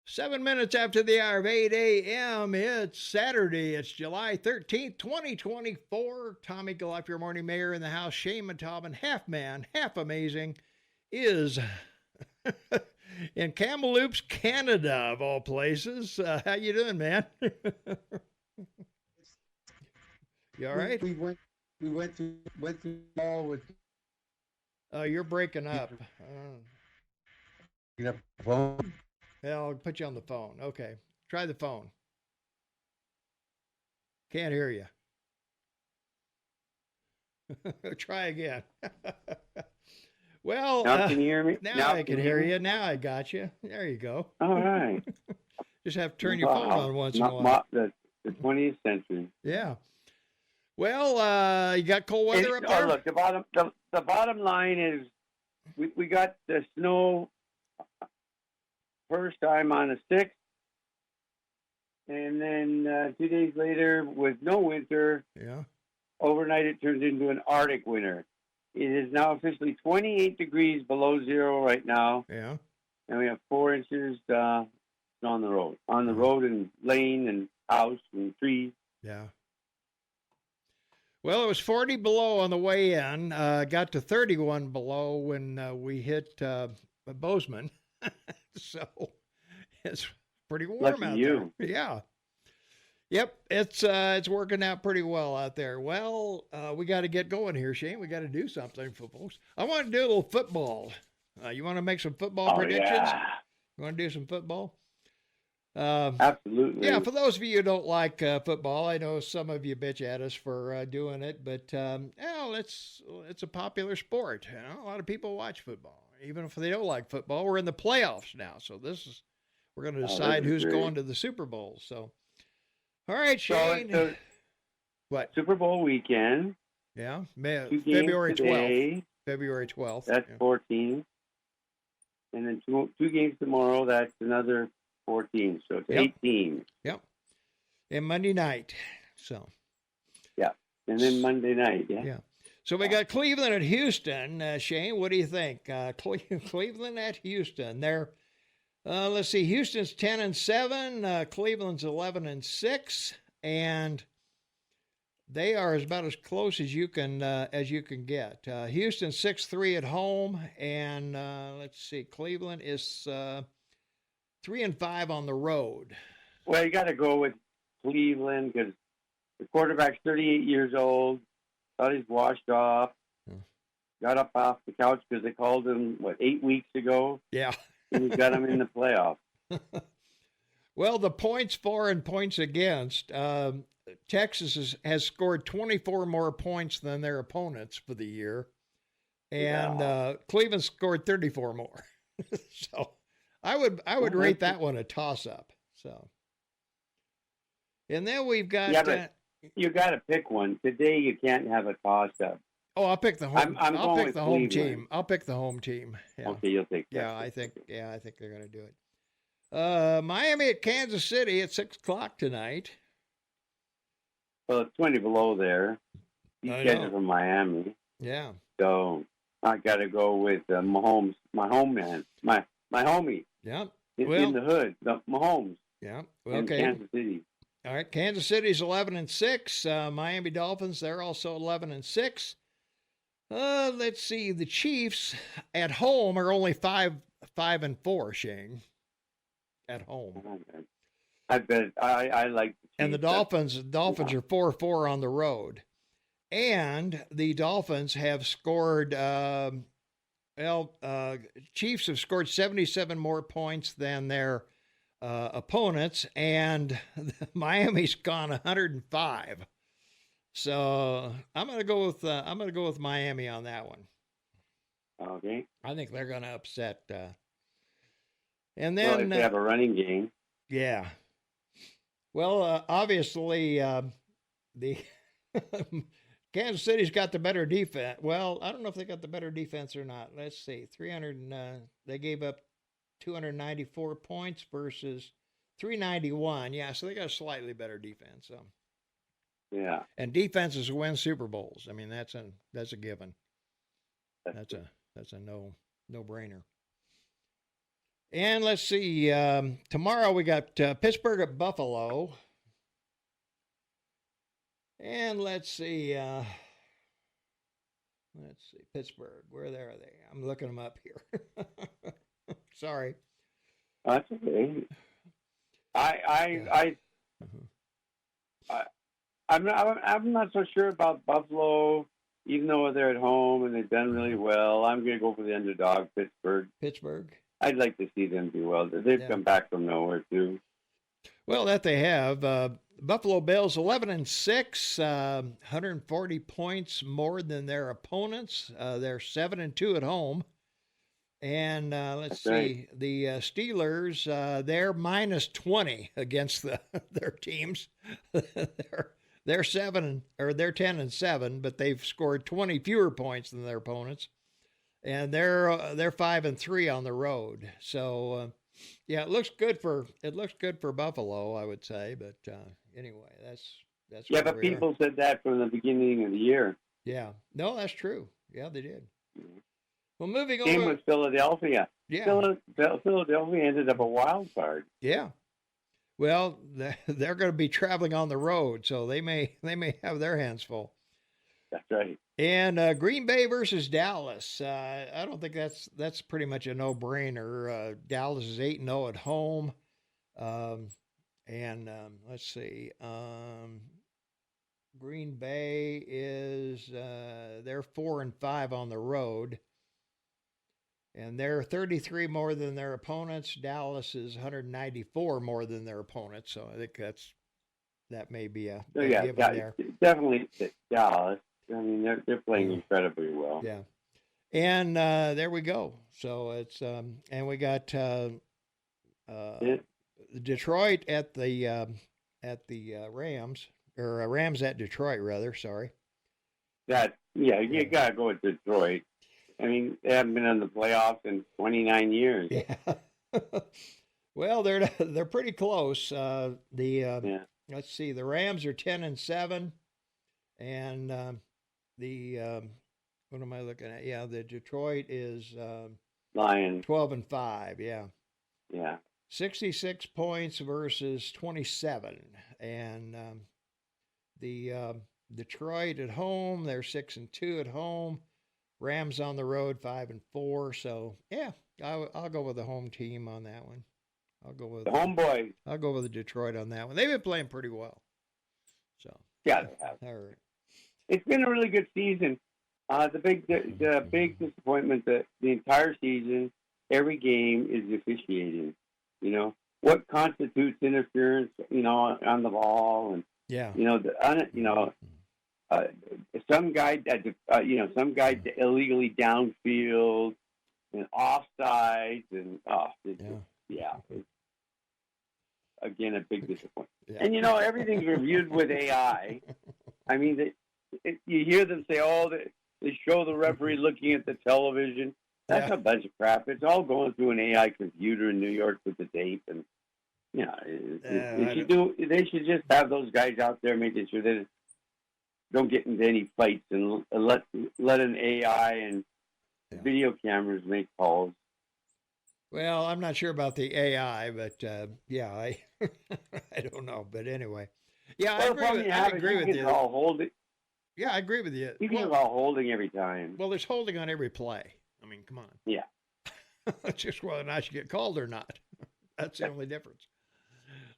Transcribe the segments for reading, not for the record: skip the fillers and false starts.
7 minutes after the hour of 8 a.m., it's Saturday. It's July 13th, 2024. Tommy Gillespie, your morning mayor in the house. Shane Matobin, half man, half amazing, is in Kamloops, Canada, of all places. How you doing, man? You all right? We went through all with You're breaking up. phone. Yeah, I'll put you on the phone. Okay. Try the phone. Can't hear you. Try again. Well, now can you hear me? Now I can hear you. Now I got you. There you go. All right. Just have to turn your phone on once in a while. The 20th century. Yeah. Well, you got cold weather up there? Oh, look, the bottom line is we got the snow first time on the 6th, and then 2 days later, with no winter, overnight it turns into an Arctic winter. It is now officially 28 degrees below zero right now. Yeah. And we have 4 inches on the road. On the road and lane and house and trees. Yeah. Well, it was 40 below on the way in. Got to 31 below when we hit Bozeman. So it's pretty warm out there. Yeah. Yep, it's working out pretty well out there. Well, we got to get going here, Shane. We got to do something for folks. I want to do a little football. You want to make some football predictions? Yeah. You want to do some football? Absolutely. Yeah, for those of you who don't like football, I know some of you bitch at us for doing it, but it's a popular sport. You know, a lot of people watch football, even if they don't like football. We're in the playoffs now, so we're going to decide who's going to the Super Bowl. So, all right, Shane. So what? Super Bowl weekend. Yeah, February 12th. February 12th. That's 14. And then two games tomorrow. That's another 14, so it's 18. Yep. And Monday night. So. Yeah. And then Monday night, Yeah. So we got Cleveland at Houston. Shane, what do you think? Cleveland at Houston. They're, let's see, Houston's 10-7, Cleveland's 11-6, and they are about as close as you can get. Houston 6-3 at home, and let's see, Cleveland is 3-5 on the road. Well, you got to go with Cleveland because the quarterback's 38 years old. Thought he's washed off. Got up off the couch because they called him 8 weeks ago. Yeah, and he got him in the playoffs. Well, the points for and points against. Texas has scored 24 more points than their opponents for the year, and Cleveland scored 34 more. So. I would rate that one a toss-up. So, and then we've got. Yeah, but you got to pick one today. You can't have a toss-up. Oh, I'll pick the home. I'll pick the home team. I'll pick the home team. Yeah. Okay, you'll take that. Yeah, I think they're going to do it. Miami at Kansas City at 6:00 tonight. Well, it's 20 below there. These guys are from Miami. Yeah. So I got to go with Mahomes, my home man, my homie. Yeah. In the hood, Mahomes. Yeah. Well, okay. Kansas City. All right. Kansas City's 11-6. Miami Dolphins, they're also 11-6. Let's see. The Chiefs at home are only 5-4, Shane. At home. I bet I like the Chiefs. And the Dolphins are 4-4 on the road. And the Dolphins have scored Chiefs have scored 77 more points than their opponents, and Miami's gone 105. So I'm gonna go with Miami on that one. Okay. I think they're gonna upset. And then if they have a running game. Yeah. Well, obviously the. Kansas City's got the better defense. Well, I don't know if they got the better defense or not. Let's see. They gave up 294 points versus 391. Yeah, so they got a slightly better defense. So. Yeah. And defenses win Super Bowls. I mean, that's a given. That's a no-brainer. And let's see. Tomorrow we got Pittsburgh at Buffalo. And let's see. Pittsburgh. Where are they? I'm looking them up here. Sorry. That's okay. I'm not so sure about Buffalo, even though they're at home and they've done really well. I'm going to go for the underdog, Pittsburgh. I'd like to see them do well. They've come back from nowhere too. Well, that they have. Buffalo Bills 11-6, 140 points more than their opponents. They're 7-2 at home. And let's see, the Steelers, they're minus 20 against their teams. they're 10-7, but they've scored 20 fewer points than their opponents, and they're 5-3 on the road. So yeah, it looks good for Buffalo, I would say. But anyway, that's yeah. But people said that from the beginning of the year. Yeah, no, that's true. Yeah, they did. Mm-hmm. Well, moving on. Same with Philadelphia. Yeah. Philadelphia ended up a wild card. Yeah. Well, they're going to be traveling on the road, so they may have their hands full. That's right. And Green Bay versus Dallas. I don't think that's pretty much a no-brainer. Dallas is 8-0 at home. Let's see. Green Bay is they're 4-5 on the road. And they're 33 more than their opponents. Dallas is 194 more than their opponents. So I think that may be a given there. Definitely Dallas. I mean, they're playing incredibly well. Yeah. And there we go. So it's and we got Detroit at the Rams, or Rams at Detroit rather. Sorry. You gotta go with Detroit. I mean, they haven't been in the playoffs in 29 years. Yeah. Well, they're pretty close. Let's see, the Rams are 10-7, and what am I looking at? Yeah, the Detroit is Lions 12-5. Yeah. Yeah. 66 points versus 27, and the Detroit at home, they're 6-2 at home. Rams on the road 5-4. So yeah, I'll go with the home team on that one. I'll go with the homeboys. I'll go with the Detroit on that one. They've been playing pretty well. So yeah, they have. All right. It's been a really good season. The big disappointment that the entire season, every game is officiating. You know what constitutes interference? You know, on the ball, and yeah, some guy illegally downfield and offsides, and again a big disappointment. Yeah. And everything's reviewed with AI. I mean, you hear them say, "Oh, they show the referee looking at the television." That's a bunch of crap. It's all going through an AI computer in New York with the tape, and they should just have those guys out there making sure that don't get into any fights, and let an AI and video cameras make calls. Well, I'm not sure about the AI, but I I don't know. But anyway, I agree with you. Yeah, I agree with you. You can call holding every time. Well, there's holding on every play. I mean, come on. Yeah. It's just whether or not you get called or not. That's the only difference.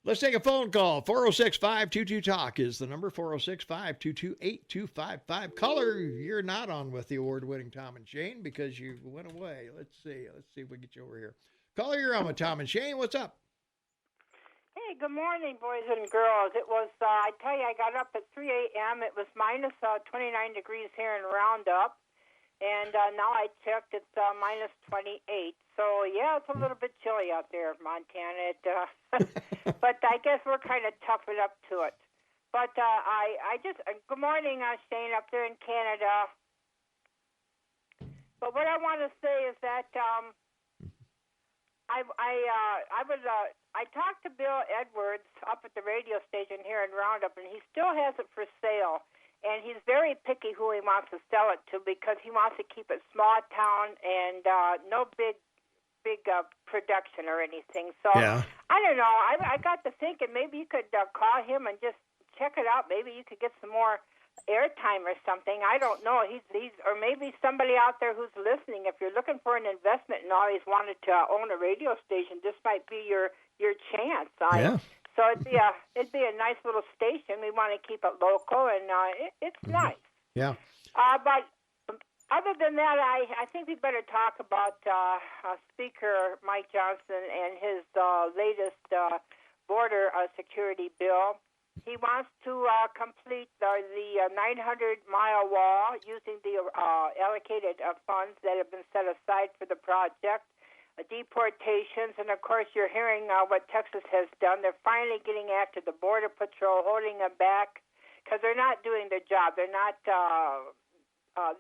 Let's take a phone call. 406-522-TALK is the number. 406-522-8255. Caller, you're not on with the award-winning Tom and Shane because you went away. Let's see if we get you over here. Caller, you're on with Tom and Shane. What's up? Hey, good morning, boys and girls. It was, I tell you, I got up at 3 a.m. It was minus 29 degrees here in Roundup. And now I checked, it's minus 28. So, yeah, it's a little bit chilly out there, Montana. But I guess we're kind of toughened up to it. But good morning, Shane, up there in Canada. But what I want to say is that I talked to Bill Edwards up at the radio station here in Roundup, and he still has it for sale. And he's very picky who he wants to sell it to because he wants to keep it small town and no big big production or anything. So Yeah. I don't know. I got to thinking maybe you could call him and just check it out. Maybe you could get some more airtime or something. I don't know. He's or maybe somebody out there who's listening. If you're looking for an investment and always wanted to own a radio station, this might be your chance. Yeah. So it'd be a nice little station. We want to keep it local, and it's nice. Yeah. But other than that, I think we better talk about Speaker Mike Johnson and his latest border security bill. He wants to complete the 900-mile wall using the allocated funds that have been set aside for the project. Deportations, and of course you're hearing what Texas has done. They're finally getting after the Border Patrol, holding them back because they're not doing their job. They're not.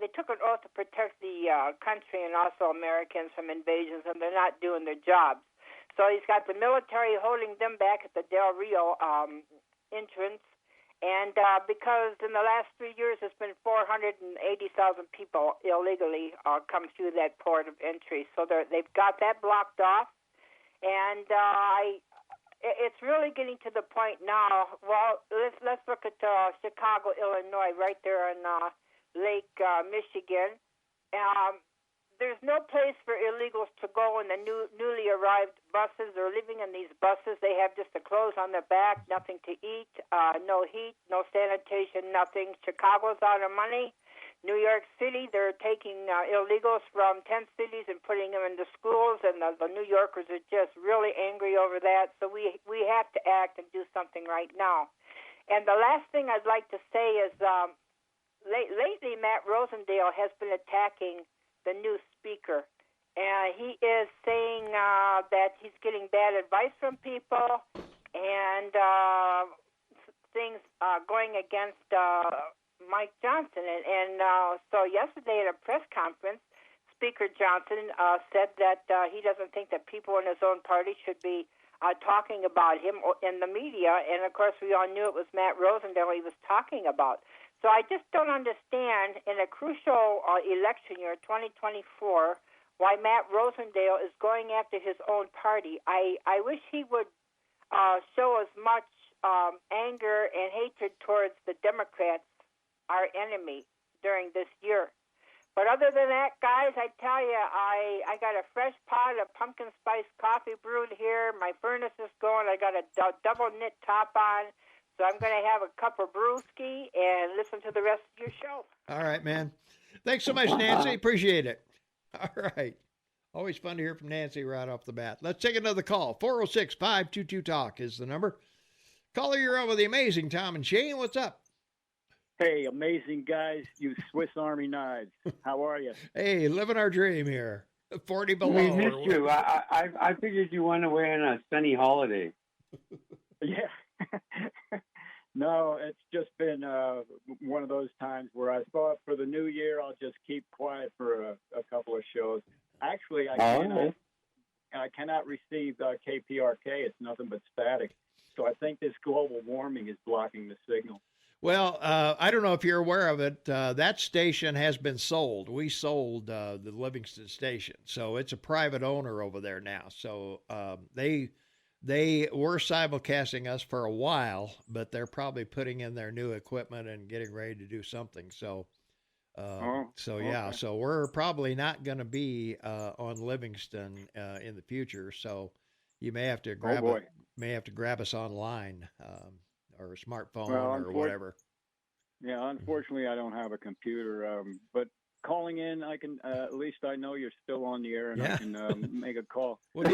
They took an oath to protect the country and also Americans from invasions, and they're not doing their jobs. So he's got the military holding them back at the Del Rio entrance, and because in the last 3 years there's been 480,000 people illegally come through that port of entry, so they've got that blocked off, and it's really getting to the point now. Well, let's look at Chicago, Illinois, right there in Lake Michigan. There's no place for illegals to go in the newly arrived buses. They're living in these buses. They have just the clothes on their back, nothing to eat, no heat, no sanitation, nothing. Chicago's out of money. New York City, they're taking illegals from 10 cities and putting them into schools, and the New Yorkers are just really angry over that. So we have to act and do something right now. And the last thing I'd like to say is lately Matt Rosendale has been attacking the new speaker. He is saying that he's getting bad advice from people and things going against Mike Johnson. And so yesterday at a press conference, Speaker Johnson said that he doesn't think that people in his own party should be talking about him in the media. And, of course, we all knew it was Matt Rosendale he was talking about. So I just don't understand in a crucial election year, 2024, why Matt Rosendale is going after his own party. I wish he would show as much anger and hatred towards the Democrats, our enemy, during this year. But other than that, guys, I tell you, I got a fresh pot of pumpkin spice coffee brewed here. My furnace is going. I got a double knit top on. So I'm going to have a cup of brewski and listen to the rest of your show. All right, man. Thanks so much, Nancy. Appreciate it. All right. Always fun to hear from Nancy right off the bat. Let's take another call. 406-522-TALK is the number. Caller, you're on with the amazing Tom and Shane. What's up? Hey, amazing guys. You Swiss Army knives. How are you? Hey, living our dream here. 40 below. We missed you. I figured you went away on a sunny holiday. Yeah. No, it's just been one of those times where I thought for the new year I'll just keep quiet for a couple of shows. Actually, I cannot receive KPRK. It's nothing but static. So I think this global warming is blocking the signal. Well, I don't know if you're aware of it. That station has been sold. We sold the Livingston station. So it's a private owner over there now. So they were simulcasting us for a while, but they're probably putting in their new equipment and getting ready to do something. So, yeah, so we're probably not going to be on Livingston in the future. So you may have to grab us online or a smartphone or whatever. Yeah, unfortunately, I don't have a computer, but calling in, I can at least I know you're still on the air and I can make a call. Well, if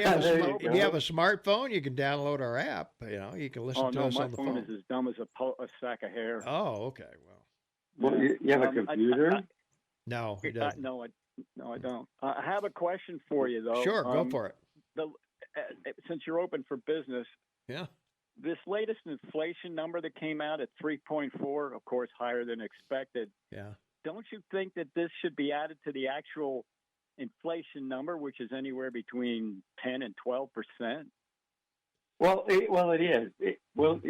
you have a smartphone, you can download our app. You know, you can listen to us on the phone. My phone is as dumb as a sack of hair. Oh, okay. Well, you have a computer? No, he doesn't. No, I don't. I have a question for you, though. Sure, go for it. Since you're open for business, yeah. This latest inflation number that came out at 3.4, of course, higher than expected. Yeah. Don't you think that this should be added to the actual inflation number, which is anywhere between 10 and 12%? Well, it is. What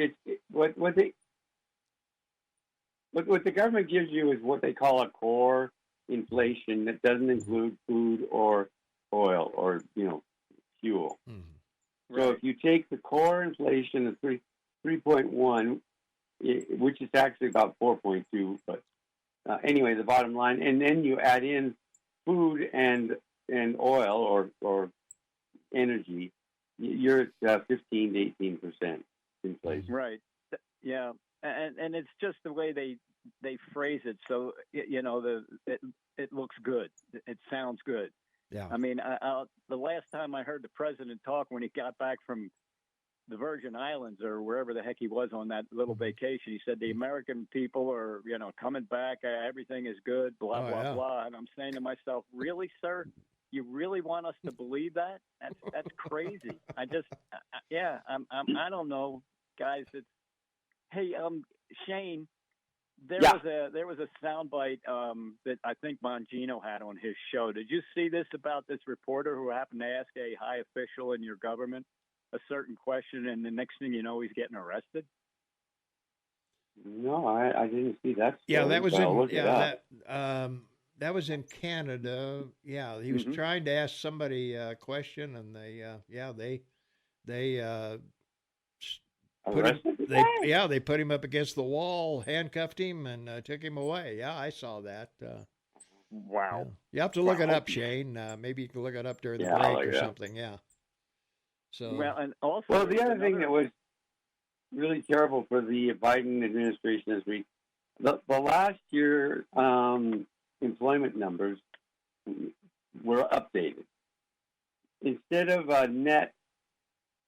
the government gives you is what they call a core inflation that doesn't include food or oil or fuel. Mm-hmm. So if you take the core inflation of 3.1, which is actually about 4.2, but anyway, the bottom line, and then you add in food and oil or energy, you're at 15 to 18% inflation. Right. Yeah. And it's just the way they phrase it. So, it looks good. It sounds good. Yeah. I mean, the last time I heard the president talk when he got back from the Virgin Islands or wherever the heck he was on that little vacation, he said the American people are, coming back. Everything is good, blah, blah, blah. And I'm saying to myself, really, sir? You really want us to believe that? That's crazy. I don't know, guys. Hey, Shane, there was a soundbite that I think Bongino had on his show. Did you see this about this reporter who happened to ask a high official in your government a certain question, and the next thing you know, he's getting arrested? No, I didn't see that. Yeah, that was in that was in Canada. Yeah, he was trying to ask somebody a question, and they put him up against the wall, handcuffed him, and took him away. Yeah, I saw that. Wow. Yeah. You have to look it up, Shane. Maybe you can look it up during the break or something. Yeah. So and also the other thing that was really terrible for the Biden administration this week, the last year employment numbers were updated. Instead of a net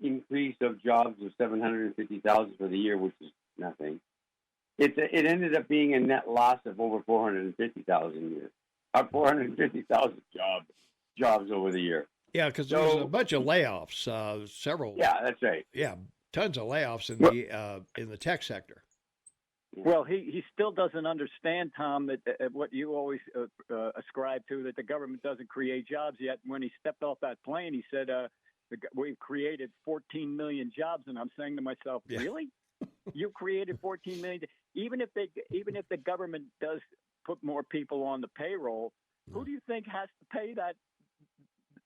increase of jobs of 750,000 for the year, which is nothing, it ended up being a net loss of over 450,000 a year. 450,000 jobs over the year. Yeah, because there was a bunch of layoffs, several. Yeah, that's right. Yeah, tons of layoffs in the tech sector. Well, he still doesn't understand, Tom, that what you always ascribe to, that the government doesn't create jobs. Yet when he stepped off that plane, he said, we've created 14 million jobs. And I'm saying to myself, really? You created 14 million? Even if the government does put more people on the payroll, who do you think has to pay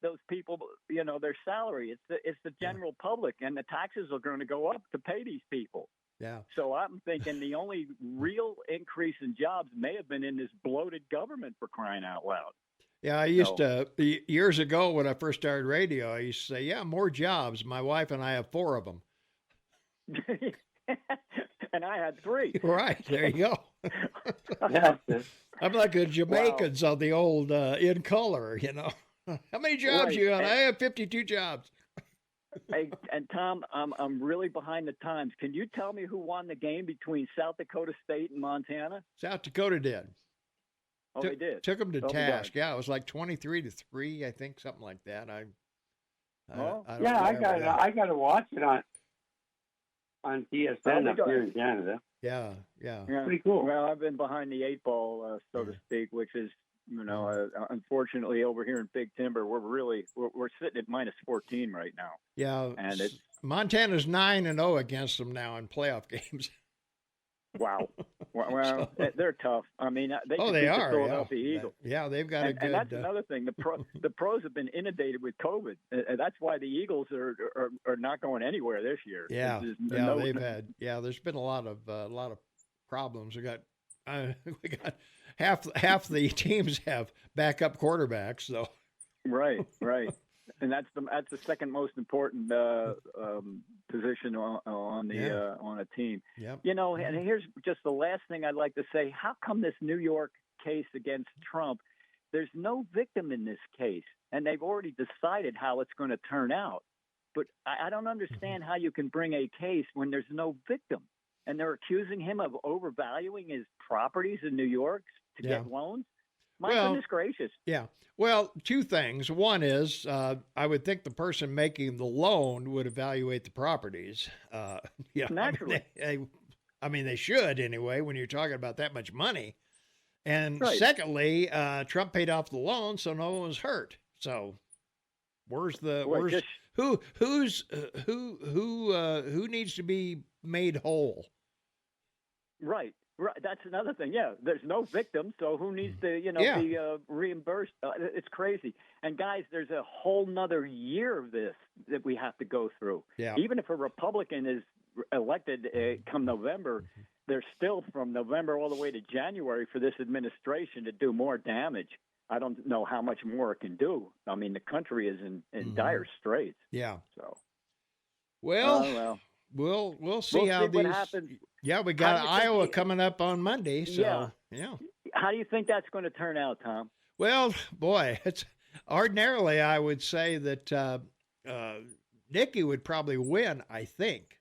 those people, their salary? It's the general public, and the taxes are going to go up to pay these people. Yeah. So I'm thinking the only real increase in jobs may have been in this bloated government, for crying out loud. Yeah, I used to, years ago when I first started radio, I used to say, more jobs. My wife and I have 4 of them. And I had 3. Right, there you go. I'm like the Jamaicans on the old In Color, How many jobs you got? I have 52 jobs. Hey, and Tom, I'm really behind the times. Can you tell me who won the game between South Dakota State and Montana? South Dakota did. Oh, they did. Took them to task. Yeah, it was like 23-3, I think, something like that. I got to watch it on TSN up here in Canada. Yeah. Pretty cool. Well, I've been behind the 8 ball, so to speak, which is, unfortunately over here in Big Timber, we're sitting at -14 right now. Yeah, and Montana's 9-0 against them now in playoff games. Wow. Well, they're tough. I mean, they are. The Philadelphia Eagles. Yeah, they've got a good. And that's another thing. The pros have been inundated with COVID. That's why the Eagles are not going anywhere this year. Yeah, they've had. Yeah, there's been a lot of problems. We got half the teams have backup quarterbacks. So. Right. And that's the second most important position on a team. Yep. And here's just the last thing I'd like to say. How come this New York case against Trump, there's no victim in this case, and they've already decided how it's going to turn out? But I don't understand how you can bring a case when there's no victim, and they're accusing him of overvaluing his properties in New York to get loans. Goodness gracious. Yeah. Well, 2 things. One is I would think the person making the loan would evaluate the properties. Naturally. They should anyway when you're talking about that much money. And secondly, Trump paid off the loan, so no one was hurt. So who needs to be made whole? Right. Right, that's another thing. Yeah, there's no victim, so who needs to, be reimbursed? It's crazy. And guys, there's a whole nother year of this that we have to go through. Yeah. Even if a Republican is elected come November, there's still from November all the way to January for this administration to do more damage. I don't know how much more it can do. I mean, the country is in dire straits. Yeah. So, well. We'll see how what these happens. Yeah, we got Iowa coming up on Monday, so yeah. How do you think that's going to turn out, Tom? Well, boy, it's ordinarily I would say that Nikki would probably win, I think,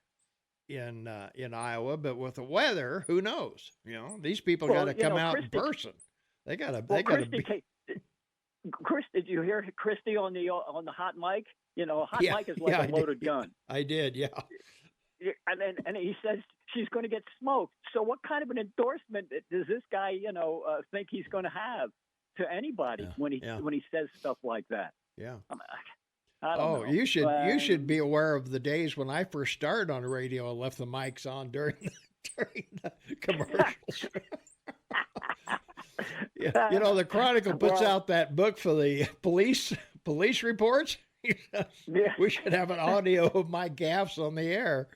in Iowa, but with the weather, who knows? These people got to come out Christie, in person. They got to. Chris, did you hear Christie on the hot mic? Hot mic is like a loaded gun. I did, yeah. And he says she's going to get smoked. So what kind of an endorsement does this guy, think he's going to have to anybody when he says stuff like that? Yeah. I don't know. You should be aware of the days when I first started on the radio. I left the mics on during the commercials. Yeah. The Chronicle puts out that book for the police reports. We should have an audio of my gaffes on the air.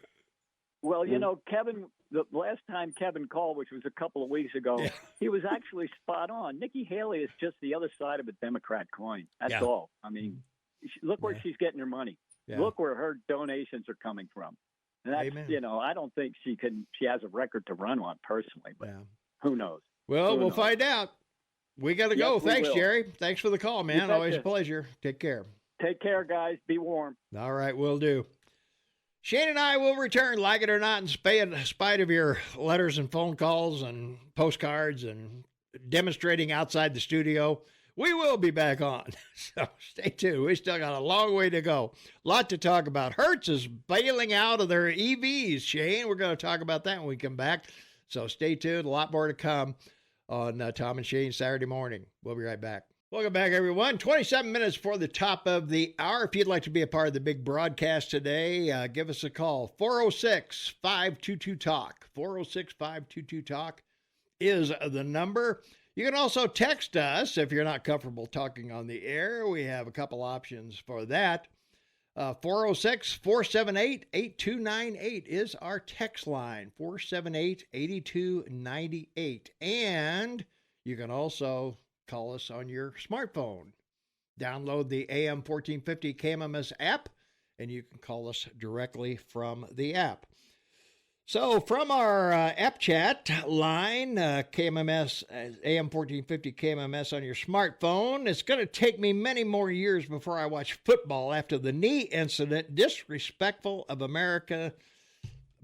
Well, Kevin, the last time Kevin called, which was a couple of weeks ago, he was actually spot on. Nikki Haley is just the other side of a Democrat coin. That's all. I mean, look where she's getting her money. Yeah. Look where her donations are coming from. And that's, I don't think she has a record to run on personally, but who knows? Well, we'll find out. We got to go. Thanks, Jerry. Thanks for the call, man. Always a pleasure. Take care. Take care, guys. Be warm. All right, will do. Shane and I will return, like it or not, in spite of your letters and phone calls and postcards and demonstrating outside the studio. We will be back on. So stay tuned. We still got a long way to go. A lot to talk about. Hertz is bailing out of their EVs, Shane. We're going to talk about that when we come back. So stay tuned. A lot more to come on Tom and Shane Saturday morning. We'll be right back. Welcome back, everyone. 27 minutes before the top of the hour. If you'd like to be a part of the big broadcast today, give us a call. 406-522-TALK. 406-522-TALK is the number. You can also text us if you're not comfortable talking on the air. We have a couple options for that. 406-478-8298 is our text line. 478-8298. And you can also call us on your smartphone. Download the AM 1450 KMMS app, and you can call us directly from the app. So from our app chat line, KMMS, AM 1450 KMMS on your smartphone, it's going to take me many more years before I watch football after the knee incident, disrespectful of America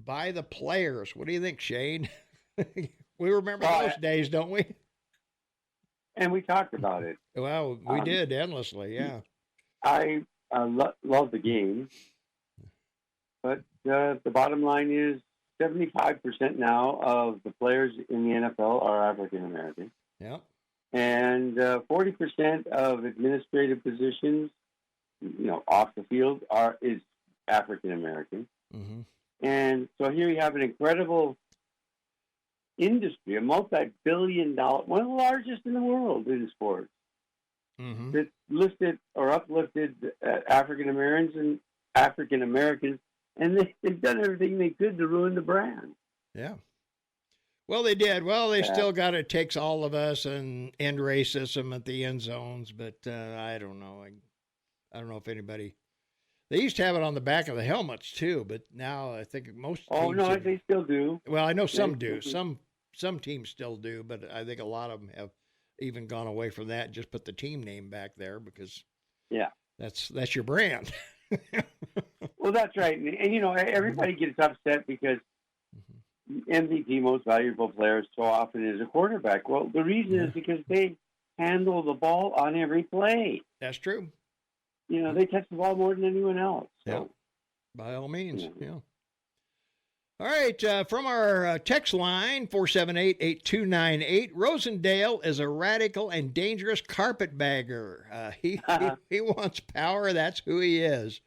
by the players. What do you think, Shane? We remember those days, don't we? And we talked about it. Well, we did endlessly, yeah. I love the game, but the bottom line is 75% now of the players in the NFL are African American. Yeah. And 40% of administrative positions, off the field is African American. Mm-hmm. And so here you have an incredible industry, a multi-billion-dollar, one of the largest in the world in sports, that listed or uplifted African Americans, and they've done everything they could to ruin the brand. Yeah. Well, they did. Well, they still got it takes all of us and end racism at the end zones, but I don't know. I don't know if anybody. They used to have it on the back of the helmets too, but now I think most. Oh no, they still do. Well, I know some do. Some teams still do, but I think a lot of them have even gone away from that and just put the team name back there because that's your brand. Well, that's right. And everybody gets upset because MVP, most valuable player, so often is a quarterback. Well, the reason is because they handle the ball on every play. That's true. They touch the ball more than anyone else. So. Yeah, by all means, yeah. All right, from our text line, 478-8298, Rosendale is a radical and dangerous carpetbagger. He wants power. That's who he is.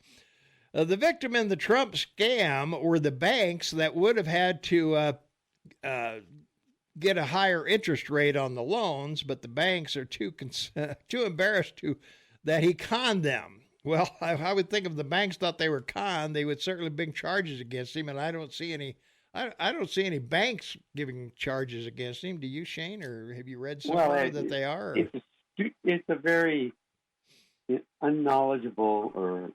The victim in the Trump scam were the banks that would have had to get a higher interest rate on the loans, but the banks are too embarrassed that he conned them. Well, I would think if the banks thought they were conned, they would certainly bring charges against him, and I don't see any. I don't see any banks giving charges against him. Do you, Shane, or have you read somewhere that they are? It's a very unknowledgeable or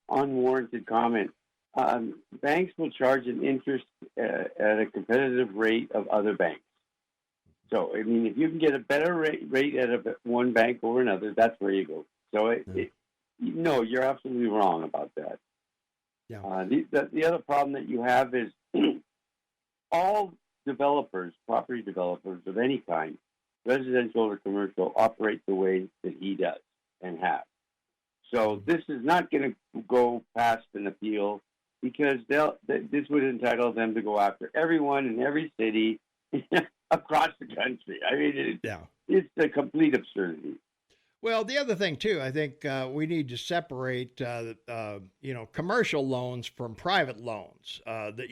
unwarranted comment. Banks will charge an interest at a competitive rate of other banks. So, I mean, if you can get a better rate at one bank over another, that's where you go. So, no, you're absolutely wrong about that. Yeah. The other problem that you have is all developers, property developers of any kind, residential or commercial, operate the way that he does and has. So this is not going to go past an appeal because this would entitle them to go after everyone in every city across the country. I mean, it's a complete absurdity. Well, the other thing too, I think we need to separate, commercial loans from private loans. That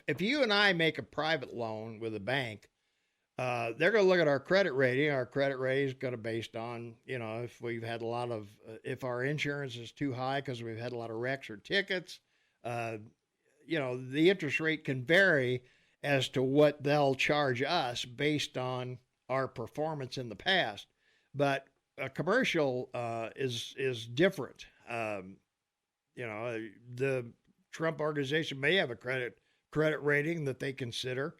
if you and I make a private loan with a bank, they're going to look at our credit rating. Our credit rating is going to based on, if we've had if our insurance is too high because we've had a lot of wrecks or tickets. The interest rate can vary as to what they'll charge us based on our performance in the past. But a commercial is different. The Trump organization may have a credit rating that they consider,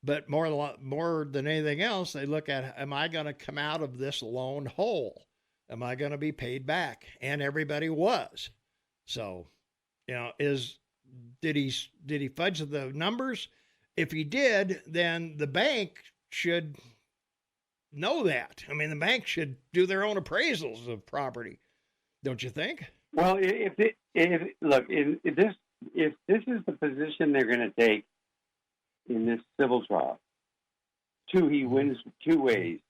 but more than anything else, they look at: am I going to come out of this loan whole? Am I going to be paid back? And everybody was. So, did he fudge the numbers? If he did, then the bank should know that. I mean, the bank should do their own appraisals of property, don't you think? Well, if this is the position they're going to take in this civil trial, he wins two ways.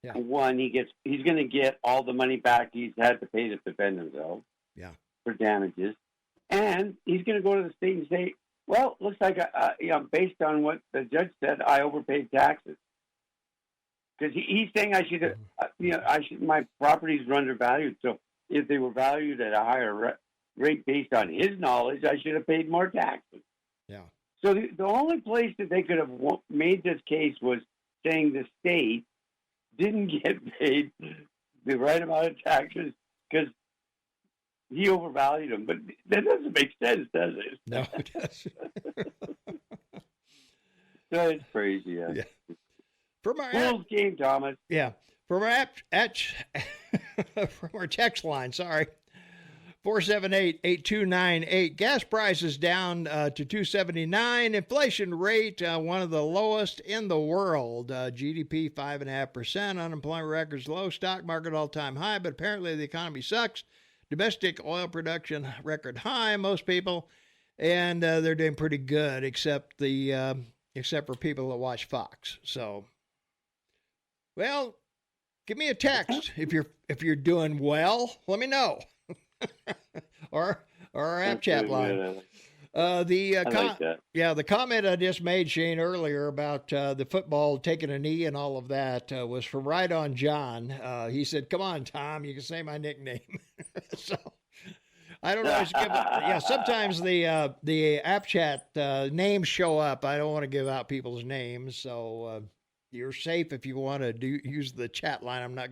Yeah. One, he's going to get all the money back he's had to pay to defend himself. Yeah. For damages, and he's going to go to the state and say, "Well, looks like based on what the judge said, I overpaid taxes." Because he's saying I should, my properties were undervalued. So if they were valued at a higher rate based on his knowledge, I should have paid more taxes. Yeah. So the only place that they could have made this case was saying the state didn't get paid the right amount of taxes because he overvalued them. But that doesn't make sense, does it? No, it doesn't. So it's crazy. Yeah. From our Fool's game, Thomas. Yeah. From our from our text line, 478-8298. Gas prices down to $2.79. Inflation rate, one of the lowest in the world. GDP 5.5%. Unemployment records low. Stock market all-time high, but apparently the economy sucks. Domestic oil production record high, most people, and they're doing pretty good, except for people that watch Fox. So, well, give me a text if you're doing well. Let me know, or our app chat line. The comment I just made, Shane, earlier about the football taking a knee and all of that was from Right On John. He said, "Come on, Tom, you can say my nickname." So I don't always give. Sometimes the app chat names show up. I don't want to give out people's names, so you're safe if you want to use the chat line. I'm not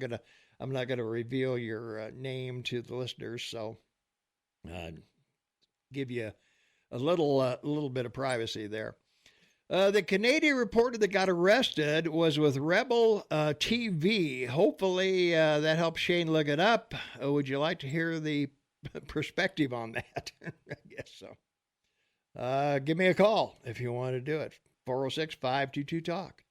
gonna reveal your name to the listeners. So give you a little bit of privacy there. The Canadian reporter that got arrested was with Rebel TV. Hopefully that helps Shane look it up. Would you like to hear the perspective on that? I guess so. Give me a call if you want to do it. 406-522-TALK.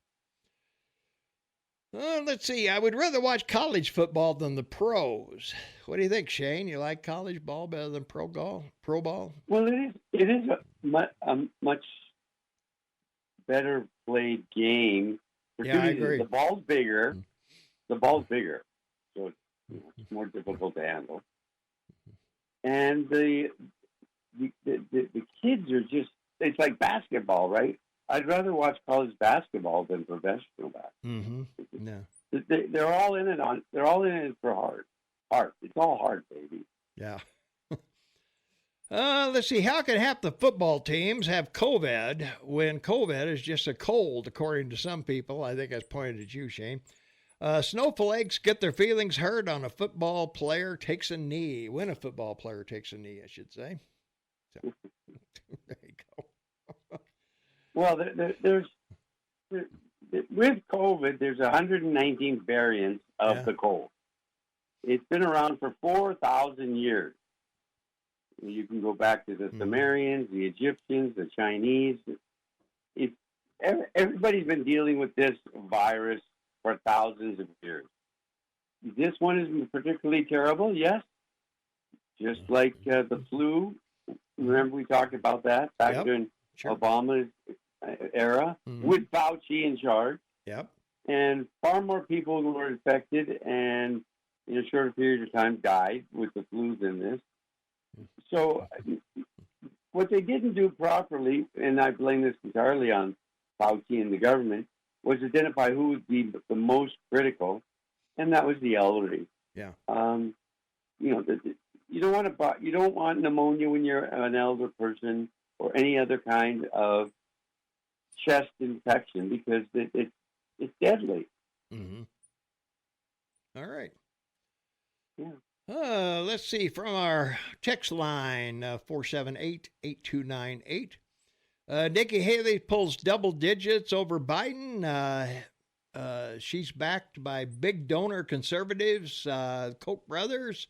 Let's see. I would rather watch college football than the pros. What do you think, Shane? You like college ball better than pro ball? Well, it is a much better played game. Yeah, I agree. The ball's bigger. So it's more difficult to handle. And the kids are just—it's like basketball, right? I'd rather watch college basketball than professional basketball. Mm-hmm. No. They're all in it They're all in it for heart. It's all heart, baby. Yeah. Let's see. How can half the football teams have COVID when COVID is just a cold, according to some people? I think that's pointed at you, Shane. Snowflakes get their feelings hurt on a football player takes a knee. When a football player takes a knee, I should say. So, there you go. Well, there's with COVID, there's 119 variants of the cold. It's been around for 4,000 years. You can go back to the Sumerians, the Egyptians, the Chinese. Everybody's been dealing with this virus for thousands of years. This one is particularly terrible, yes. Just like the flu. Remember we talked about that back during Obama's era with Fauci in charge. Yep. And far more people were infected and in a shorter period of time died with the flu than this. So what they didn't do properly, and I blame this entirely on Fauci and the government, was identify who would be the most critical, and that was the elderly. Yeah. You don't want pneumonia when you're an elder person or any other kind of chest infection because it's deadly. Mm-hmm. All right. Yeah. Let's see, from our text line, 478-8298. Nikki Haley pulls double digits over Biden. She's backed by big donor conservatives, Koch brothers.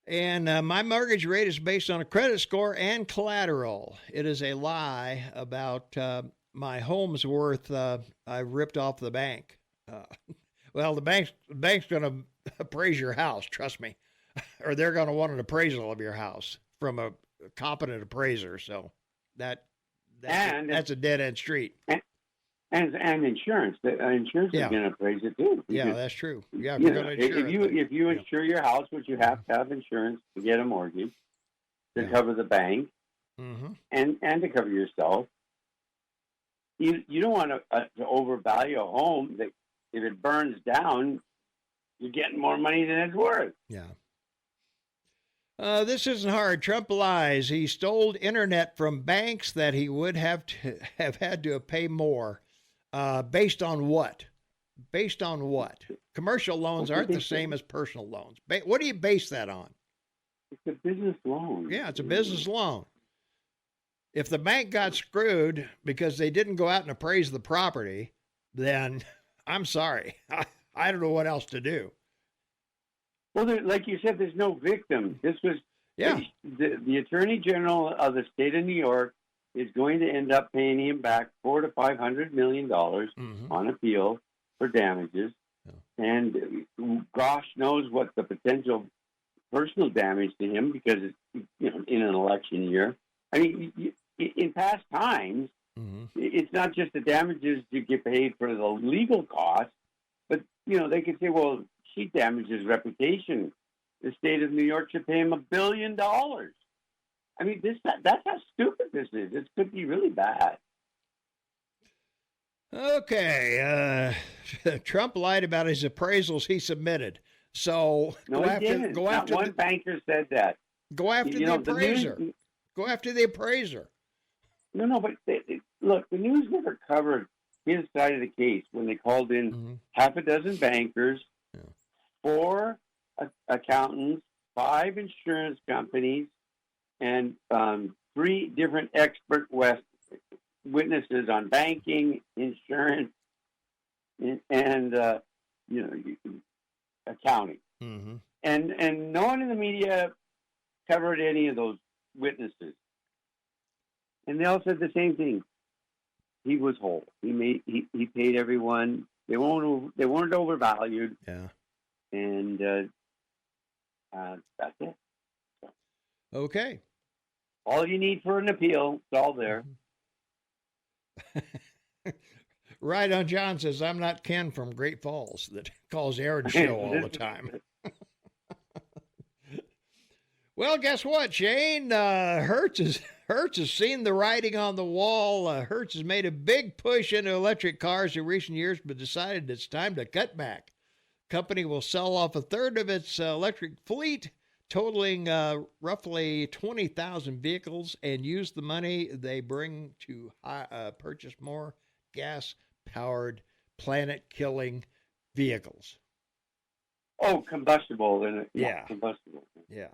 And my mortgage rate is based on a credit score and collateral. It is a lie about my home's worth I ripped off the bank. Well, the bank's going to appraise your house, trust me, or they're going to want an appraisal of your house from a competent appraiser. So that's a dead end street. And insurance. Insurance is going to appraise it too. Yeah, that's true. Yeah, if you insure your house, which you have to have insurance to get a mortgage to cover the bank and to cover yourself. You don't want to overvalue a home that if it burns down, you're getting more money than it's worth. Yeah. This isn't hard. Trump lies. He stole internet from banks that he would have had to pay more. Based on what? Based on what? Commercial loans aren't the same as personal loans. What do you base that on? It's a business loan. Yeah, it's a business loan. If the bank got screwed because they didn't go out and appraise the property, then I'm sorry. I don't know what else to do. Well, like you said, there's no victim. This was the Attorney General of the state of New York is going to end up paying him back $400 to $500 million on appeal for damages, and gosh knows what the potential personal damage to him because it's in an election year. I mean, in past times, it's not just the damages you get paid for the legal costs, but they could say, well, she damaged his reputation. The state of New York should pay him $1 billion. I mean, that's how stupid this is. This could be really bad. Okay. Trump lied about his appraisals he submitted. So one banker said that. Go after the appraiser. Go after the appraiser. No, but look, the news never covered his side of the case when they called in half a dozen bankers, 4 accountants, 5 insurance companies, and 3 different expert witnesses on banking, insurance, and accounting. And no one in the media covered any of those witnesses. And they all said the same thing. He was whole. He paid everyone. They weren't overvalued. Yeah. And that's it. So. Okay. All you need for an appeal, it's all there. Right on. John says, I'm not Ken from Great Falls that calls Aaron's show all the time. Well, guess what, Shane? Hertz has seen the writing on the wall. Hertz has made a big push into electric cars in recent years, but decided it's time to cut back. Company will sell off a third of its electric fleet, totaling roughly 20,000 vehicles, and use the money they bring to purchase more gas-powered, planet-killing vehicles. Oh, combustible in it. Yeah. Combustible. Yeah.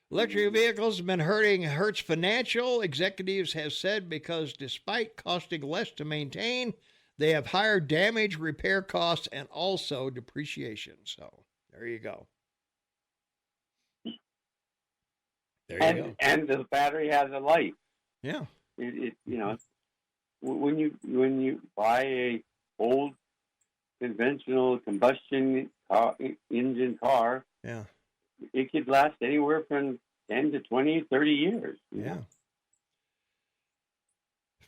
Electric vehicles have been hurting Hertz Financial, executives have said, because despite costing less to maintain, they have higher damage, repair costs, and also depreciation. So there you go. And the battery has a life. Yeah. It when you buy a old conventional combustion engine car, yeah, it could last anywhere from 10 to 20, 30 years. Yeah.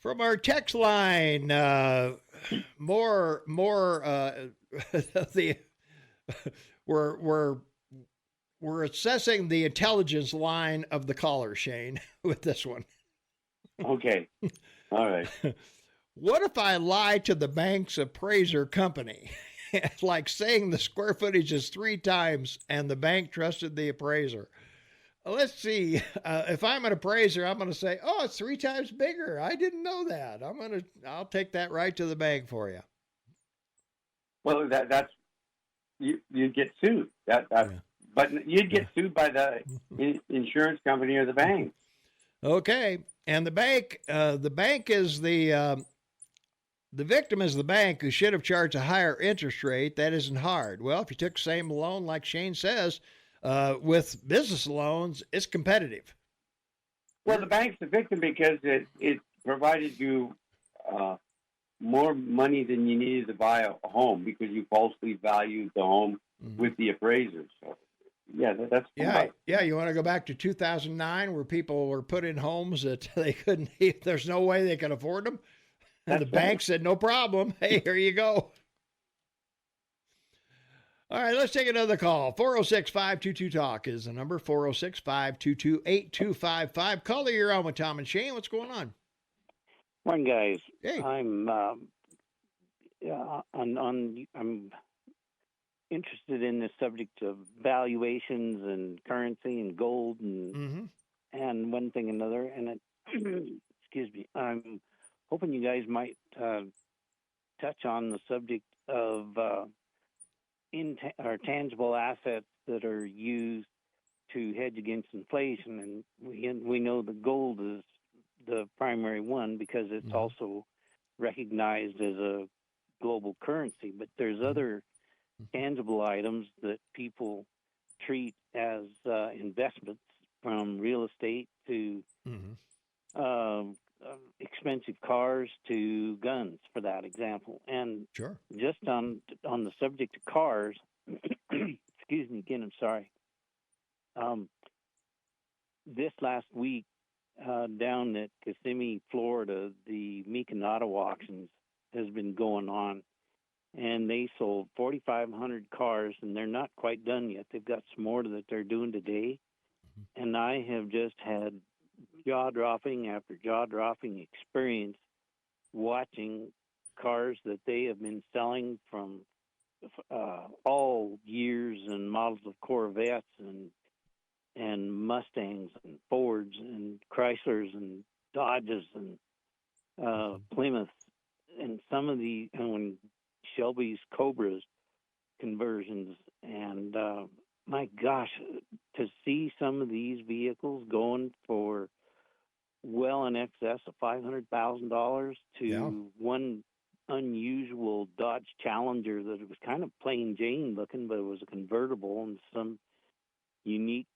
From our text line, more the we're assessing the intelligence line of the caller, Shane, with this one. Okay. All right. What if I lie to the bank's appraiser company? Like saying the square footage is 3 times and the bank trusted the appraiser. Let's see. If I'm an appraiser, I'm going to say, oh, it's 3 times bigger. I didn't know that. I'll take that right to the bank for you. Well, that's you get sued. But you'd get sued by the insurance company or the bank. Okay. And the bank is the victim is the bank, who should have charged a higher interest rate. That isn't hard. Well, if you took the same loan, like Shane says, with business loans, it's competitive. Well, the bank's the victim because it provided you more money than you needed to buy a home because you falsely valued the home with the appraiser. So, yeah, that's yeah. You want to go back to 2009 where people were put in homes that they couldn't. There's no way they could afford them. And the bank said, no problem. Hey, here you go. All right, let's take another call. 406-522-TALK is the number. 406-522-8255. Caller, you're on with Tom and Shane. What's going on? Morning, guys. Hey. I'm interested in the subject of valuations and currency and gold and one thing and another. And excuse me, I'm hoping you guys might touch on the subject of tangible assets that are used to hedge against inflation. And we know that gold is the primary one because it's also recognized as a global currency. But there's other tangible items that people treat as investments, from real estate to expensive cars to guns, for that example. And sure, just on the subject of cars, excuse me again, I'm sorry. This last week, down at Kissimmee, Florida, the Meekinotta auctions has been going on, and they sold 4,500 cars, and they're not quite done yet. They've got some more that they're doing today, and I have just had jaw-dropping after jaw-dropping experience watching cars that they have been selling from all years and models of Corvettes and Mustangs and Fords and Chryslers and Dodges and Plymouths and some of the Shelby's Cobras conversions. And my gosh, to see some of these vehicles going for well in excess of $500,000 to one unusual Dodge Challenger that it was kind of plain Jane looking, but it was a convertible and some unique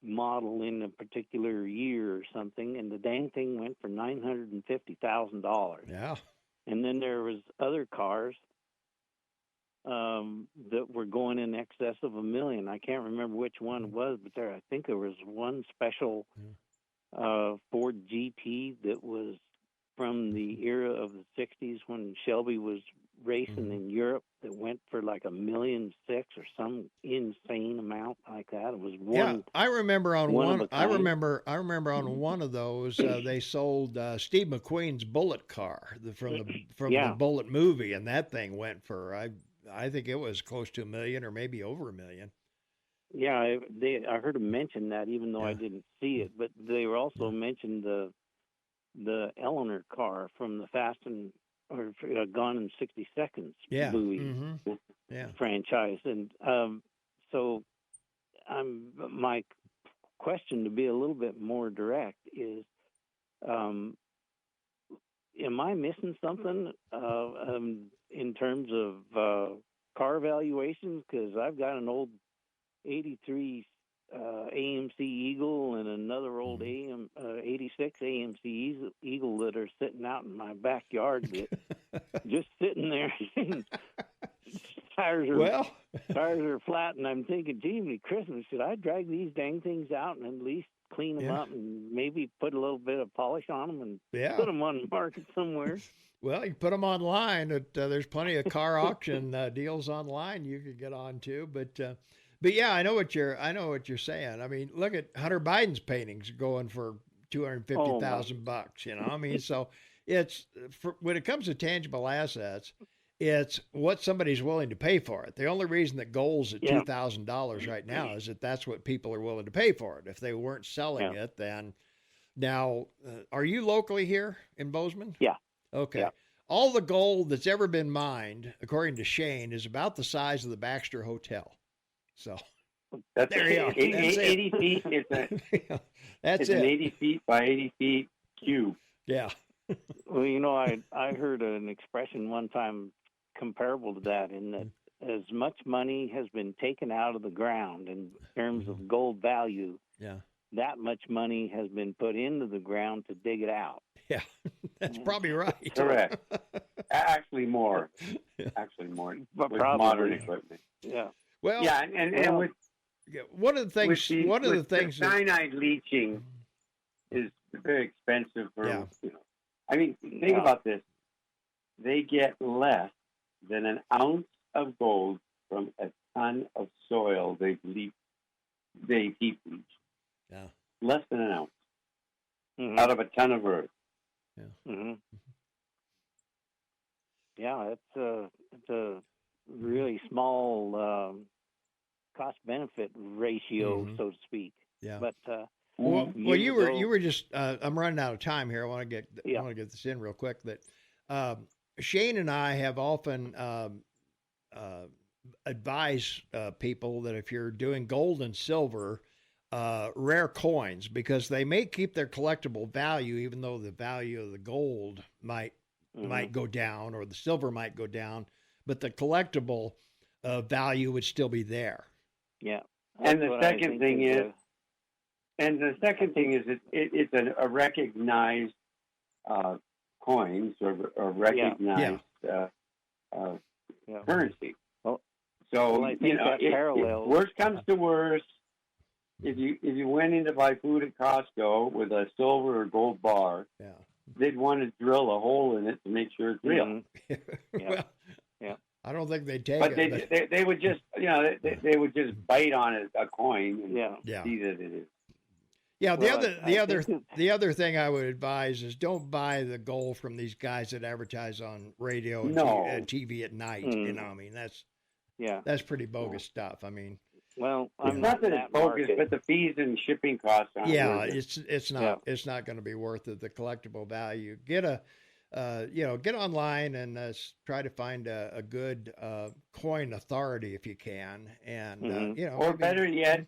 model in a particular year or something, and the dang thing went for $950,000. Yeah. And then there was other cars that were going in excess of $1 million. I can't remember which one it was, but I think there was one special Ford GT that was from the era of the 60s when Shelby was racing in Europe that went for like $1.6 million or some insane amount like that. It was one. Yeah, I remember on one of one. a I kind. remember. I remember on one of those they sold Steve McQueen's Bullet car from the Bullet movie, and that thing went for I think it was close to $1 million or maybe over $1 million. Yeah, I heard him mention that, even though I didn't see it. But they were also mentioned the Eleanor car from the Gone in 60 Seconds movie franchise, and so my question, to be a little bit more direct, is, am I missing something in terms of car valuations? Because I've got an old '83 AMC Eagle and another old '86 AMC Eagle that are sitting out in my backyard, that just sitting there. Tires are flat, and I'm thinking, gee, Christmas, should I drag these dang things out and at least clean them up and maybe put a little bit of polish on them and put them on the market somewhere? Well, you put them online. There's plenty of car auction deals online you could get on to, but yeah, I know what you're saying. I mean, look at Hunter Biden's paintings going for $250,000. You know, I mean, so it's when it comes to tangible assets, it's what somebody's willing to pay for it. The only reason that gold's at $2,000 right now is that's what people are willing to pay for it. If they weren't selling it, then now, are you locally here in Bozeman? Yeah. Okay. Yeah. All the gold that's ever been mined, according to Shane, is about the size of the Baxter Hotel. So that's there you go. 80 feet. It's an 80 feet by 80 feet cube. Yeah. Well, you know, I heard an expression one time comparable to that, in that as much money has been taken out of the ground in terms of gold value, that much money has been put into the ground to dig it out. Yeah, that's probably right. Correct. Actually more. Actually more. But with probably modern equipment. Yeah. Well, yeah, and with one of the things, the cyanide leaching is very expensive for, you know. I mean, think about this. They get less than an ounce of gold from a ton of soil they heap leach. Yeah. Less than an ounce out of a ton of earth. Yeah. Mm-hmm. Yeah, it's a really small cost-benefit ratio, so to speak. Yeah. But well, you were just. I'm running out of time here. I want to get this in real quick. That Shane and I have often advised people that if you're doing gold and silver, rare coins, because they may keep their collectible value, even though the value of the gold might go down or the silver might go down, but the collectible value would still be there. Yeah. And the second thing is, it's a recognized coins or recognized currency. So I think that parallels. If worst comes to worst, if you went in to buy food at Costco with a silver or gold bar, they'd want to drill a hole in it to make sure it's real. Well, I don't think they'd take but it. But they would just, they would just bite on a coin and see that it is. Yeah, the other thing I would advise is don't buy the gold from these guys that advertise on radio and TV at night. You know, I mean that's pretty bogus stuff. I mean, well, it's not that it's bogus, but the fees and shipping costs aren't worth it. It's not it's not going to be worth it. The collectible value. Get online and try to find a good coin authority if you can, and or better yet.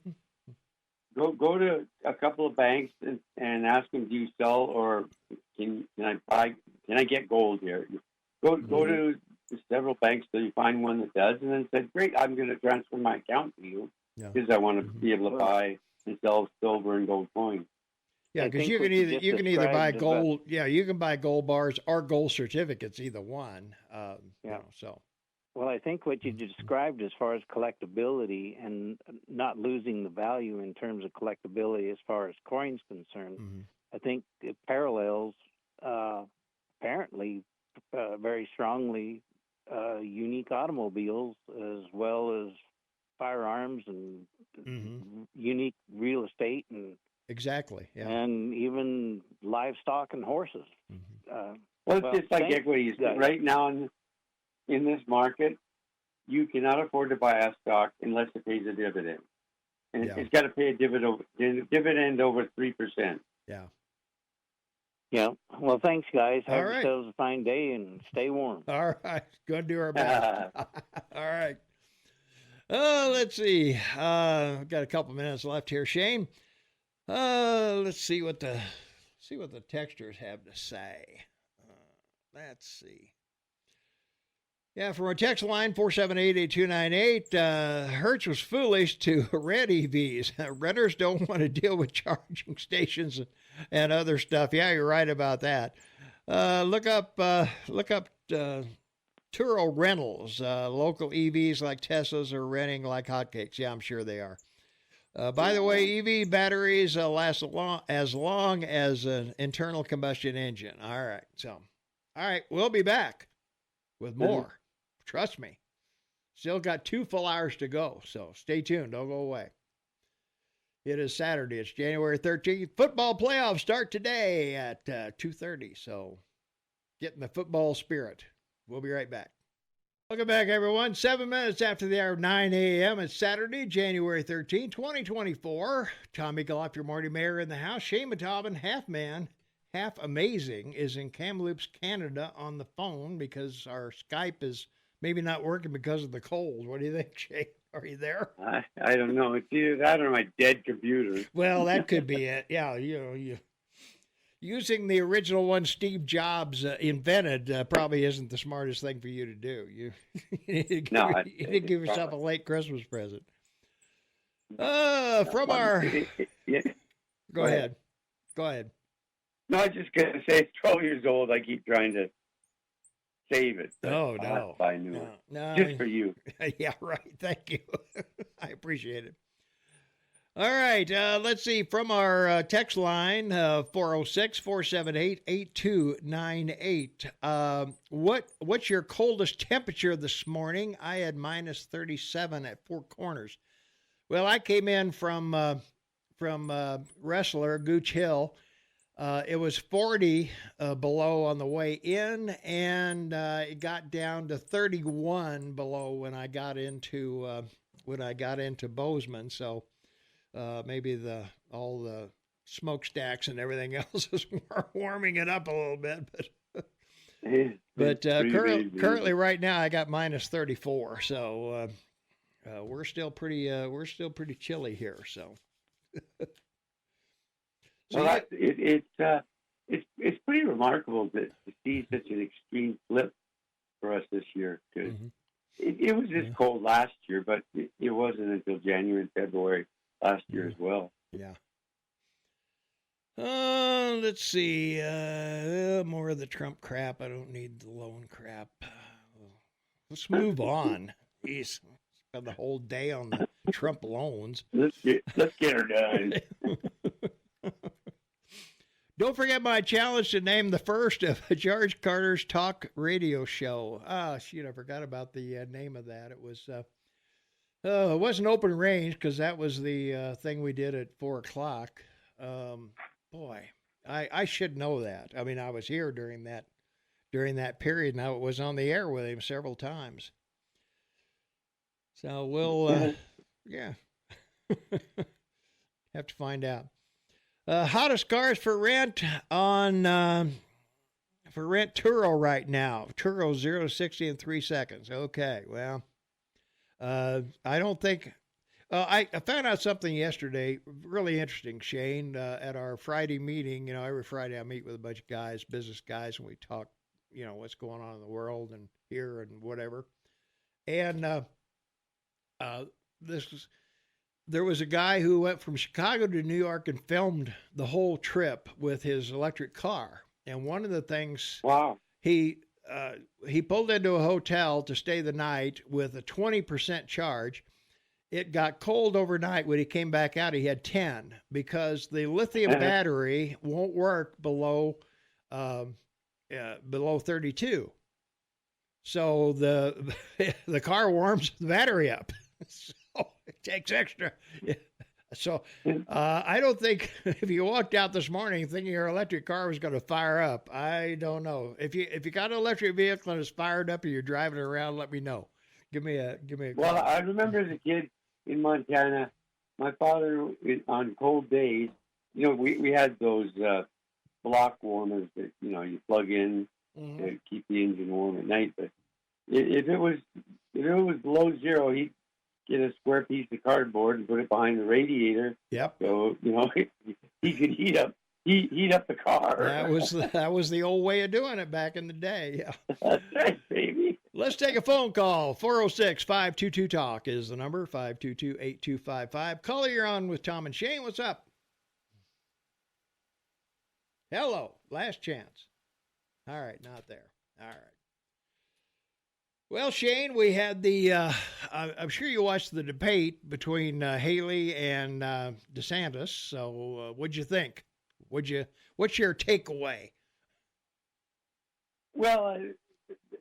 Go to a couple of banks and ask them, do you sell or can I get gold here? Go to several banks till you find one that does, and then say, great, I'm going to transfer my account to you because I want to be able to buy and sell silver and gold coins. Yeah, because you can either buy gold. You can buy gold bars or gold certificates, either one. So. Well, I think what you described as far as collectability and not losing the value in terms of collectability as far as coins concerned, I think it parallels apparently very strongly unique automobiles as well as firearms and unique real estate and Exactly. Yeah. and even livestock and horses. Well, it's just like thanks, equities. guys. Right now in this market, you cannot afford to buy a stock unless it pays a dividend. And Yeah. it's got to pay a dividend over 3%. Yeah. Yeah. Well, thanks, guys. All Have right. yourselves a fine day and stay warm. All right. Going to do our best. All right. Let's see. We've got a couple minutes left here, Shane. Let's see what the texters have to say. Let's see. Yeah, from our text line, 478-8298, Hertz was foolish to rent EVs. Renters don't want to deal with charging stations and other stuff. Yeah, you're right about that. Look up Turo Rentals. Local EVs like Teslas are renting like hotcakes. Yeah, I'm sure they are. By the way, EV batteries last as long as an internal combustion engine. All right, we'll be back with more. Trust me. Still got 2 full hours to go, so stay tuned. Don't go away. It is Saturday. It's January 13th. Football playoffs start today at 2:30, so get in the football spirit. We'll be right back. Welcome back, everyone. 7 minutes after the hour of 9 a.m. It's Saturday, January 13th, 2024. Tommy Galoff, your Marty Mayor in the house. Shane Matavin, half man, half amazing, is in Kamloops, Canada on the phone because our Skype is maybe not working because of the cold. What do you think, Shane? Are you there? I don't know. It's either that or my dead computer. Well, that could be it. Yeah, you using the original one Steve Jobs invented probably isn't the smartest thing for you to do. You need to give yourself a late Christmas present. From our... Go ahead. No, I was just going to say it's 12 years old. I keep trying to save it. Oh, no. Buy new one. No. Just for you. Yeah, right. Thank you. I appreciate it. All right. Let's see. From our text line, 406-478-8298. What's your coldest temperature this morning? I had minus 37 at Four Corners. Well, I came in from Wrestler, Gooch Hill. It was 40 below on the way in, and it got down to 31 below when I got into Bozeman. So maybe all the smokestacks and everything else is warming it up a little bit. But currently, right now, I got minus 34. So we're still pretty chilly here. So. Well, it's pretty remarkable to see such an extreme flip for us this year. Because it was this cold last year, but it wasn't until January and February last year as well. Yeah. Let's see. More of the Trump crap. I don't need the loan crap. Let's move on. Jeez, spend the whole day on the Trump loans. Let's get her done. Don't forget my challenge to name the first of George Carter's talk radio show. Shoot, I forgot about the name of that. It was it wasn't Open Range because that was the thing we did at 4:00. Boy, I should know that. I mean, I was here during that period, and I was on the air with him several times. So we'll have to find out. Hottest cars for rent on Turo right now. Turo 0 to 60 in 3 seconds. Okay, well, I don't think. I found out something yesterday, really interesting, Shane. At our Friday meeting, every Friday I meet with a bunch of guys, business guys, and we talk, what's going on in the world and here and whatever. And there was a guy who went from Chicago to New York and filmed the whole trip with his electric car. And one of the things, wow, he pulled into a hotel to stay the night with a 20% charge. It got cold overnight. When he came back out, he had 10 because the lithium battery won't work below 32. So the the car warms the battery up. So it takes extra. So I don't think if you walked out this morning thinking your electric car was going to fire up, I don't know. If you got an electric vehicle and it's fired up and you're driving it around, let me know. Give me a Well, call. I remember as a kid in Montana, my father, on cold days, we had those block warmers that, you plug in Mhm. to keep the engine warm at night. But if it was below zero, he'd get a square piece of cardboard and put it behind the radiator. Yep. So, he could heat up the car. That was the old way of doing it back in the day. Yeah. That's right, baby. Let's take a phone call. 406-522-TALK is the number, 522-8255. Caller, you're on with Tom and Shane. What's up? Hello. Last chance. All right, not there. All right. Well, Shane, we had I'm sure you watched the debate between Haley and DeSantis. So what'd you think? What's your takeaway? Well,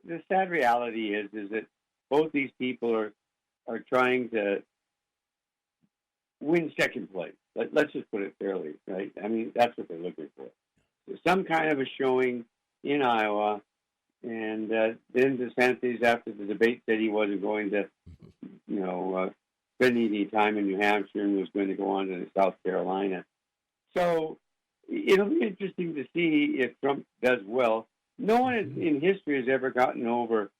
the sad reality is that both these people are trying to win second place. Let's just put it fairly, right? I mean, that's what they're looking for. Some kind of a showing in Iowa, and then DeSantis, after the debate, said he wasn't going to, spend any time in New Hampshire and was going to go on to South Carolina. So it'll be interesting to see if Trump does well. No one in history has ever gotten over,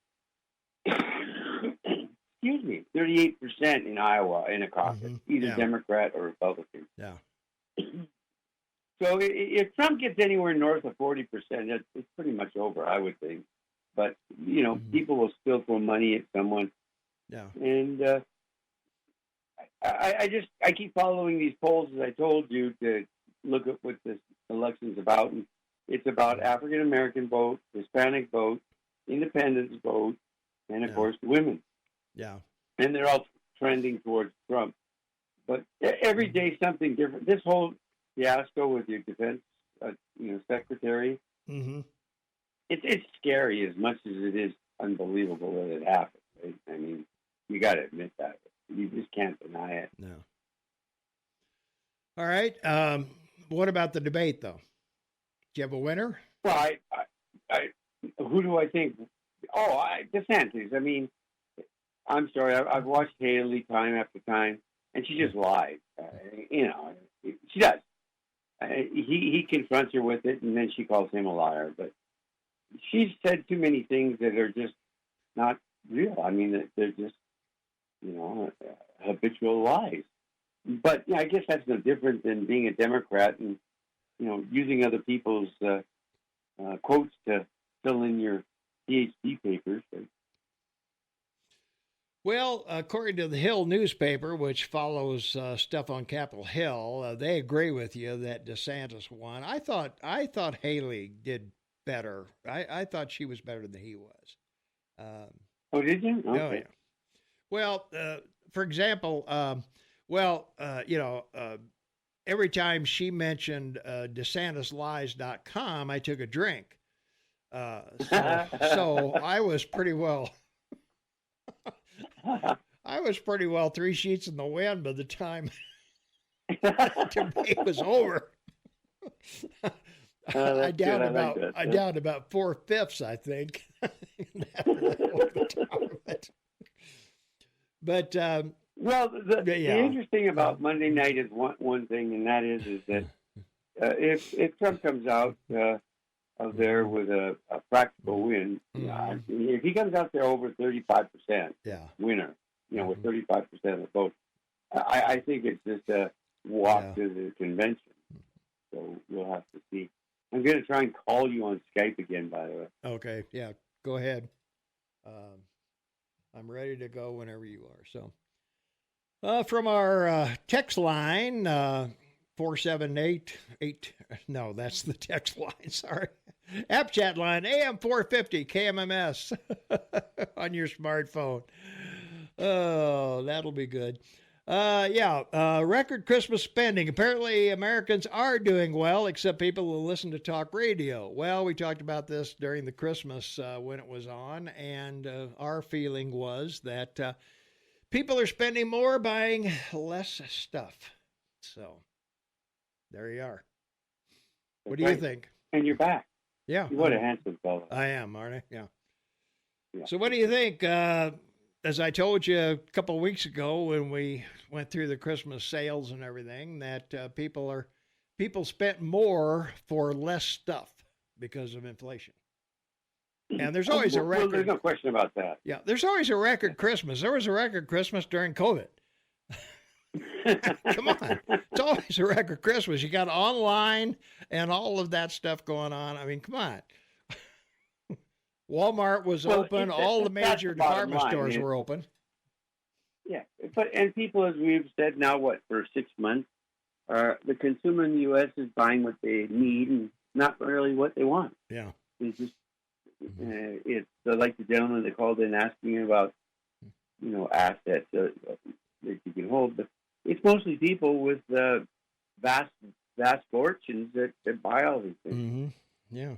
38% in Iowa in a caucus, either Democrat or Republican. Yeah. So if Trump gets anywhere north of 40%, it's pretty much over, I would think. But, people will still throw money at someone. Yeah. And I keep following these polls, as I told you, to look at what this election's about. And it's about African-American vote, Hispanic vote, independents vote, and, of course, women. Yeah. And they're all trending towards Trump. But every day something different. This whole fiasco with your defense, secretary, it's scary as much as it is unbelievable that it happened. Right? I mean, you got to admit that. You just can't deny it. No. All right. What about the debate, though? Do you have a winner? Well, I who do I think? Oh, DeSantis. I mean, I'm sorry. I've watched Haley time after time, and she just lies. She does. He confronts her with it, and then she calls him a liar. But she's said too many things that are just not real. I mean, they're just, habitual lies. But I guess that's no different than being a Democrat and, using other people's quotes to fill in your PhD papers. Well, according to the Hill newspaper, which follows stuff on Capitol Hill, they agree with you that DeSantis won. I thought Haley did better. I thought she was better than he was. Oh, did you? Okay. Oh, yeah. Well, for example, every time she mentioned DeSantisLies.com, I took a drink. So I was pretty well. I was pretty well 3 sheets in the wind by the time the debate was over. I downed about 4/5, I think. But the interesting about Monday night is one thing, and that is that if Trump comes out of there with a practical win, if he comes out there over 35% winner, with 35% of the vote, I think it's just a walk to the convention. So we'll have to see. I'm going to try and call you on Skype again, by the way. Okay, yeah, go ahead. I'm ready to go whenever you are. So, from our text line, 478 no, that's the text line, sorry. App chat line, AM 450 KMMS on your smartphone. Oh, that'll be good. Record Christmas spending. Apparently, Americans are doing well, except people who listen to talk radio. Well, we talked about this during the Christmas when it was on, and our feeling was that people are spending more, buying less stuff. So, there you are. What do you think? And you're back. Yeah. What a handsome fellow. I am, aren't I? Yeah. Yeah. So what do you think? As I told you a couple of weeks ago when we went through the Christmas sales and everything, that people spent more for less stuff because of inflation. And there's always a record. Well, there's no question about that. Yeah, there's always a record Christmas. There was a record Christmas during COVID. Come on. It's always a record Christmas. You got online and all of that stuff going on. I mean, come on. Walmart was open. All the major department stores were open. Yeah, and people, as we've said now, for 6 months, the consumer in the U.S. is buying what they need and not really what they want. Yeah. It's just, it's like the gentleman that called in asking about, assets that you can hold, but it's mostly people with vast fortunes that buy all these things. Mm-hmm. Yeah.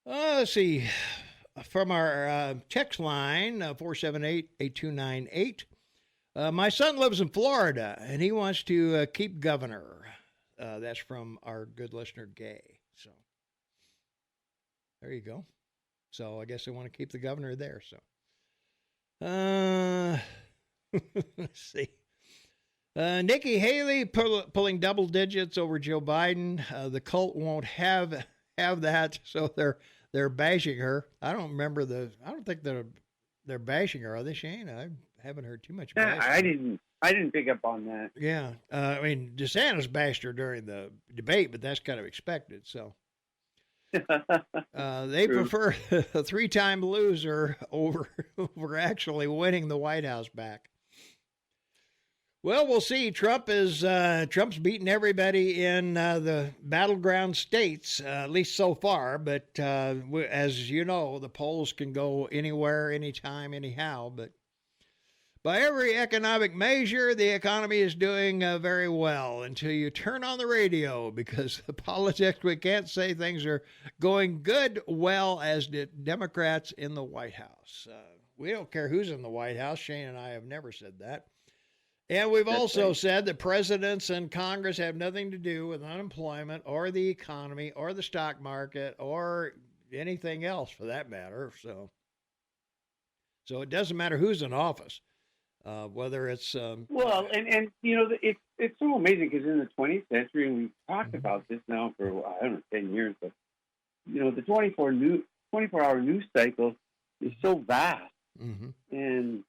Let's see. From our text line, 478-8298. My son lives in Florida, and he wants to keep governor. That's from our good listener, Gay. So there you go. So I guess they want to keep the governor there. So let's see. Nikki Haley pulling double digits over Joe Biden. The cult won't have that, so they're bashing her. I don't think they're bashing her, are they, Shane? I haven't heard too much about it. I didn't pick up on that. Yeah. DeSantis bashed her during the debate, but that's kind of expected. So they prefer a three-time loser over actually winning the White House back. Well, we'll see. Trump's beaten everybody in the battleground states, at least so far. But as you know, the polls can go anywhere, anytime, anyhow. But by every economic measure, the economy is doing very well until you turn on the radio, because the politics, we can't say things are going good, well, as did Democrats in the White House. We don't care who's in the White House. Shane and I have never said that. And we've also said that presidents and Congress have nothing to do with unemployment or the economy or the stock market or anything else for that matter. So it doesn't matter who's in office, whether it's well, and it's so amazing because in the 20th century, and we've talked about this now for 10 years, but the 24-hour news cycle is so vast, and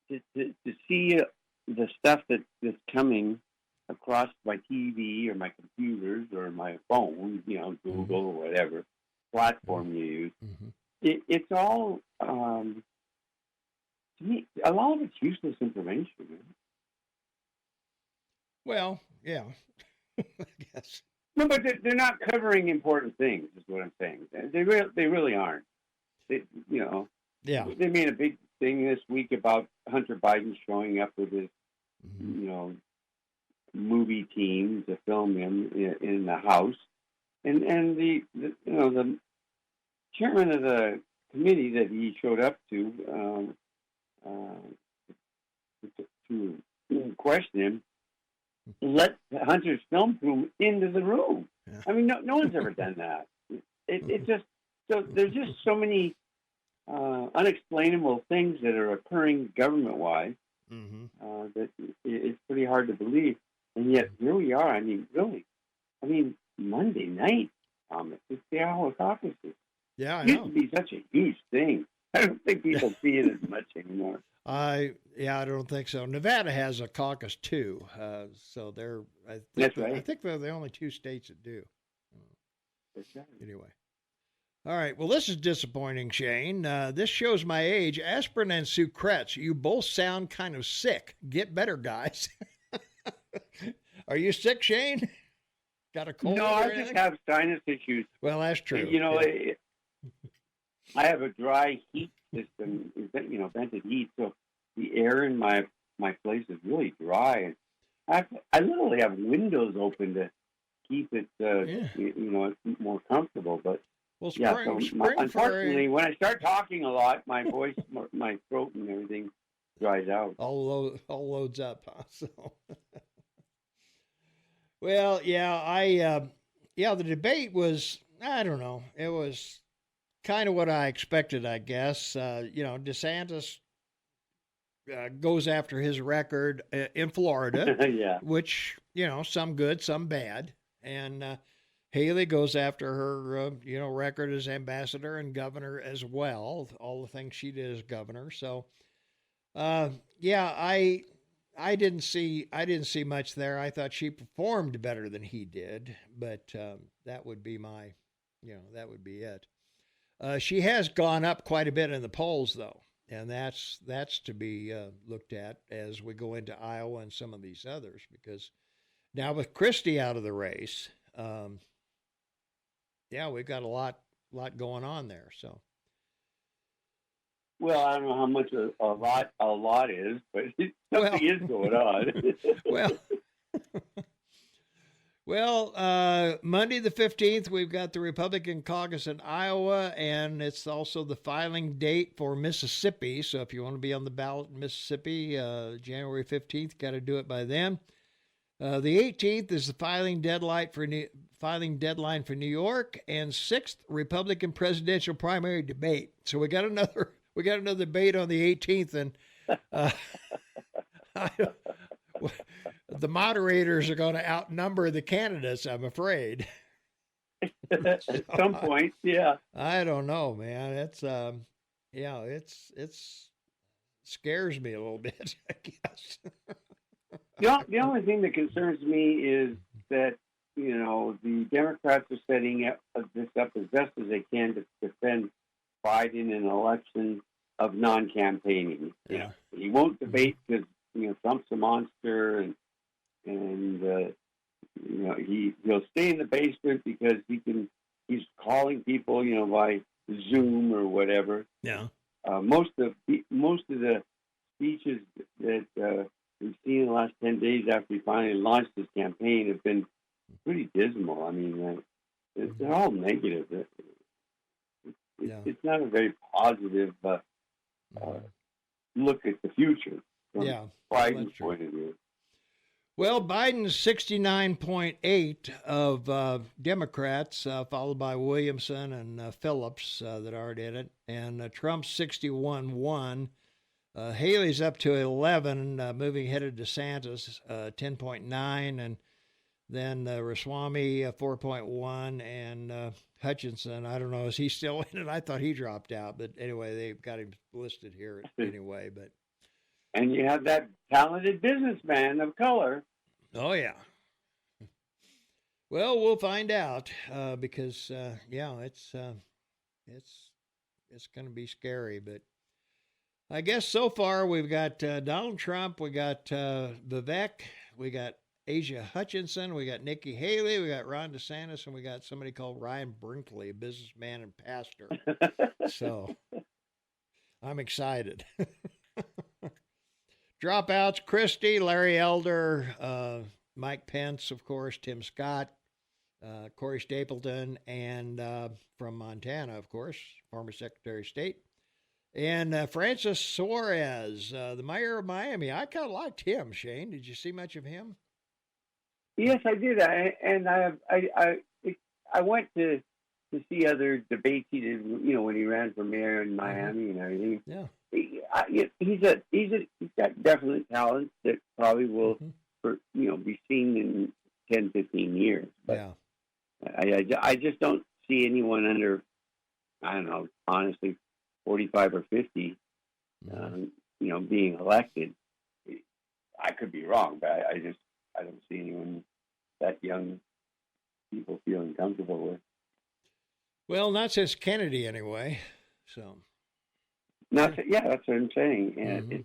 to see the stuff that's coming across my TV or my computers or my phone, Google or whatever platform you use, it's all, to me, a lot of it's useless information. Man. Well, yeah, I guess. No, but they're not covering important things, is what I'm saying. They really aren't. Yeah. They made a big thing this week about Hunter Biden showing up with his, movie team to film him in the House, and the chairman of the committee that he showed up to question him let Hunter's film crew into the room. Yeah. I mean, no one's ever done that. It just so there's just so many unexplainable things that are occurring government-wise that it's pretty hard to believe. And yet, here we are. I mean, really. I mean, Monday night, it's the Iowa caucuses. Yeah, I know. It used to be such a huge thing. I don't think people see it as much anymore. I don't think so. Nevada has a caucus, too. So that's right. I think they're the only two states that do. That's right. Anyway. All right. Well, this is disappointing, Shane. This shows my age. Aspirin and Sucrets, you both sound kind of sick. Get better, guys. Are you sick, Shane? Got a cold? No, I just have sinus issues. Well, that's true. I have a dry heat system, vented heat. So the air in my place is really dry. And I literally have windows open to keep it, more comfortable. But Well, yeah, unfortunately, for when I start talking a lot, my voice, my throat, and everything dries out. all loads up. Huh? So, well, the debate was, I don't know, it was kind of what I expected, I guess. DeSantis goes after his record in Florida, Yeah. which, some good, some bad. And Haley goes after her, record as ambassador and governor as well, all the things she did as governor. So, I didn't see much there. I thought she performed better than he did, but that would be that would be it. She has gone up quite a bit in the polls, though, and that's to be looked at as we go into Iowa and some of these others, because now with Christie out of the race, we've got a lot going on there. So. Well, I don't know how much a lot is, but something is going on. Monday the 15th, we've got the Republican caucus in Iowa, and it's also the filing date for Mississippi. So if you want to be on the ballot in Mississippi, January 15th, got to do it by then. The 18th is the filing deadline for New York, and 6th Republican presidential primary debate. So we got another debate on the 18th, and the moderators are going to outnumber the candidates, I'm afraid. At some point, yeah. I don't know, man. It's it's scares me a little bit, I guess. The only thing that concerns me is that, the Democrats are setting this up as best as they can to defend Biden in an election of non-campaigning. Yeah. He won't debate because, Trump's a monster, and he'll stay in the basement because he's calling people, by Zoom or whatever. Yeah. Most of the speeches that we've seen in the last 10 days after he finally launched his campaign have been pretty dismal. I mean, they're all negative. It's not a very positive look at the future from Biden's point of view. Well, Biden's 69.8 of Democrats, followed by Williamson and Phillips that aren't in it, and Trump's 61.1. Haley's up to 11, moving ahead of DeSantis, 10.9, and then Ramaswamy, 4.1, and Hutchinson, I don't know, is he still in it? I thought he dropped out, but anyway, they've got him listed here anyway. But and you have that talented businessman of color. Oh yeah. Well, we'll find out because it's going to be scary, but I guess so far we've got Donald Trump, we got Vivek, we got Asia Hutchinson, we got Nikki Haley, we got Ron DeSantis, and we got somebody called Ryan Brinkley, a businessman and pastor. So I'm excited. Dropouts: Christie, Larry Elder, Mike Pence, of course, Tim Scott, Corey Stapleton, and from Montana, of course, former Secretary of State. And Francis Suarez, the mayor of Miami. I kind of liked him, Shane. Did you see much of him? Yes, I did. I went to see other debates he did, when he ran for mayor in Miami and everything. Yeah. He's got definite talent that probably will, be seen in 10, 15 years. But I just don't see anyone under, I don't know, honestly, 45 or 50, being elected. I could be wrong, but I don't see anyone that young people feeling comfortable with. Well, not since Kennedy, anyway. So. That's what I'm saying. And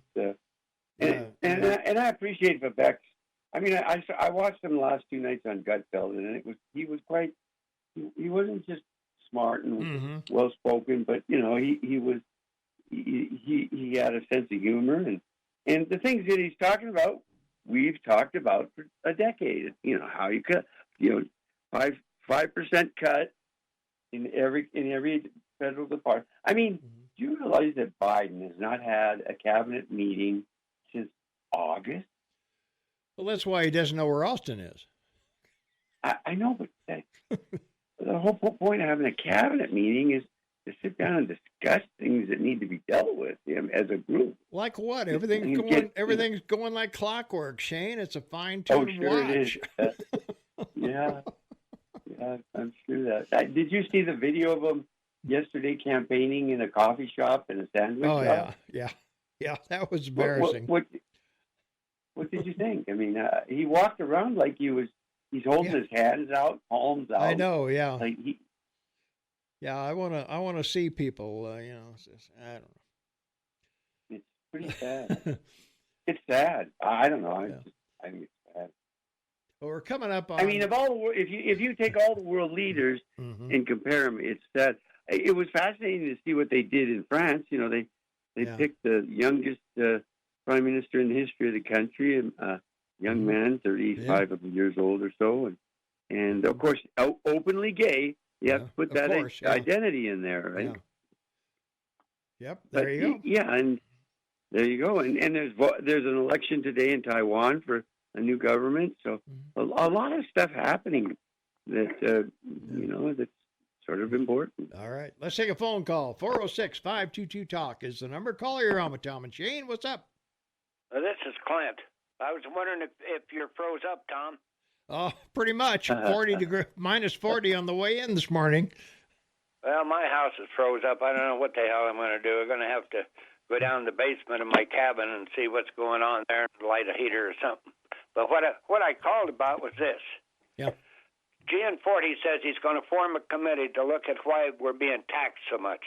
and I appreciate Vivek. I mean, I watched him the last 2 nights on Gutfeld, and he wasn't just smart and well spoken, but he had a sense of humor, and And the things that he's talking about, we've talked about for a decade. You know, how you cut, 5% cut in every federal department. I mean, do you realize that Biden has not had a cabinet meeting since August? Well, that's why he doesn't know where Austin is. I know, but the whole point of having a cabinet meeting is to sit down and discuss things that need to be dealt with as a group. Like what? Everything's going like clockwork, Shane. It's a fine-tuned watch. It is. Yeah, I'm sure that. Did you see the video of him yesterday campaigning in a coffee shop and a sandwich shop? Yeah. That was embarrassing. What did you think? I mean, he walked around like he's holding his hands out, palms out. I know. Yeah. Like I want to see people. I don't know. It's pretty sad. It's sad. I don't know. I think it's sad. Well, we're coming up on. I mean, if you take all the world leaders and compare them, it's sad. It was fascinating to see what they did in France. You know, they picked the youngest prime minister in the history of the country, and young man, 35 years old or so, and of course, openly gay. You have to put that identity in there, right? Yeah. Yep. There you go. Yeah, and there you go. And there's an election today in Taiwan for a new government. So a lot of stuff happening that that's sort of important. All right, let's take a phone call. 406-522-TALK is the number. Call, you're on with Tom and Shane. What's up? This is Clint. I was wondering if you're froze up, Tom. Oh, pretty much. minus 40 on the way in this morning. Well, my house is froze up. I don't know what the hell I'm going to do. I'm going to have to go down to the basement of my cabin and see what's going on there and light a heater or something. But what I called about was this. Yeah. Gianforte says he's going to form a committee to look at why we're being taxed so much.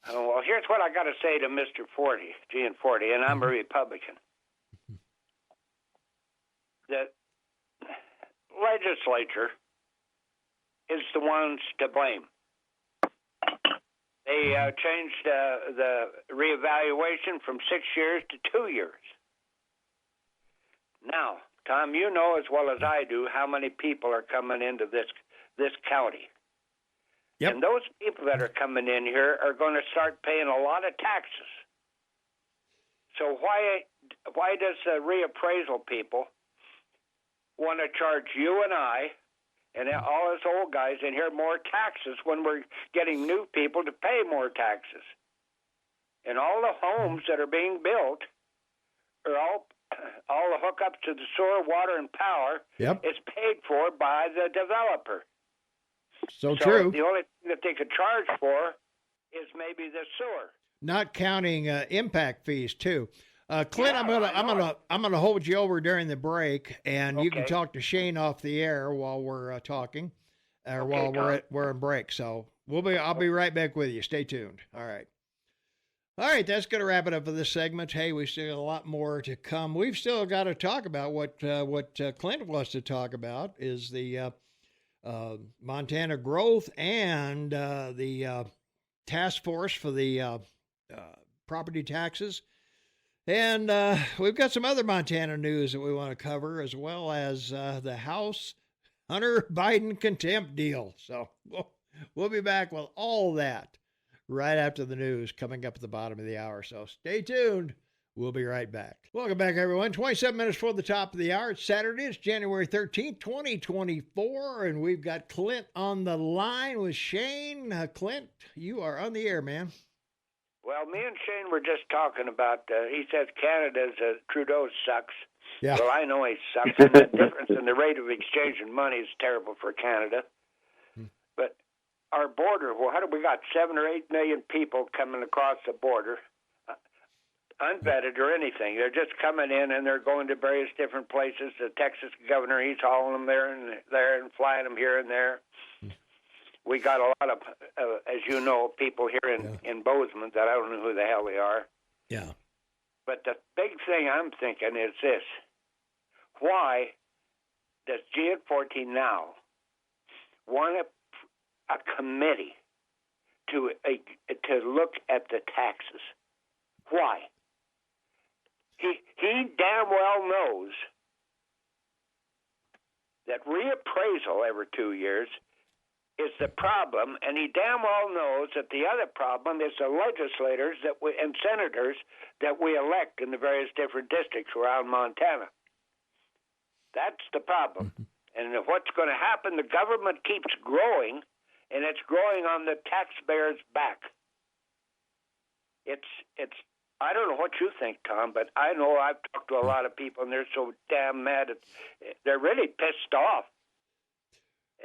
Well, here's what I got to say to Mr. Gianforte, and I'm a Republican. The legislature is the ones to blame. They changed the reevaluation from 6 years to 2 years. Now, Tom, you know as well as I do how many people are coming into this county. Yep. And those people that are coming in here are going to start paying a lot of taxes. So why does the reappraisal people want to charge you and I and all us old guys in here more taxes when we're getting new people to pay more taxes? And all the homes that are being built are all the hookups to the sewer, water, and power is paid for by the developer. So true. The only thing that they could charge for is maybe the sewer. Not counting impact fees too. Clint, I'm gonna hold you over during the break, and you can talk to Shane off the air while we're talking, or while we're in break. So I'll be right back with you. Stay tuned. All right. That's gonna wrap it up for this segment. Hey, we still got a lot more to come. We've still got to talk about what Clint wants to talk about is the Montana growth and the task force for the property taxes. And we've got some other Montana news that we want to cover, as well as the House Hunter Biden contempt deal. So we'll be back with all that right after the news coming up at the bottom of the hour. So stay tuned. We'll be right back. Welcome back, everyone. 27 minutes before the top of the hour. It's Saturday. It's January 13th, 2024, and we've got Clint on the line with Shane. Clint, you are on the air, man. Well, me and Shane were just talking about, he says Canada's Trudeau sucks. Yeah. Well, I know he sucks, and the difference in the rate of exchange in money is terrible for Canada. But our border, we got 7 or 8 million people coming across the border, unvetted or anything. They're just coming in, and they're going to various different places. The Texas governor, he's hauling them there and flying them here and there. We got a lot of, as you know, people here in Bozeman that I don't know who the hell they are. Yeah. But the big thing I'm thinking is this. Why does Gianforte now want a committee to look at the taxes? Why? He damn well knows that reappraisal every 2 years is the problem, and he damn well knows that the other problem is the legislators and senators that we elect in the various different districts around Montana. That's the problem. And what's going to happen, the government keeps growing, and it's growing on the taxpayers' back. It's. I don't know what you think, Tom, but I know I've talked to a lot of people, and they're so damn mad. They're really pissed off.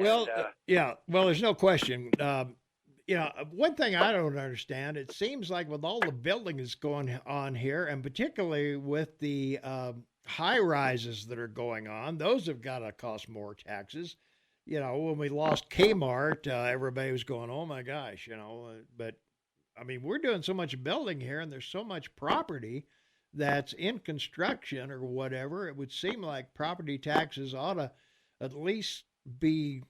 Well, yeah. Well, there's no question. One thing I don't understand, it seems like with all the building that's going on here, and particularly with the high rises that are going on, those have got to cost more taxes. When we lost Kmart, everybody was going, oh my gosh, but I mean, we're doing so much building here and there's so much property that's in construction or whatever. It would seem like property taxes ought to at least be,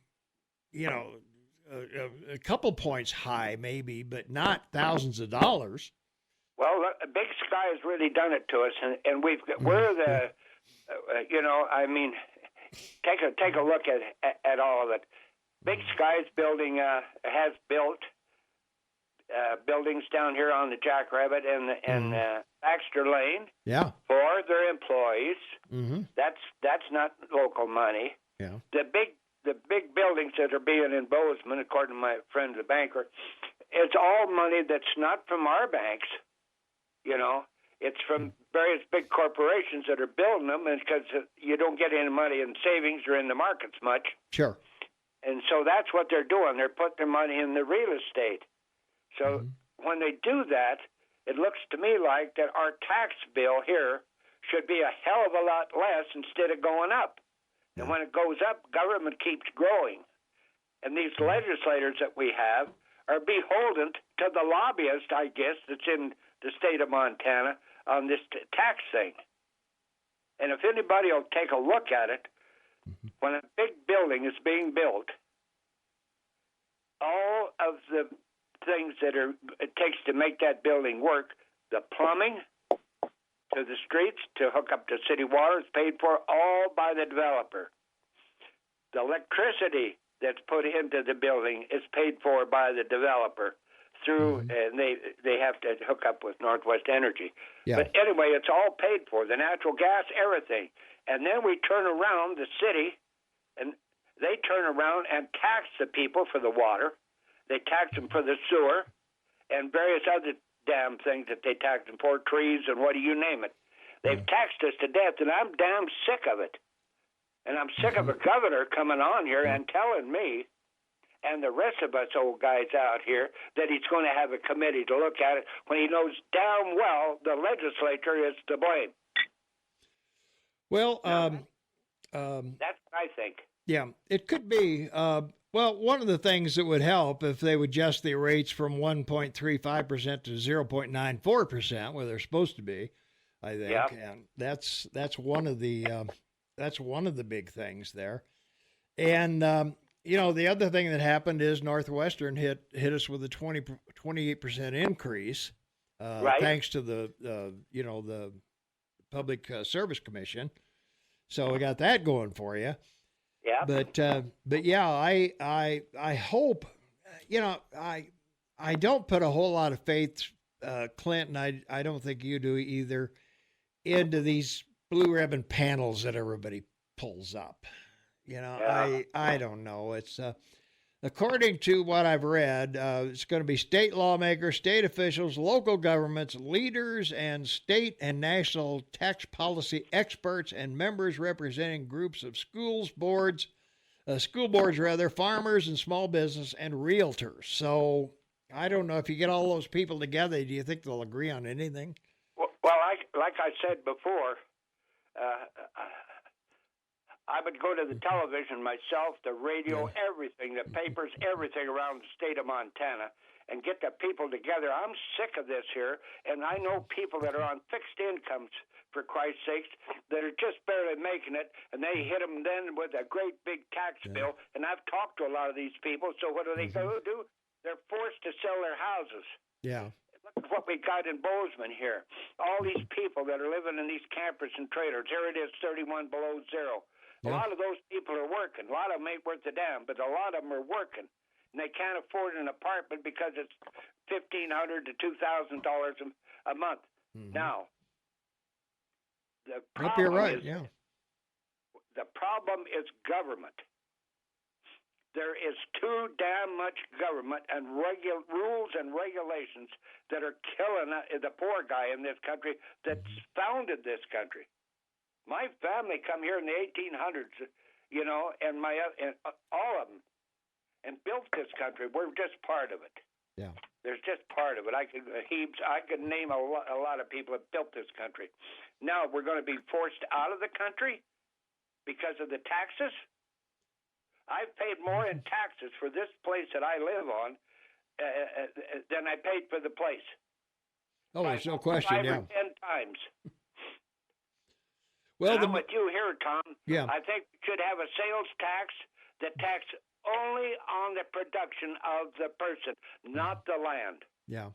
a couple points high maybe, but not thousands of dollars. Well, Big Sky has really done it to us, and we're the, take a look at all of it. Big Sky's has built buildings down here on the Jackrabbit and Baxter Lane. Yeah. For their employees. Mm-hmm. That's not local money. Yeah. The big buildings that are being in Bozeman, according to my friend the banker, it's all money that's not from our banks. It's from various big corporations that are building them, and because you don't get any money in savings or in the markets much. Sure. And so that's what they're doing. They're putting their money in the real estate. So when they do that, it looks to me like that our tax bill here should be a hell of a lot less instead of going up. Yeah. And when it goes up, government keeps growing. And these legislators that we have are beholden to the lobbyist, I guess, that's in the state of Montana on this tax thing. And if anybody will take a look at it, when a big building is being built, all of the things it takes to make that building work, the plumbing to the streets to hook up to city water is paid for all by the developer. The electricity that's put into the building is paid for by the developer through, and they have to hook up with Northwest Energy. Yeah. But anyway, it's all paid for, the natural gas, everything. And then we turn around, the city, and they turn around and tax the people for the water. They tax them for the sewer and various other damn things that they tax them for, trees and what do you name it. They've taxed us to death, and I'm damn sick of it. And I'm sick of a governor coming on here and telling me and the rest of us old guys out here that he's going to have a committee to look at it when he knows damn well the legislature is to blame. Well, that's what I think. Yeah, it could be. Well, one of the things that would help if they would adjust the rates from 1.35% to 0.94%, where they're supposed to be, I think, and that's one of the big things there. And the other thing that happened is Northwestern hit us with a 28% increase, thanks to the Public Service Commission. So we got that going for you. Yeah. But yeah, I hope, I don't put a whole lot of faith, Clint, and I don't think you do either, into these blue ribbon panels that everybody pulls up. I don't know. It's according to what I've read, it's going to be state lawmakers, state officials, local governments, leaders, and state and national tax policy experts and members representing groups of school boards, farmers and small business, and realtors. So I don't know if you get all those people together, do you think they'll agree on anything? Well, like I said before, I would go to the television myself, the radio, everything, the papers, everything around the state of Montana, and get the people together. I'm sick of this here, and I know people that are on fixed incomes, for Christ's sakes, that are just barely making it, and they hit them then with a great big tax bill, and I've talked to a lot of these people, so what do they go do? They're forced to sell their houses. Yeah. Look at what we got in Bozeman here. All these people that are living in these campers and trailers. Here it is, 31 below zero. A lot of those people are working. A lot of them ain't worth a damn, but a lot of them are working. And they can't afford an apartment because it's $1,500 to $2,000 a month. Mm-hmm. Now, the Hope you're problem right. is Yeah. the problem is government. There is too damn much government and rules and regulations that are killing the poor guy in this country that's founded this country. My family come here in the 1800s, you know, and all of them, and built this country. We're just part of it. Yeah. There's just part of it. I could name a lot of people that built this country. Now we're going to be forced out of the country because of the taxes. I've paid more in taxes for this place that I live on than I paid for the place. Oh, there's no question. 5 Yeah. or 10 times. Well, I'm with you here, Tom. Yeah. I think we should have a sales tax that tax only on the production of the person, not the land. Yeah.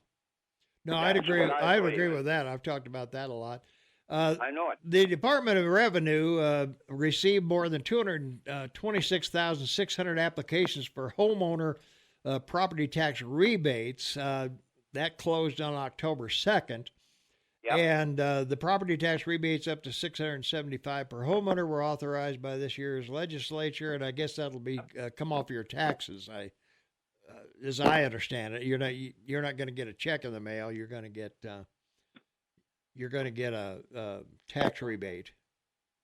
No, I'd agree. I would agree with that. I've talked about that a lot. I know it. The Department of Revenue received more than 226,600 applications for homeowner property tax rebates. That closed on October 2nd. Yep. And the property tax rebates up to $675 per homeowner were authorized by this year's legislature, and I guess that'll be come off your taxes. As I understand it, you're not going to get a check in the mail. You're going to get a tax rebate.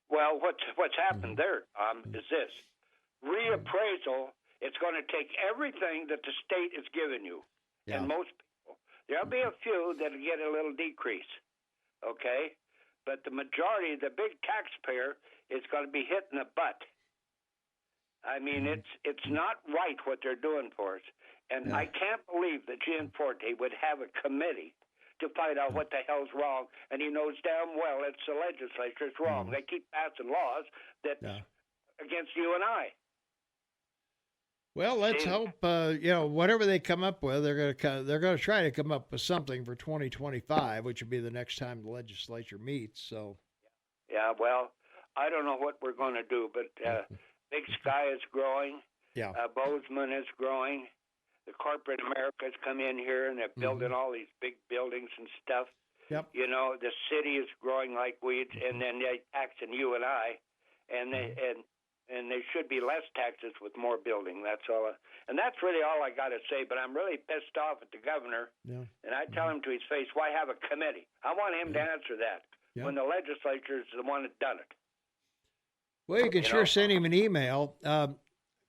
Well, what's happened there, Tom, is this reappraisal. It's going to take everything that the state is giving you, and most people. There'll be a few that'll get a little decrease. Okay, but the majority, the big taxpayer, is going to be hit in the butt. I mean, it's not right what they're doing for us, and I can't believe that Gianforte would have a committee to find out what the hell's wrong, and he knows damn well it's the legislature is wrong. They keep passing laws that's against you and I. Well, let's hope whatever they come up with, they're going to try to come up with something for 2025, which will be the next time the legislature meets. So, yeah, well, I don't know what we're going to do, but Big Sky is growing. Yeah, Bozeman is growing. The corporate America's come in here and they're building all these big buildings and stuff. Yep. You know, the city is growing like weeds, and then they taxing you and I, and there should be less taxes with more building. That's all. And that's really all I got to say. But I'm really pissed off at the governor. Yeah. And I tell him to his face, why have a committee? I want him to answer that when the legislature is the one that done it. Well, you can sure send him an email.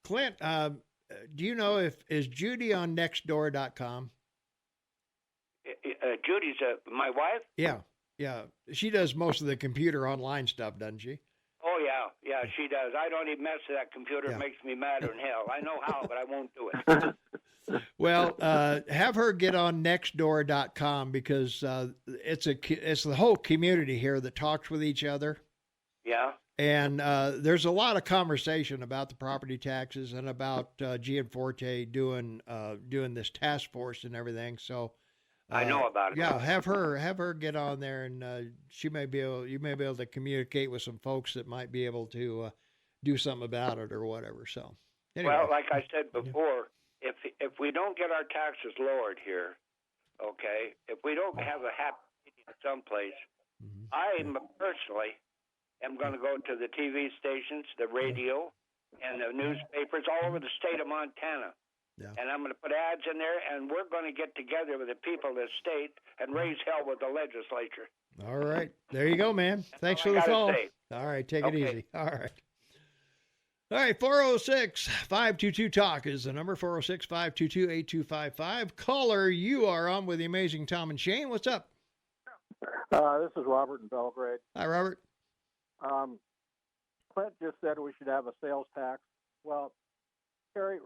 Clint, do you know is Judy on nextdoor.com? Judy's my wife? Yeah. She does most of the computer online stuff, doesn't she? Oh, yeah, she does. I don't even mess with that computer. It makes me madder than hell. I know how, but I won't do it. Well, have her get on nextdoor.com because it's the whole community here that talks with each other. Yeah. And there's a lot of conversation about the property taxes and about Gianforte doing this task force and everything. So I know about it. Yeah, have her get on there, and you may be able to communicate with some folks that might be able to do something about it or whatever. So anyway. Well, like I said before, if we don't get our taxes lowered here, okay, if we don't have a happy meeting someplace, I personally am going to go to the TV stations, the radio, and the newspapers all over the state of Montana. Yeah. And I'm going to put ads in there, and we're going to get together with the people of the state and raise hell with the legislature. All right. There you go, man. Thanks for the call. All right. Take it easy. All right. All right. 406-522-TALK is the number, 406-522-8255. Caller, you are on with the amazing Tom and Shane. What's up? This is Robert in Belgrade. Hi, Robert. Clint just said we should have a sales tax. Well,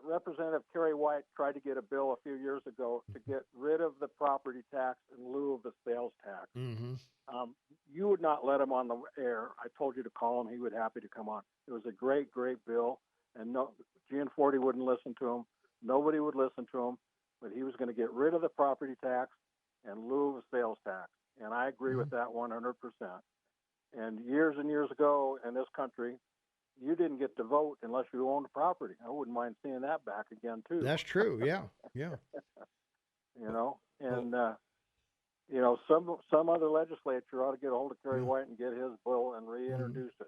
Representative Kerry White tried to get a bill a few years ago to get rid of the property tax in lieu of the sales tax. Mm-hmm. You would not let him on the air. I told you to call him. He would be happy to come on. It was a great, great bill, and Gianforte wouldn't listen to him. Nobody would listen to him, but he was going to get rid of the property tax in lieu of sales tax. And I agree with that 100%. And years ago in this country, you didn't get to vote unless you owned property. I wouldn't mind seeing that back again, too. That's true. Yeah. Yeah. You know, and, you know, some other legislature ought to get a hold of Kerry White and get his bill and reintroduce it.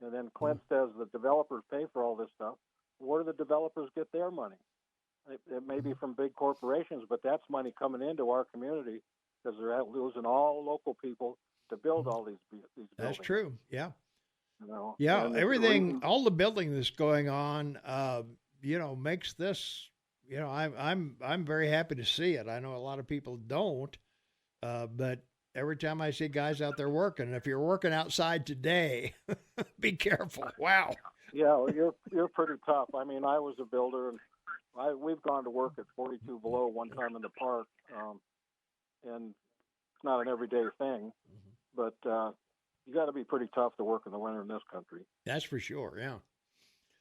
And then Clint says the developers pay for all this stuff. Where do the developers get their money? It may be from big corporations, but that's money coming into our community because they're losing all local people to build all these buildings. That's true. Yeah. You know, yeah. Everything, all the building that's going on, you know, makes this, you know, I'm very happy to see it. I know a lot of people don't, but every time I see guys out there working, if you're working outside today, be careful. Wow. Yeah, you're pretty tough. I mean, I was a builder, and we've gone to work at 42 below one time in the park, and it's not an everyday thing, but you got to be pretty tough to work in the winter in this country. That's for sure. Yeah.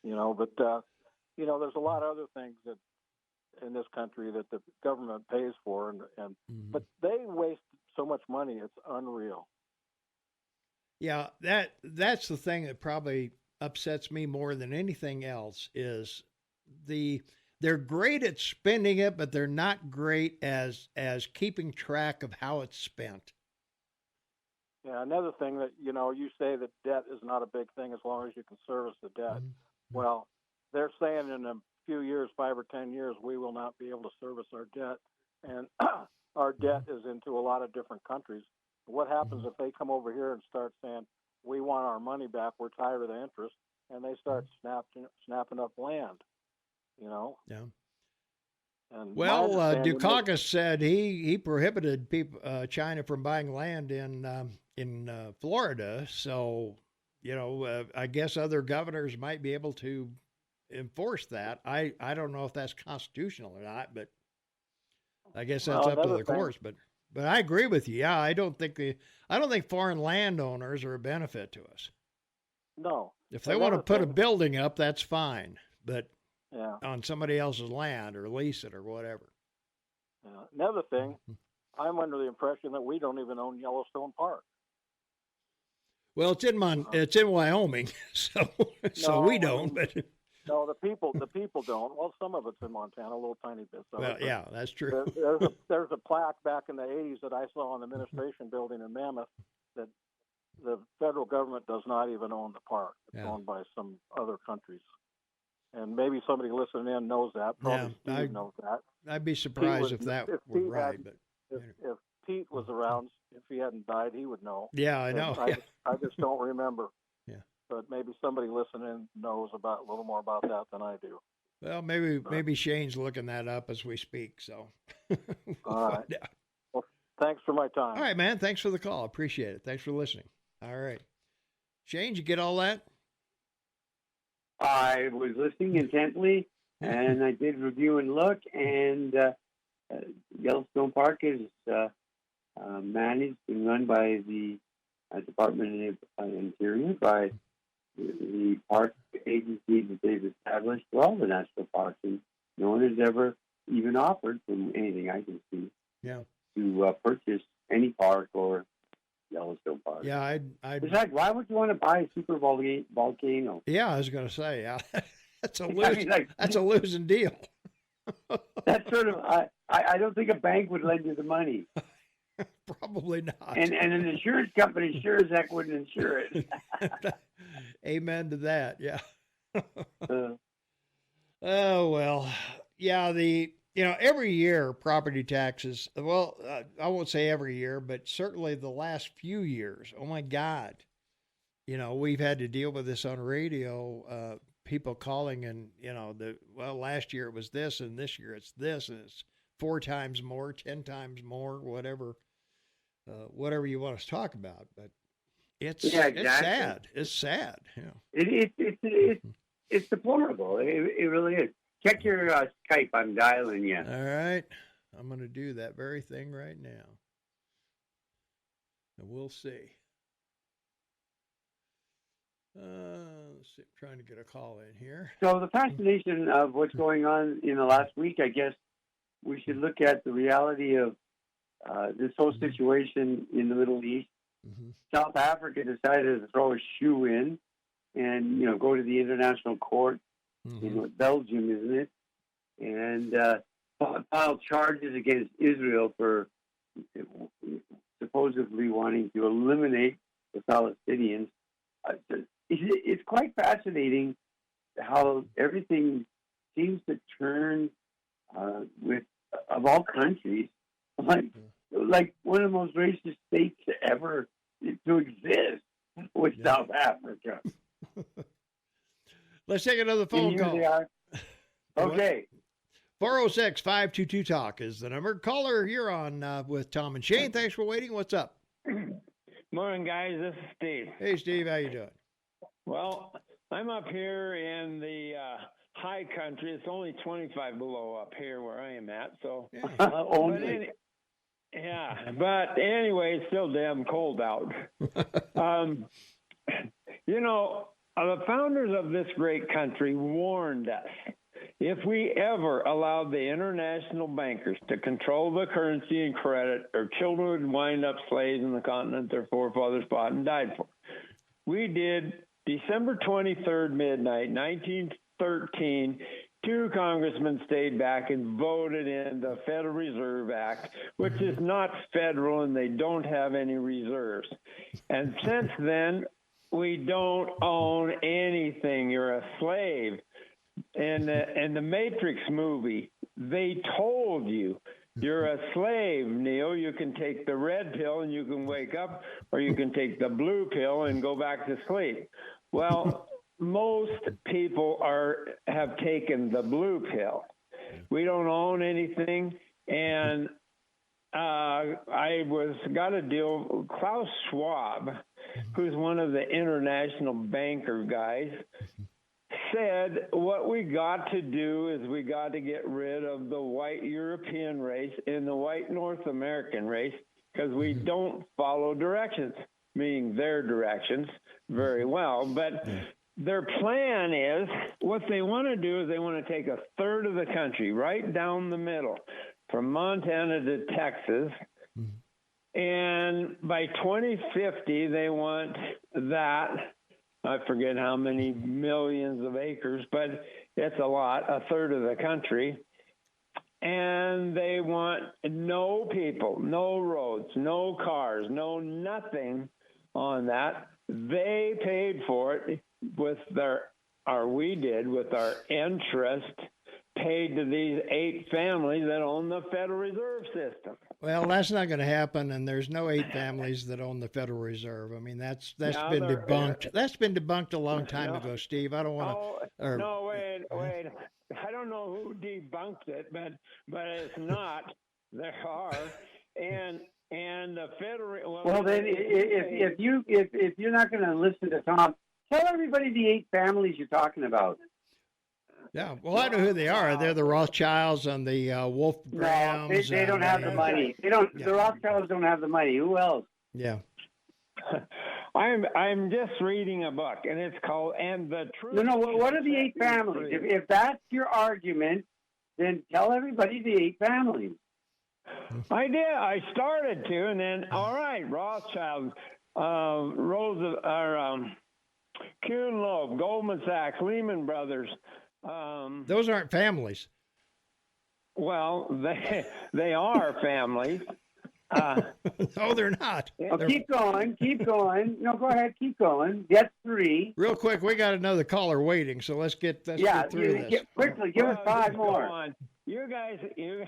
You know, but you know, there's a lot of other things that in this country that the government pays for, and but they waste so much money, it's unreal. Yeah, that's the thing that probably upsets me more than anything else is they're great at spending it, but they're not great as keeping track of how it's spent. Yeah, another thing that, you know, you say that debt is not a big thing as long as you can service the debt. Well, they're saying in a few years, 5 or 10 years, we will not be able to service our debt. And our debt is into a lot of different countries. What happens if they come over here and start saying, we want our money back, we're tired of the interest, and they start snapping up land, you know? Yeah. And well, Dukakis said he prohibited China from buying land in Florida. So, you know, I guess other governors might be able to enforce that. I don't know if that's constitutional or not, but I guess that's up to the courts. But I agree with you. Yeah, I don't think foreign landowners are a benefit to us. No. If they want to put a building up, that's fine. But yeah, on somebody else's land or lease it or whatever. Another thing, I'm under the impression that we don't even own Yellowstone Park. Well, it's in Wyoming, so we don't. But no, the people don't. Well, some of it's in Montana, a little tiny bit. Well, yeah, that's true. There's a plaque back in the 80s that I saw in the administration building in Mammoth that the federal government does not even own the park. It's owned by some other countries. And maybe somebody listening in knows that. Probably Steve knows that. I'd be surprised if that were right. But if Pete was around, if he hadn't died, he would know. Yeah, I know. I just don't remember. Yeah. But maybe somebody listening knows a little more about that than I do. Well, maybe Shane's looking that up as we speak. So. All right. Well, thanks for my time. All right, man. Thanks for the call. Appreciate it. Thanks for listening. All right. Shane, did you get all that? I was listening intently, and I did review and look, and Yellowstone Park is managed and run by the Department of Interior, by the park agency that they've established for all the national parks, and no one has ever even offered, from anything I can see, to purchase any park or Yellowstone Park. Yeah, Besides, why would you want to buy a super volcano? Yeah, I was going to say, that's a losing deal. That's sort of, I don't think a bank would lend you the money. Probably not. And an insurance company sure as heck wouldn't insure it. Amen to that. Yeah. Oh, well, yeah, every year property taxes, well, I won't say every year, but certainly the last few years, oh my God, we've had to deal with this on radio, people calling and, last year it was this and this year it's this and it's 4 times more, 10 times more, whatever you want us to talk about. But it's sad. It's sad. Yeah. It's deplorable. It really is. Check your Skype. I'm dialing you. All right. I'm going to do that very thing right now. And we'll see. Let's see. I'm trying to get a call in here. So the fascination of what's going on in the last week, I guess we should look at the reality of this whole situation in the Middle East. South Africa decided to throw a shoe in and, go to the international court in Belgium, isn't it? And filed charges against Israel for supposedly wanting to eliminate the Palestinians. It's quite fascinating how everything seems to turn of all countries, like one of the most racist states ever to exist with South Africa. Let's take another phone call. Okay. 406-522-TALK is the number. Caller, you're on with Tom and Shane. Thanks for waiting. What's up? Morning, guys. This is Steve. Hey, Steve. How you doing? Well, I'm up here in the high country. It's only 25 below up here where I am at. So, Only. But anyway, it's still damn cold out. The founders of this great country warned us. If we ever allowed the international bankers to control the currency and credit, our children would wind up slaves in the continent their forefathers fought and died for. We did. December 23rd, midnight, 1913, two congressmen stayed back and voted in the Federal Reserve Act, which is not federal and they don't have any reserves. And since then, we don't own anything. You're a slave. In the Matrix movie, they told you you're a slave, Neo. You can take the red pill and you can wake up, or you can take the blue pill and go back to sleep. Well, most people have taken the blue pill. We don't own anything, and I got a deal. Klaus Schwab, who's one of the international banker guys, said what we got to do is we got to get rid of the white European race and the white North American race because we don't follow directions, meaning their directions very well. But their plan is what they want to do is they want to take a third of the country right down the middle from Montana to Texas. And by 2050, they want that. I forget how many millions of acres, but it's a lot, a third of the country. And they want no people, no roads, no cars, no nothing on that. They paid for it with we did with our interest paid to these 8 families that own the Federal Reserve System. Well, that's not going to happen, and there's no 8 families that own the Federal Reserve. I mean, that's been debunked. That's been debunked a long time ago, Steve. I don't want to. No, wait. I don't know who debunked it, but it's not. There are, and the Federal. Well, then, if you're not going to listen to Tom, tell everybody the 8 families you're talking about. Yeah, well, I know who they are. They're the Rothschilds and the Wolf Grahams. No, they don't have the money. They don't. Yeah. The Rothschilds don't have the money. Who else? Yeah. I'm just reading a book, and it's called "And the Truth." No. What are the 8 families? If that's your argument, then tell everybody the 8 families. I did. I started to, and then all right, Rothschild, Kuhn Loeb, Goldman Sachs, Lehman Brothers. Those aren't families. Well, they are families. No, they're not. Keep going. No, go ahead. Keep going. Get 3. Real quick, we got another caller waiting, so let's get through this. Quickly, give us 5 more. On. You guys. See, you're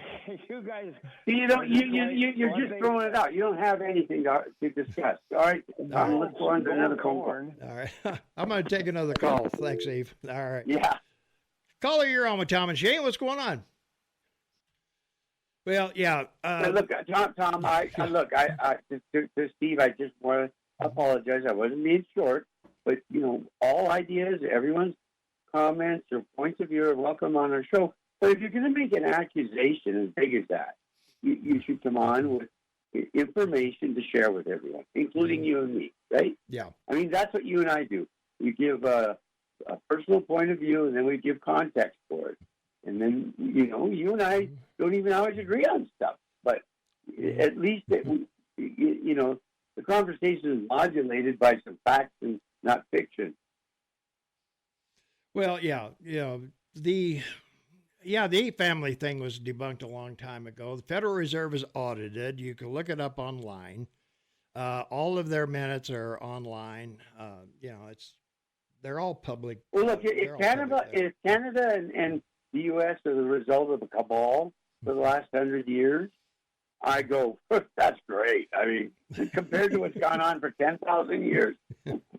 just throwing it out. You don't have anything to discuss. All right, Tom, let's go on to another call. All right, I'm going to take another call. Thanks, Eve. All right. Yeah. Caller, you're on with Tom and Shane. What's going on? Well, yeah. Look, Tom. To Steve, I just want to apologize. I wasn't being short, but all ideas, everyone's comments or points of view are welcome on our show. But if you're going to make an accusation as big as that, you should come on with information to share with everyone, including you and me, right? Yeah. I mean, that's what you and I do. We give a personal point of view, and then we give context for it. And then, you and I don't even always agree on stuff. But at least the conversation is modulated by some facts and not fiction. Well, the 8 family thing was debunked a long time ago. The Federal Reserve is audited. You can look it up online. All of their minutes are online. They're all public. Well, look, if Canada and the U.S. are the result of a cabal for the last 100 years, I go, that's great. I mean, compared to what's gone on for 10,000 years,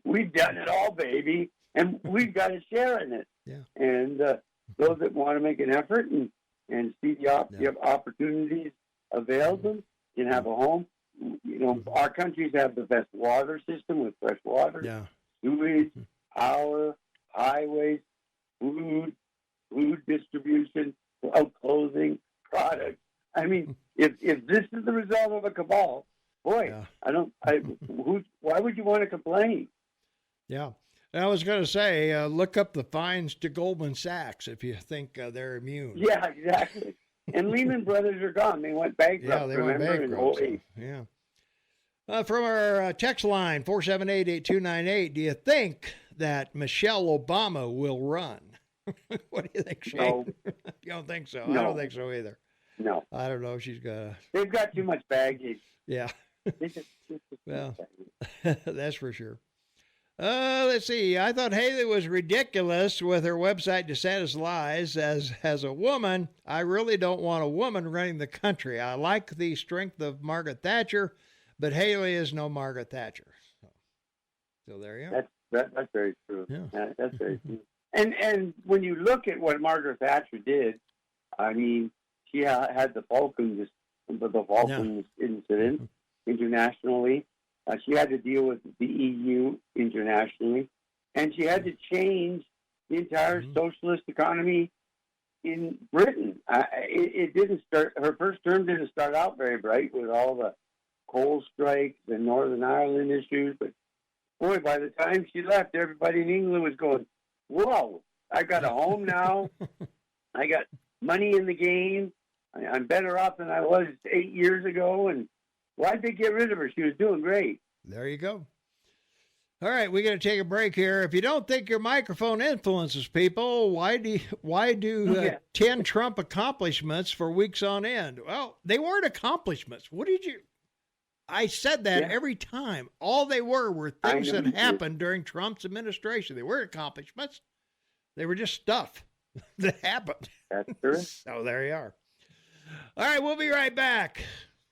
we've done it all, baby, and we've got a share in it. Yeah. And those that want to make an effort and see the opportunities available can have a home. Our countries have the best water system with fresh water, sewage, power, highways, food distribution, clothing, products. I mean, if this is the result of a cabal, boy, why would you want to complain? Yeah. I was going to say, look up the fines to Goldman Sachs if you think they're immune. Yeah, exactly. And Lehman Brothers are gone. They went bankrupt. Yeah, they went bankrupt. In 2008. Yeah. From our text line, 478-8298, do you think that Michelle Obama will run? What do you think, Shane? No. You don't think so? No. I don't think so either. No. I don't know if she's got to. They've got too much baggage. Yeah. Just Well, that's for sure. Let's see. I thought Haley was ridiculous with her website DeSantis Lies. As a woman, I really don't want a woman running the country. I like the strength of Margaret Thatcher, but Haley is no Margaret Thatcher. So there you go. That's very true. Yeah. That's very true. And when you look at what Margaret Thatcher did, I mean, she had the Falklands incident internationally. She had to deal with the EU internationally, and she had to change the entire socialist economy in Britain. It didn't start. Her first term didn't start out very bright with all the coal strikes and Northern Ireland issues, but boy, by the time she left, everybody in England was going, whoa, I got a home now. I got money in the game. I'm better off than I was 8 years ago. And why'd they get rid of her? She was doing great. There you go. All right, we got to take a break here. If you don't think your microphone influences people, why do 10 Trump accomplishments for weeks on end? Well, they weren't accomplishments. I said that every time. All they were things that happened during Trump's administration. They weren't accomplishments. They were just stuff that happened. That's true. So there you are. All right, we'll be right back.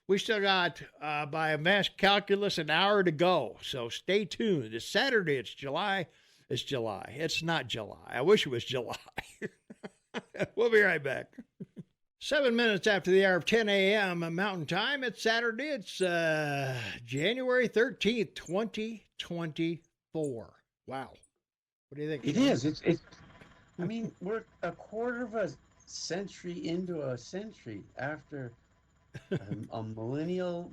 We still got, by a mass calculus, an hour to go. So stay tuned. It's Saturday. It's July. It's July. It's not July. I wish it was July. We'll be right back. 7 minutes after the hour of 10 a.m. Mountain Time. It's Saturday. It's January 13th, 2024. Wow. What do you think? It is. It's. I mean, we're a quarter of a century into a century after a millennial,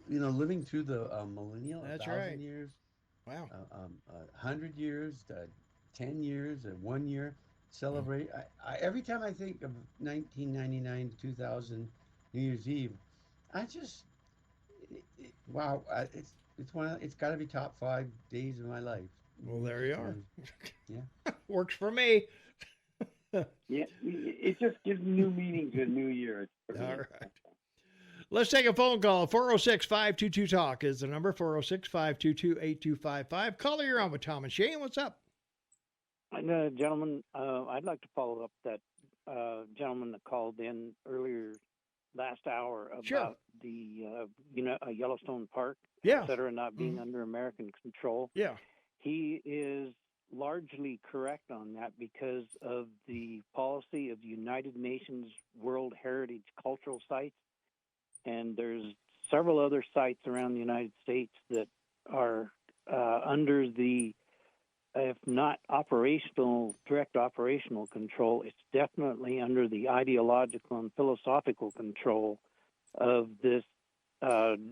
living through the millennial. That's 1,000 right. years. Wow. 100 years, 10 years, 1 year. Celebrate. I every time I think of 1999, 2000, New Year's Eve, I just wow. It's got to be top 5 days of my life. Well, there you are. Yeah, works for me. Yeah, it just gives new meaning to a new year. All right. Let's take a phone call. 406-522-TALK is the number. 406-522-8255. Caller, you're on with Tom and Shane. What's up? Gentlemen, I'd like to follow up that gentleman that called in earlier last hour about the Yellowstone Park, et cetera, not being under American control. Yeah. He is largely correct on that because of the policy of the United Nations World Heritage Cultural Sites. And there's several other sites around the United States that are under the, if not direct operational control, it's definitely under the ideological and philosophical control of this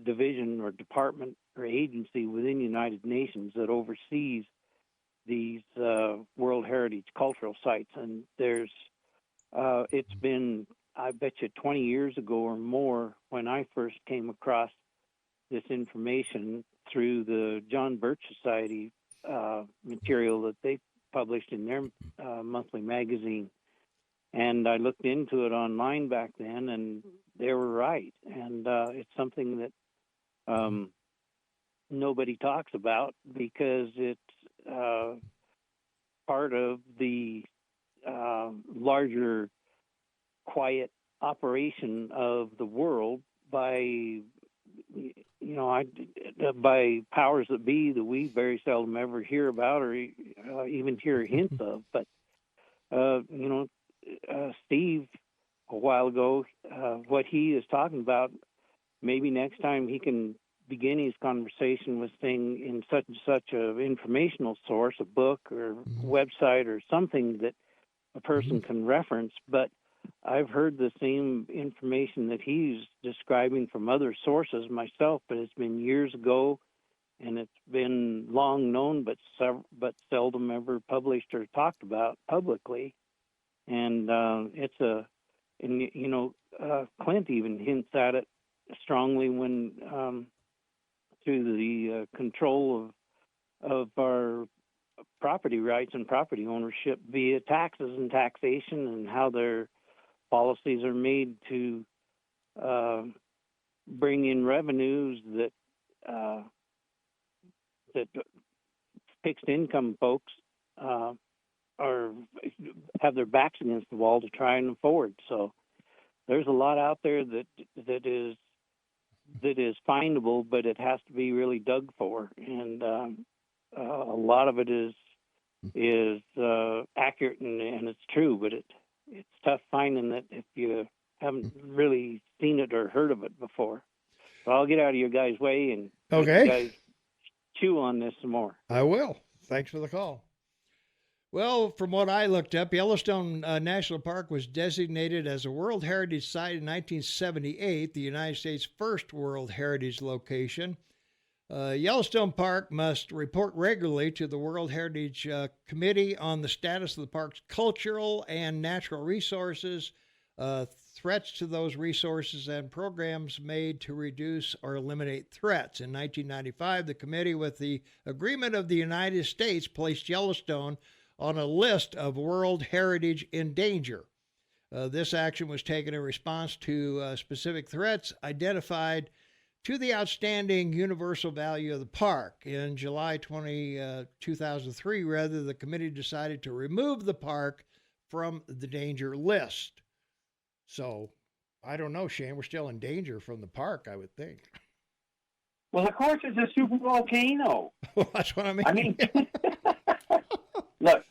division or department or agency within the United Nations that oversees these World Heritage Cultural Sites. And it's been I bet you 20 years ago or more, when I first came across this information through the John Birch Society material that they published in their monthly magazine. And I looked into it online back then, and they were right. And it's something that nobody talks about because it's part of the larger quiet operation of the world by by powers that be that we very seldom ever hear about or even hear hints of. But Steve, a while ago, what he is talking about, maybe next time he can begin his conversation with saying in such and such a informational source, a book or website or something that a person can reference. But I've heard the same information that he's describing from other sources myself, but it's been years ago, and it's been long known, but seldom ever published or talked about publicly. And Clint even hints at it strongly when through the control of our property rights and property ownership via taxes and taxation, and how their policies are made to bring in revenues that fixed income folks have their backs against the wall to try and afford. So there's a lot out there that is findable, but it has to be really dug for, and a lot of it is accurate and it's true, but it's tough finding that if you haven't really seen it or heard of it before. So I'll get out of your guys' way and let you guys chew on this some more. I will. Thanks for the call. Well, from what I looked up, Yellowstone National Park was designated as a World Heritage Site in 1978, the United States' first World Heritage location. Yellowstone Park must report regularly to the World Heritage Committee on the status of the park's cultural and natural resources, threats to those resources, and programs made to reduce or eliminate threats. In 1995, the committee, with the agreement of the United States, placed Yellowstone on a list of World Heritage in danger. This action was taken in response to specific threats identified to the outstanding universal value of the park. In July 2003, rather, the committee decided to remove the park from the danger list. So, I don't know, Shane, we're still in danger from the park, I would think. Well, of course, it's a super volcano. Well, that's what I mean. I mean, look,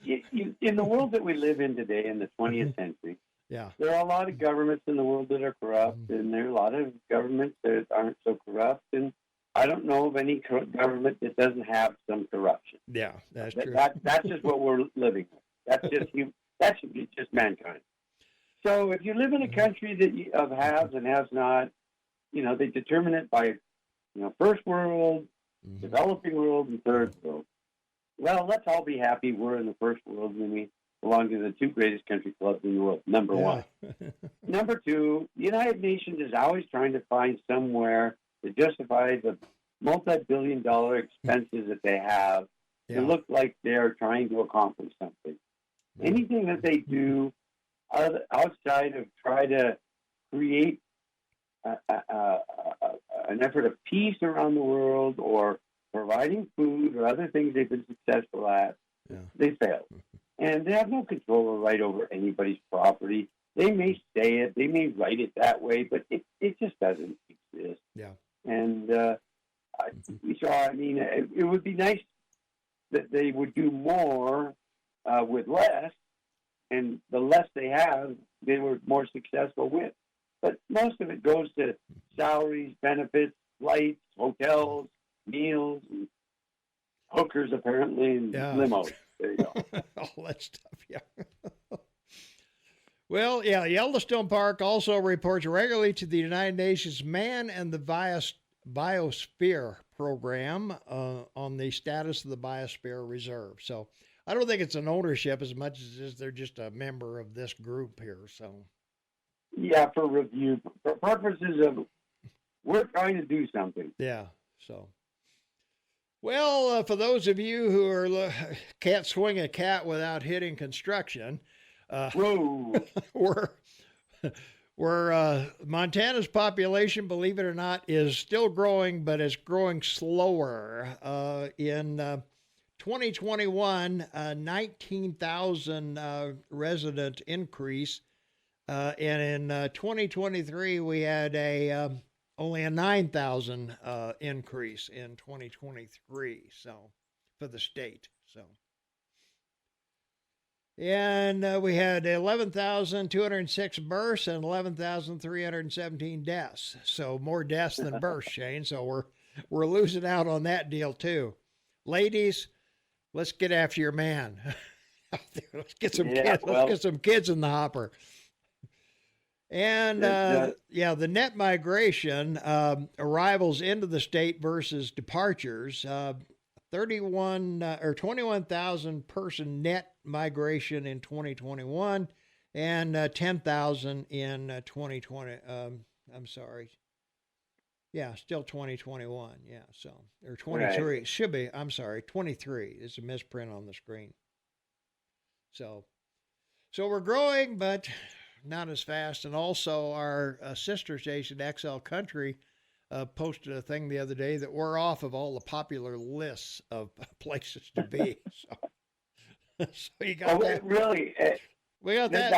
in the world that we live in today, in the 20th century, there are a lot of governments in the world that are corrupt, and there are a lot of governments that aren't so corrupt. And I don't know of any government that doesn't have some corruption. Yeah, that's true. That's just what we're living with. That's just mankind. So if you live in a country of haves and has not, they determine it by, first world, developing world, and third world. Well, let's all be happy we're in the first world and we belong to the two greatest country clubs in the world, number one. Number two, the United Nations is always trying to find somewhere to justify the multi-billion-dollar expenses that they have to look like they're trying to accomplish something. Anything that they do outside of try to create an effort of peace around the world or providing food or other things they've been successful at, they fail. And they have no control or right over anybody's property. They may say it, they may write it that way, but it just doesn't exist. Yeah. And it would be nice that they would do more with less, and the less they have, they were more successful with. But most of it goes to salaries, benefits, flights, hotels, meals, and hookers, apparently, and limos. There you go. All that stuff, Well, Yellowstone Park also reports regularly to the United Nations Man and the Biosphere Program on the status of the Biosphere Reserve. So I don't think it's an ownership as much as they're just a member of this group here. So Yeah, for review, for purposes of we're trying to do something. Yeah. So, well, for those of you who are can't swing a cat without hitting construction, Whoa. we're Montana's population, believe it or not, is still growing, but it's growing slower. In 2021, 19,000 resident increase. And in 2023, we had only a 9,000 increase in 2023. So for the state. So. And we had 11,206 births and 11,317 deaths. So more deaths than births, Shane. So we're losing out on that deal too. Ladies, let's get after your man. Let's get some kids. Let's get some kids in the hopper. And the net migration, arrivals into the state versus departures, 21,000 person net migration in 2021 and 10,000 in 2020. I'm sorry. Yeah, still 2021. Yeah, so or 23 right. Should be. I'm sorry, 23. It's a misprint on the screen. So we're growing, but not as fast. And also our sister station, XL Country, posted a thing the other day that we're off of all the popular lists of places to be. So you got that. Really? We got that.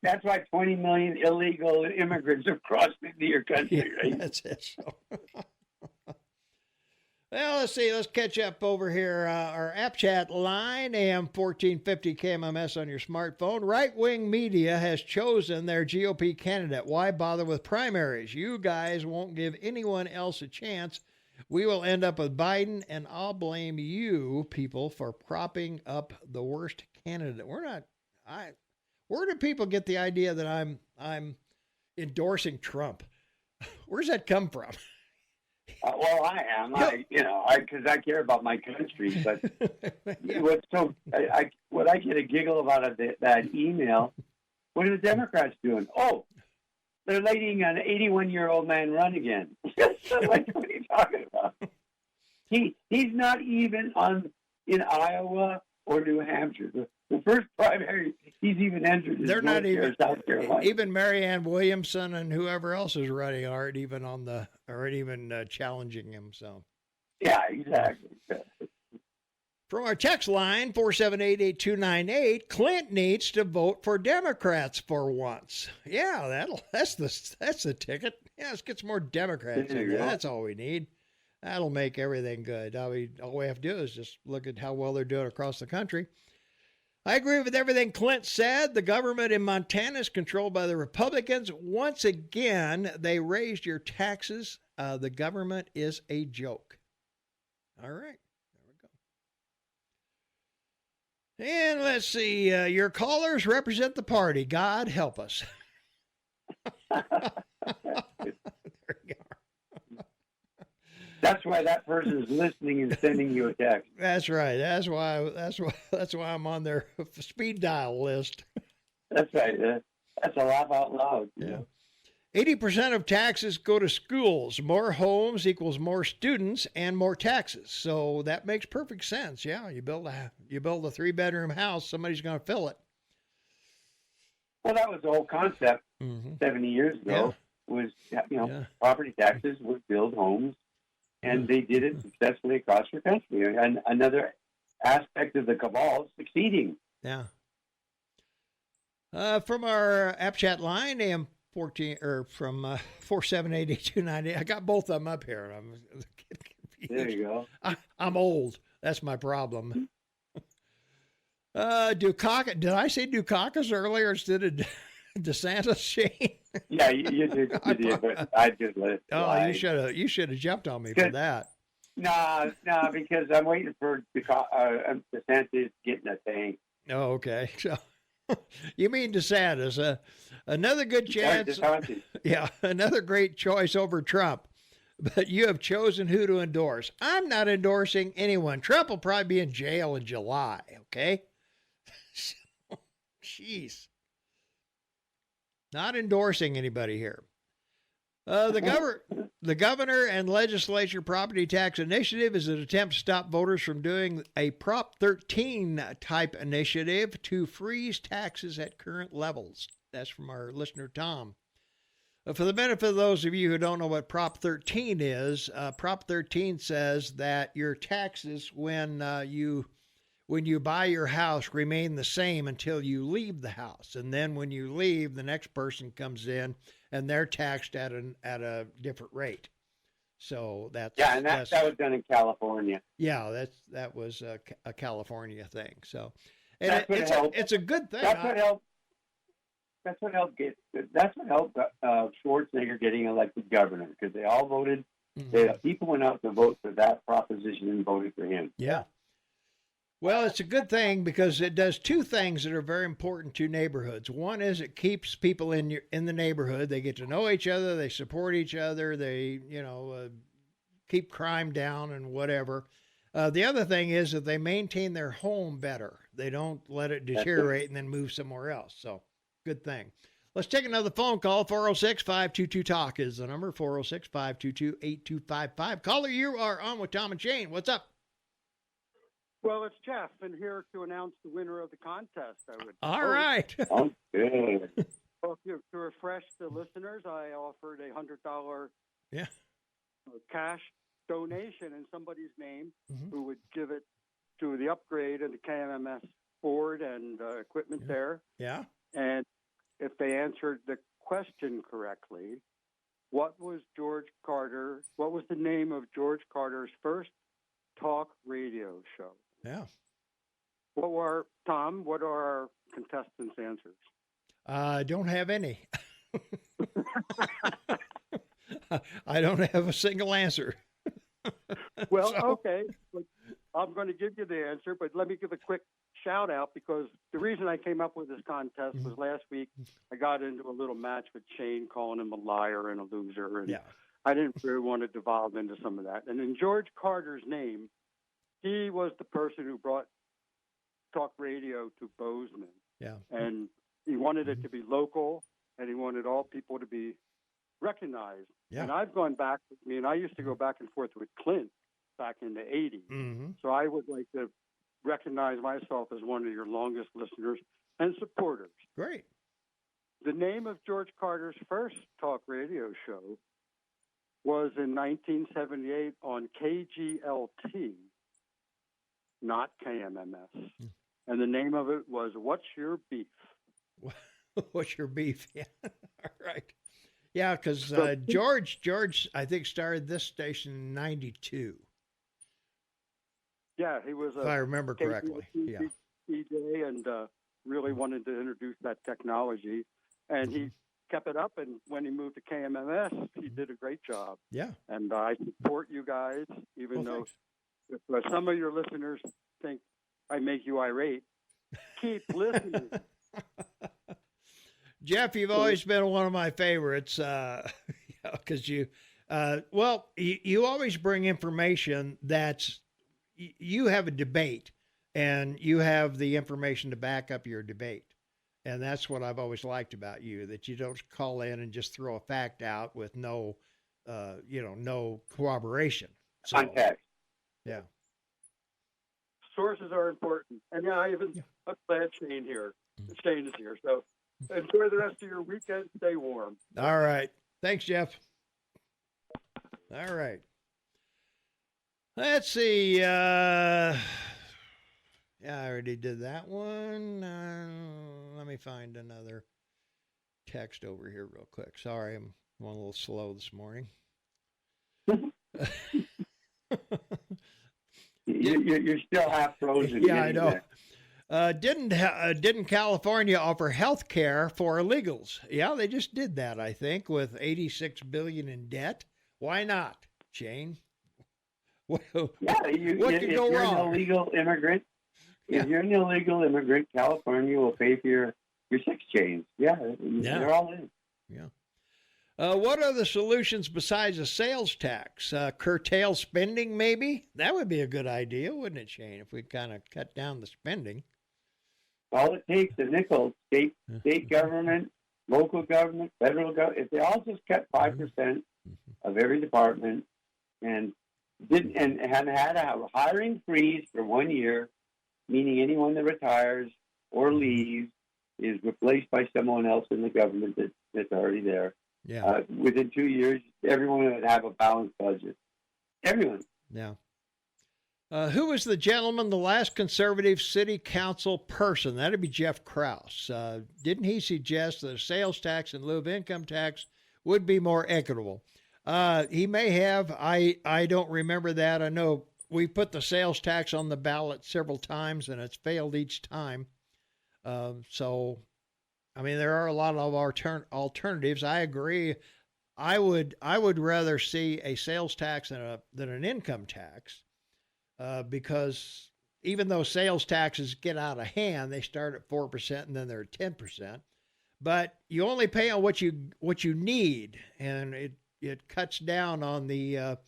That's why 20 million illegal immigrants have crossed into your country, right? That's it. So. Well, let's see. Let's catch up over here. Our app chat line, AM 1450 KMMS on your smartphone. Right-wing media has chosen their GOP candidate. Why bother with primaries? You guys won't give anyone else a chance. We will end up with Biden, and I'll blame you people for propping up the worst candidate. Where do people get the idea that I'm endorsing Trump? Where's that come from? Well, I am. Because I care about my country. But what I get a giggle about that email. What are the Democrats doing? Oh, they're letting an 81-year-old man run again. Like, what are you talking about? He's not even in Iowa or New Hampshire. The first primary he's even entered is They're not even South Carolina. Even Marianne Williamson and whoever else is running aren't even challenging him. So yeah, exactly. From our text line 478-8298, Clint needs to vote for Democrats for once. Yeah, that's the ticket. Yeah, let's get some more Democrats in there. That's all we need. That'll make everything good. I mean, all we have to do is just look at how well they're doing across the country. I agree with everything Clint said. The government in Montana is controlled by the Republicans. Once again, they raised your taxes. The government is a joke. All right. There we go. And let's see. Your callers represent the party. God help us. There you are. That's why that person is listening and sending you a text. That's right. That's why I'm on their speed dial list. That's right. That's a laugh out loud. Yeah. 80% of taxes go to schools. More homes equals more students and more taxes. So that makes perfect sense. Yeah, you build a 3-bedroom house, somebody's going to fill it. Well, that was the whole concept 70 years ago. Was property taxes would build homes. And they did it successfully across the country. And another aspect of the cabal is succeeding. Yeah. From our app chat line, AM 14 or from 478-8298. I got both of them up here. I'm confused. There you go. I'm old. That's my problem. Dukakis. Did I say Dukakis earlier instead of DeSantis, Shane? Yeah, you did. But I just let it slide. You should have jumped on me for that. No, because I'm waiting for DeSantis getting a thing. Oh, okay. So you mean DeSantis? Another good chance. Yeah, another great choice over Trump. But you have chosen who to endorse. I'm not endorsing anyone. Trump will probably be in jail in July. Okay. Jeez. Not endorsing anybody here. The governor and legislature property tax initiative is an attempt to stop voters from doing a Prop 13 type initiative to freeze taxes at current levels. That's from our listener, Tom. For the benefit of those of you who don't know what Prop 13 is, Prop 13 says that your taxes when you buy your house remain the same until you leave the house. And then when you leave, the next person comes in and they're taxed at a different rate. So that was done in California. Yeah, that was a California thing. So it's a good thing. That's what helped Schwarzenegger getting elected governor, because they all voted. Mm-hmm. People went out to vote for that proposition and voted for him. Yeah. Well, it's a good thing because it does two things that are very important to neighborhoods. One is it keeps people in the neighborhood. They get to know each other. They support each other. They, keep crime down and whatever. The other thing is that they maintain their home better. They don't let it deteriorate and then move somewhere else. So good thing. Let's take another phone call. 406-522-TALK is the number. 406-522-8255. Caller, you are on with Tom and Shane. What's up? Well, it's Jeff, and here to announce the winner of the contest. All right. Oh, good. Well, to refresh the listeners, I offered a $100 cash donation in somebody's name who would give it to the upgrade of the KMMS board and equipment there. Yeah. And if they answered the question correctly, what was the name of George Carter's first talk radio show? Yeah. What are our contestants' answers? I don't have any. I don't have a single answer. Well, okay. I'm going to give you the answer, but let me give a quick shout out, because the reason I came up with this contest was last week I got into a little match with Shane, calling him a liar and a loser. And I didn't really want to devolve into some of that. And in George Carter's name, he was the person who brought talk radio to Bozeman. Yeah. And he wanted it to be local, and he wanted all people to be recognized. Yeah. And I've gone back with me, and I used to go back and forth with Clint back in the 80s. Mm-hmm. So I would like to recognize myself as one of your longest listeners and supporters. Great. The name of George Carter's first talk radio show was in 1978 on KGLT, not KMMS. And the name of it was What's Your Beef? What's Your Beef? Yeah. All right. Yeah, because George, I think, started this station in 92. Yeah, he was if I remember correctly. Yeah. DJ and really wanted to introduce that technology. And he kept it up, and when he moved to KMMS, he did a great job. Yeah. And I support you guys, even though if some of your listeners think I make you irate, keep listening. Jeff, you've always been one of my favorites because you always bring information that's, you have a debate and you have the information to back up your debate. And that's what I've always liked about you, that you don't call in and just throw a fact out with no corroboration. So, context. Yeah. Sources are important. And I'm glad Shane here. Shane is here. So enjoy the rest of your weekend. Stay warm. All right. Thanks, Jeff. All right. Let's see. I already did that one. Let me find another text over here real quick. Sorry, I'm a little slow this morning. You're still half frozen. Yeah, I know. Didn't California offer health care for illegals? Yeah, they just did that, I think, with $86 billion in debt. Why not, Shane? What could go wrong? An illegal immigrant, if you're an illegal immigrant, California will pay for your sex change. Yeah, they're all in. Yeah. What are the solutions besides a sales tax? Curtail spending, maybe? That would be a good idea, wouldn't it, Shane, if we kind of cut down the spending? All it takes, a nickel. State government local government, federal government, if they all just kept 5% of every department and had a hiring freeze for 1 year, meaning anyone that retires or leaves is replaced by someone else in the government that's already there. Yeah. Within 2 years, everyone would have a balanced budget. Everyone. Yeah. Who was the gentleman, the last conservative city council person? That'd be Jeff Krause. Didn't he suggest that a sales tax in lieu of income tax would be more equitable? He may have. I don't remember that. I know we put the sales tax on the ballot several times, and it's failed each time. So, I mean, there are a lot of alternatives. I agree. I would rather see a sales tax than an income tax, because even though sales taxes get out of hand, they start at 4% and then they're at 10%. But you only pay on what you need, and it cuts down on the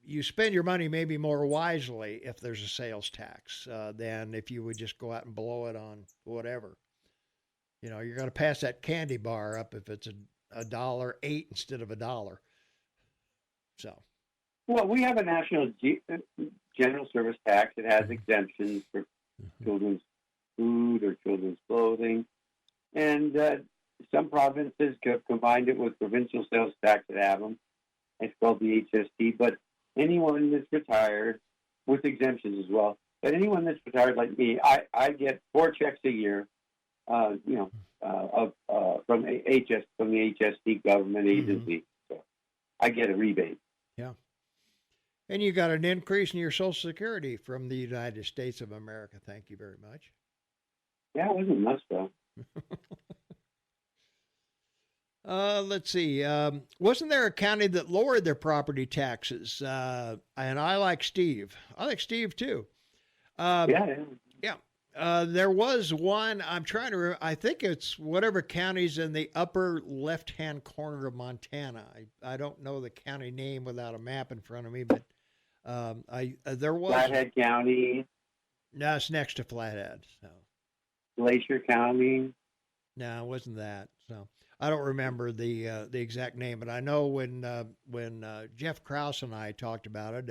you spend your money maybe more wisely if there's a sales tax than if you would just go out and blow it on whatever. You're going to pass that candy bar up if it's $1.08 instead of $1. So. Well, we have a national general service tax. It has exemptions for children's food or children's clothing. And some provinces have combined it with provincial sales tax that have them. It's called the HST. But anyone that's retired, with exemptions as well, but anyone that's retired like me, I get 4 checks a year, from the HST government agency. So I get a rebate. Yeah. And you got an increase in your Social Security from the United States of America. Thank you very much. Yeah, it wasn't much, though. Let's see. Wasn't there a county that lowered their property taxes? And I like Steve. I like Steve, too. Yeah. There was one. I'm trying to remember. I think it's whatever county's in the upper left-hand corner of Montana. I don't know the county name without a map in front of me, but there was Flathead County. No, it's next to Flathead. So Glacier County. No, it wasn't that. So I don't remember the exact name, but I know when Jeff Krause and I talked about it,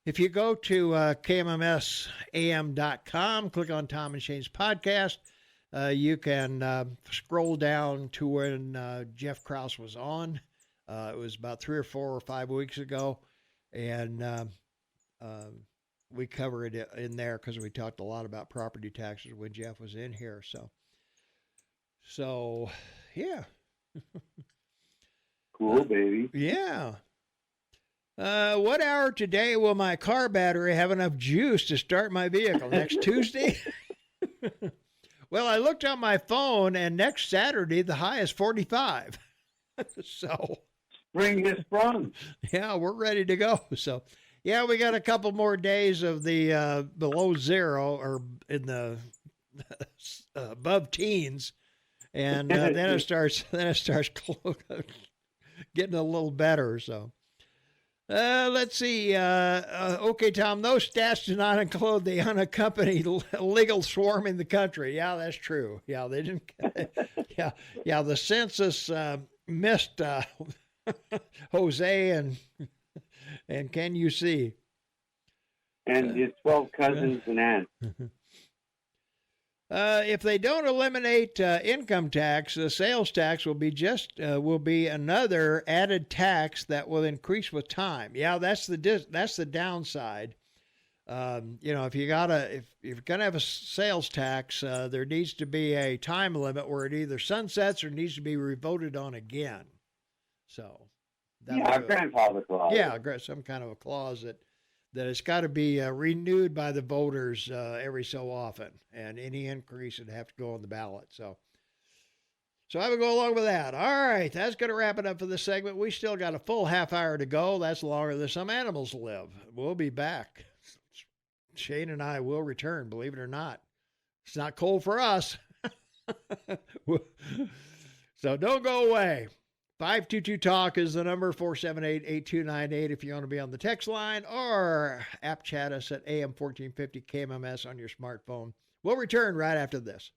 if you go to KMMSAM.com, click on Tom and Shane's podcast, you can scroll down to when Jeff Krause was on. It was about 3 or 4 or 5 weeks ago, and we covered it in there because we talked a lot about property taxes when Jeff was in here. So yeah. Cool, baby. Yeah. What hour today will my car battery have enough juice to start my vehicle? Next Tuesday? Well, I looked on my phone, and next Saturday, the high is 45. So. Spring has sprung. Yeah, we're ready to go. So, yeah, we got a couple more days of the below zero or in the above teens. And then it starts getting a little better. So. Let's see. Okay, Tom, those stats do not include the unaccompanied illegal swarm in the country. Yeah, that's true. Yeah, they didn't. Yeah. The census missed Jose and can you see? And his 12 cousins and aunts. If they don't eliminate income tax, the sales tax will be another added tax that will increase with time. Yeah, that's the downside. If you're gonna have a sales tax, there needs to be a time limit where it either sunsets or needs to be revoted on again. So, a grandfather clause. Yeah, some kind of a clause that it's got to be renewed by the voters every so often, and any increase would have to go on the ballot. So I would go along with that. All right, that's going to wrap it up for this segment. We still got a full half hour to go. That's longer than some animals live. We'll be back. Shane and I will return, believe it or not. It's not cold for us. So don't go away. 522-TALK is the number, 478-8298 if you want to be on the text line, or app chat us at AM 1450 KMMS on your smartphone. We'll return right after this.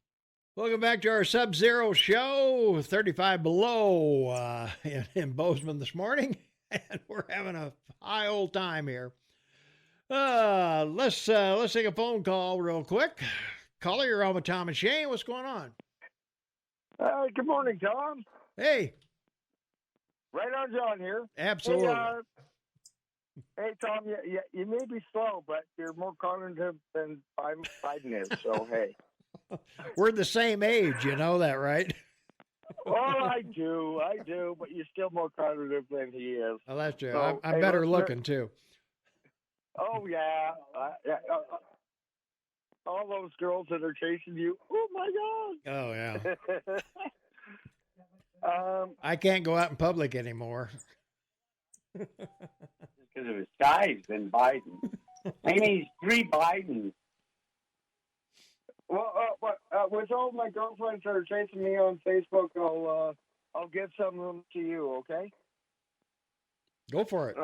Welcome back to our Sub-Zero show, 35 below in Bozeman this morning, and we're having a high old time here. Let's take a phone call real quick. Caller, you're on with Tom and Shane. What's going on? Good morning, Tom. Hey. Right on, John here. Absolutely. Hey, Tom, you may be slow, but you're more cognitive than Biden is, so hey. We're the same age, you know that, right? Oh, I do, but you're still more cognitive than he is. Oh, that's true. So, I'm better looking, too. Oh, yeah. All those girls that are chasing you, oh, my God. Oh, yeah. I can't go out in public anymore. Because of his size than Biden. I mean, he's 3 Bidens. Well, with all my girlfriends that are chasing me on Facebook, I'll give some of them to you, okay? Go for it.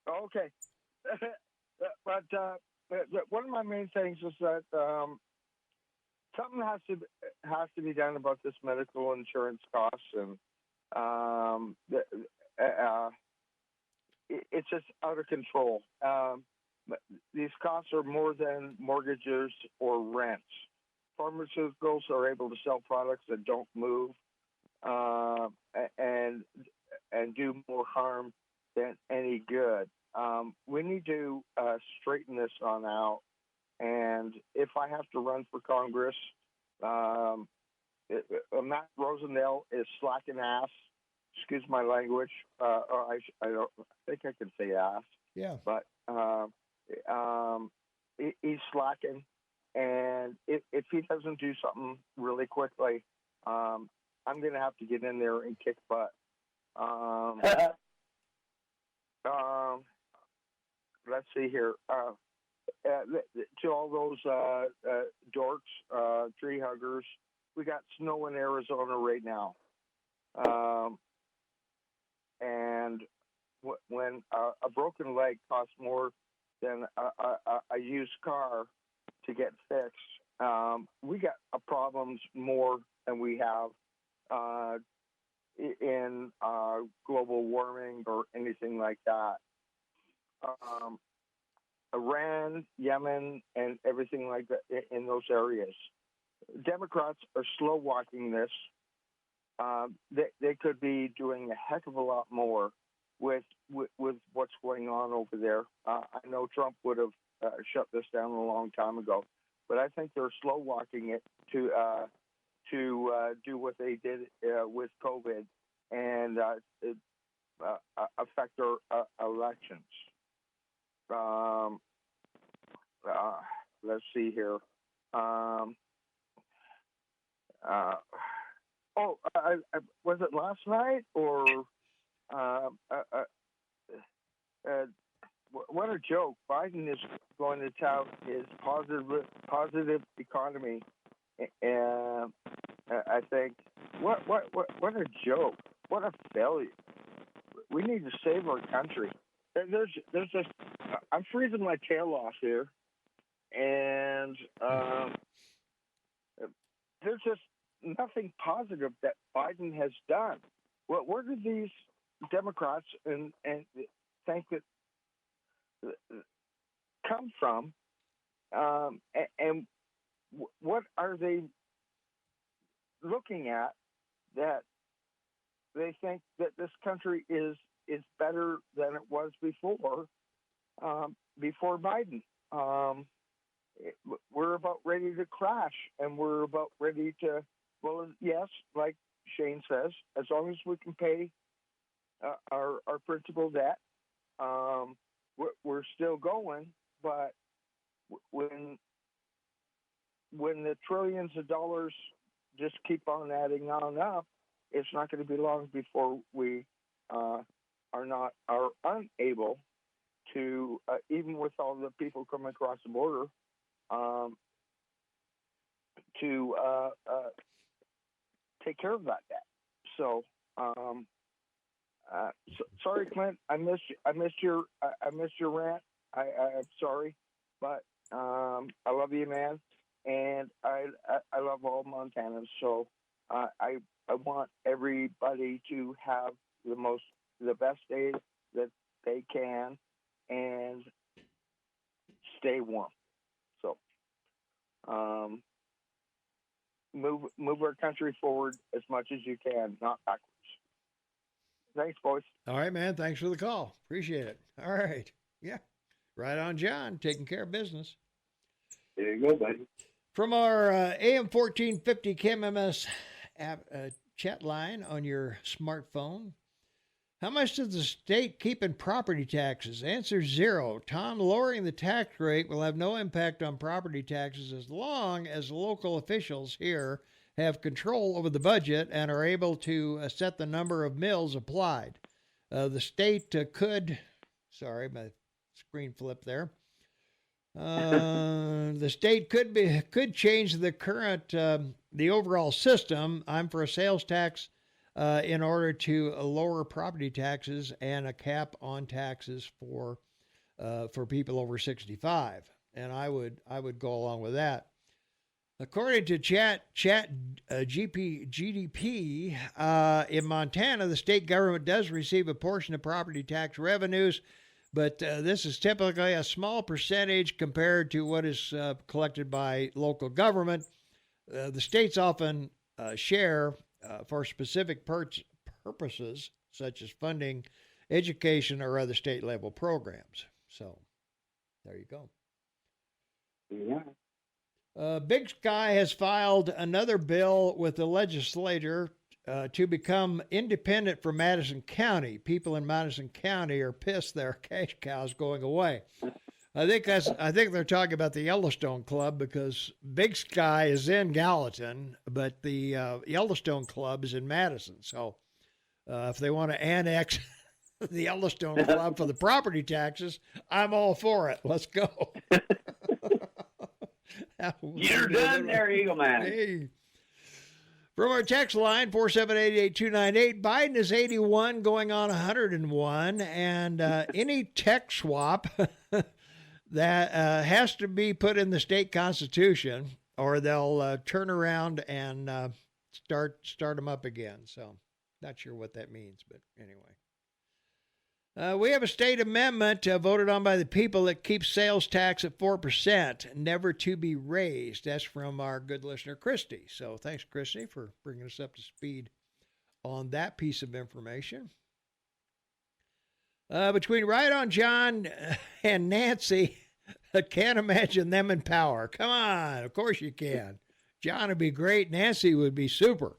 Okay. but one of my main things is that something has to be done about this medical insurance costs, and it's just out of control. These costs are more than mortgages or rents. Pharmaceuticals are able to sell products that don't move and do more harm than any good. We need to straighten this on out. And if I have to run for Congress, Matt Rosendale is slacking ass. Excuse my language. I think I can say ass. Yeah. But he's slacking, and if he doesn't do something really quickly, I'm going to have to get in there and kick butt. Let's see here. To all those dorks, tree huggers, we got snow in Arizona right now. And when a broken leg costs more than a used car to get fixed, we got problems more than we have in global warming or anything like that. Iran, Yemen, and everything like that in those areas. Democrats are slow walking this. They could be doing a heck of a lot more with what's going on over there. I know Trump would have shut this down a long time ago, but I think they're slow walking it to do what they did with COVID and affect our elections. Let's see here. Was it last night or? What a joke! Biden is going to tout his positive economy, and I think what a joke! What a failure! We need to save our country. There's just I'm freezing my tail off here, and there's just nothing positive that Biden has done. Where did these Democrats and think that come from, and what are they looking at that they think that this country is better than it was before Biden? We're about ready to crash, and we're about ready to. Well, yes, like Shane says, as long as we can pay our principal debt, we're still going. But when the trillions of dollars just keep on adding on up, it's not going to be long before we are unable to, even with all the people coming across the border, to take care of that debt. So, sorry, Clint. I missed your rant. I'm sorry, but I love you, man. and I love all Montanans. So I want everybody to have the best day that they can and stay warm. So move our country forward as much as you can, not backwards. Thanks, boys. All right, man. Thanks for the call. Appreciate it. All right. Yeah. Right on, John. Taking care of business. There you go, buddy. From our AM 1450 KMMS app, chat line on your smartphone, how much does the state keep in property taxes? Answer 0. Tom, lowering the tax rate will have no impact on property taxes as long as local officials here have control over the budget and are able to set the number of mills applied. The state could, sorry, my screen flipped there. The state could change the current, the overall system. I'm for a sales tax in order to lower property taxes and a cap on taxes for people over 65. And I would go along with that. According to GDP, in Montana, the state government does receive a portion of property tax revenues, but this is typically a small percentage compared to what is collected by local government. The states often share for specific purposes, such as funding education or other state-level programs. So, there you go. Yeah. Big Sky has filed another bill with the legislature to become independent from Madison County. People in Madison County are pissed their cash cow's going away. I think they're talking about the Yellowstone Club, because Big Sky is in Gallatin, but the Yellowstone Club is in Madison. So if they want to annex the Yellowstone Club for the property taxes, I'm all for it. Let's go. You're done there, Eagle Man. Hey. From our text line, 4788298, Biden is 81, going on 101, and any tech swap that has to be put in the state constitution, or they'll turn around and start them up again. So, not sure what that means, but anyway. We have a state amendment voted on by the people that keeps sales tax at 4%, never to be raised. That's from our good listener, Christie. So thanks, Christie, for bringing us up to speed on that piece of information. Between Right On John and Nancy, I can't imagine them in power. Come on, of course you can. John would be great. Nancy would be super.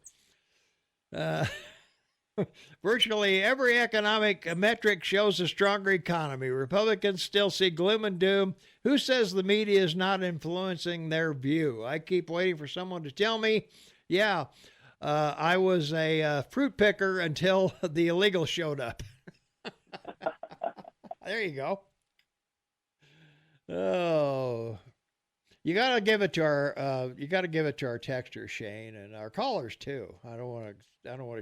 Virtually every economic metric shows a stronger economy. Republicans still see gloom and doom. Who says the media is not influencing their view? I keep waiting for someone to tell me, yeah, I was a fruit picker until the illegals showed up. There you go. Oh, you gotta give it to our texters, Shane, and our callers too. I don't want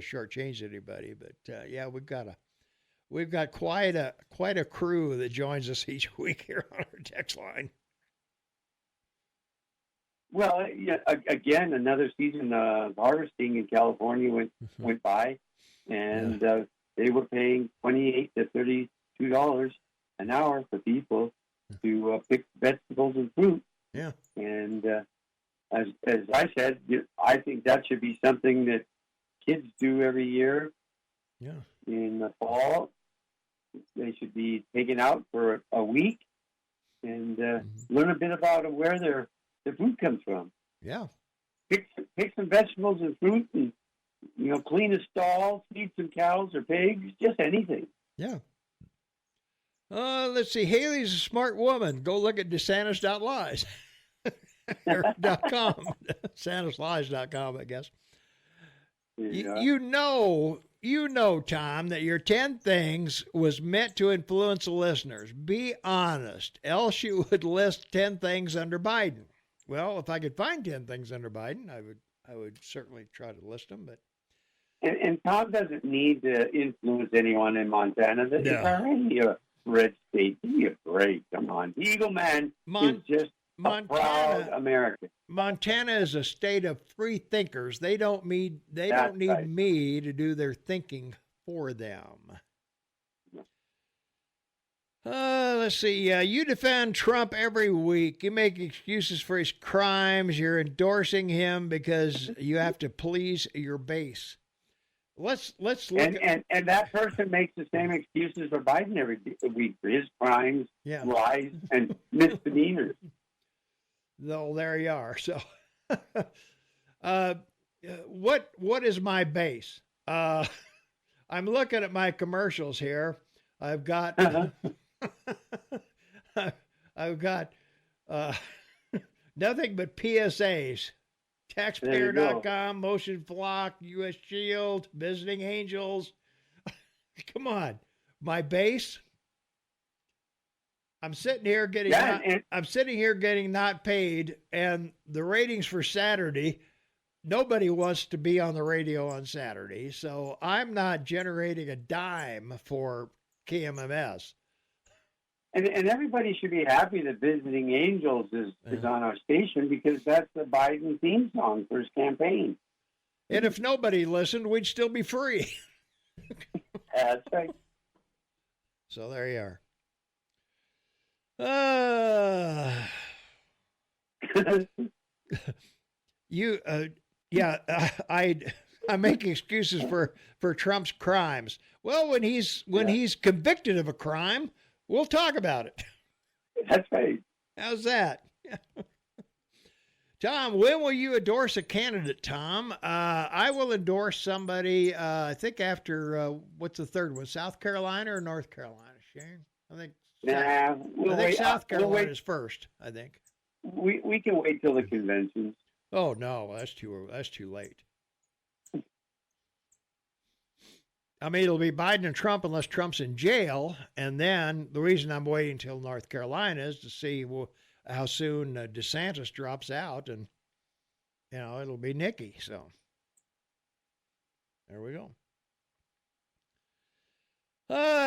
to shortchange anybody, but yeah, we've got quite a crew that joins us each week here on our text line. Well, yeah, again, another season of harvesting in California went by, and they were paying $28 to $32 an hour for people to pick vegetables and fruit. Yeah. And as I said, I think that should be something that kids do every year. Yeah. In the fall, they should be taken out for a week and learn a bit about where their food comes from. Yeah. Pick some vegetables and fruit, and clean a stall, feed some cows or pigs, just anything. Yeah. Let's see. Haley's a smart woman. Go look at DeSantis.lies. .com. DeSantislies.com, I guess. Yeah. You know, Tom, that your 10 things was meant to influence the listeners. Be honest. Else you would list 10 things under Biden. Well, if I could find 10 things under Biden, I would certainly try to list them. But and Tom doesn't need to influence anyone in Montana. It's already a red state. Give me a break. Come on. The Eagle Man is just a proud American. Montana is a state of free thinkers. They don't need right. me to do their thinking for them. Let's see. You defend Trump every week. You make excuses for his crimes. You're endorsing him because you have to please your base. Let's look. And that person makes the same excuses for Biden every week for his crimes, lies, and misdemeanors. Though there you are. So, what is my base? I'm looking at my commercials here. I've got. I've got nothing but PSAs. Taxpayer.com, Motion Flock, U.S. Shield, Visiting Angels. Come on. My base. I'm sitting here getting not paid, and the ratings for Saturday, nobody wants to be on the radio on Saturday, so I'm not generating a dime for KMMS. And everybody should be happy that Visiting Angels is on our station, because that's the Biden theme song for his campaign. And if nobody listened, we'd still be free. That's right. So there you are. I'm making excuses for Trump's crimes. Well, when he's convicted of a crime, we'll talk about it. That's right. How's that? Tom, when will you endorse a candidate, Tom? I will endorse somebody, I think after, what's the third one, South Carolina or North Carolina, Shane? I think South Carolina is first, I think. We can wait till the convention. Oh, no, that's too late. I mean, it'll be Biden and Trump unless Trump's in jail. And then the reason I'm waiting until North Carolina is to see how soon DeSantis drops out. And, it'll be Nikki. So there we go.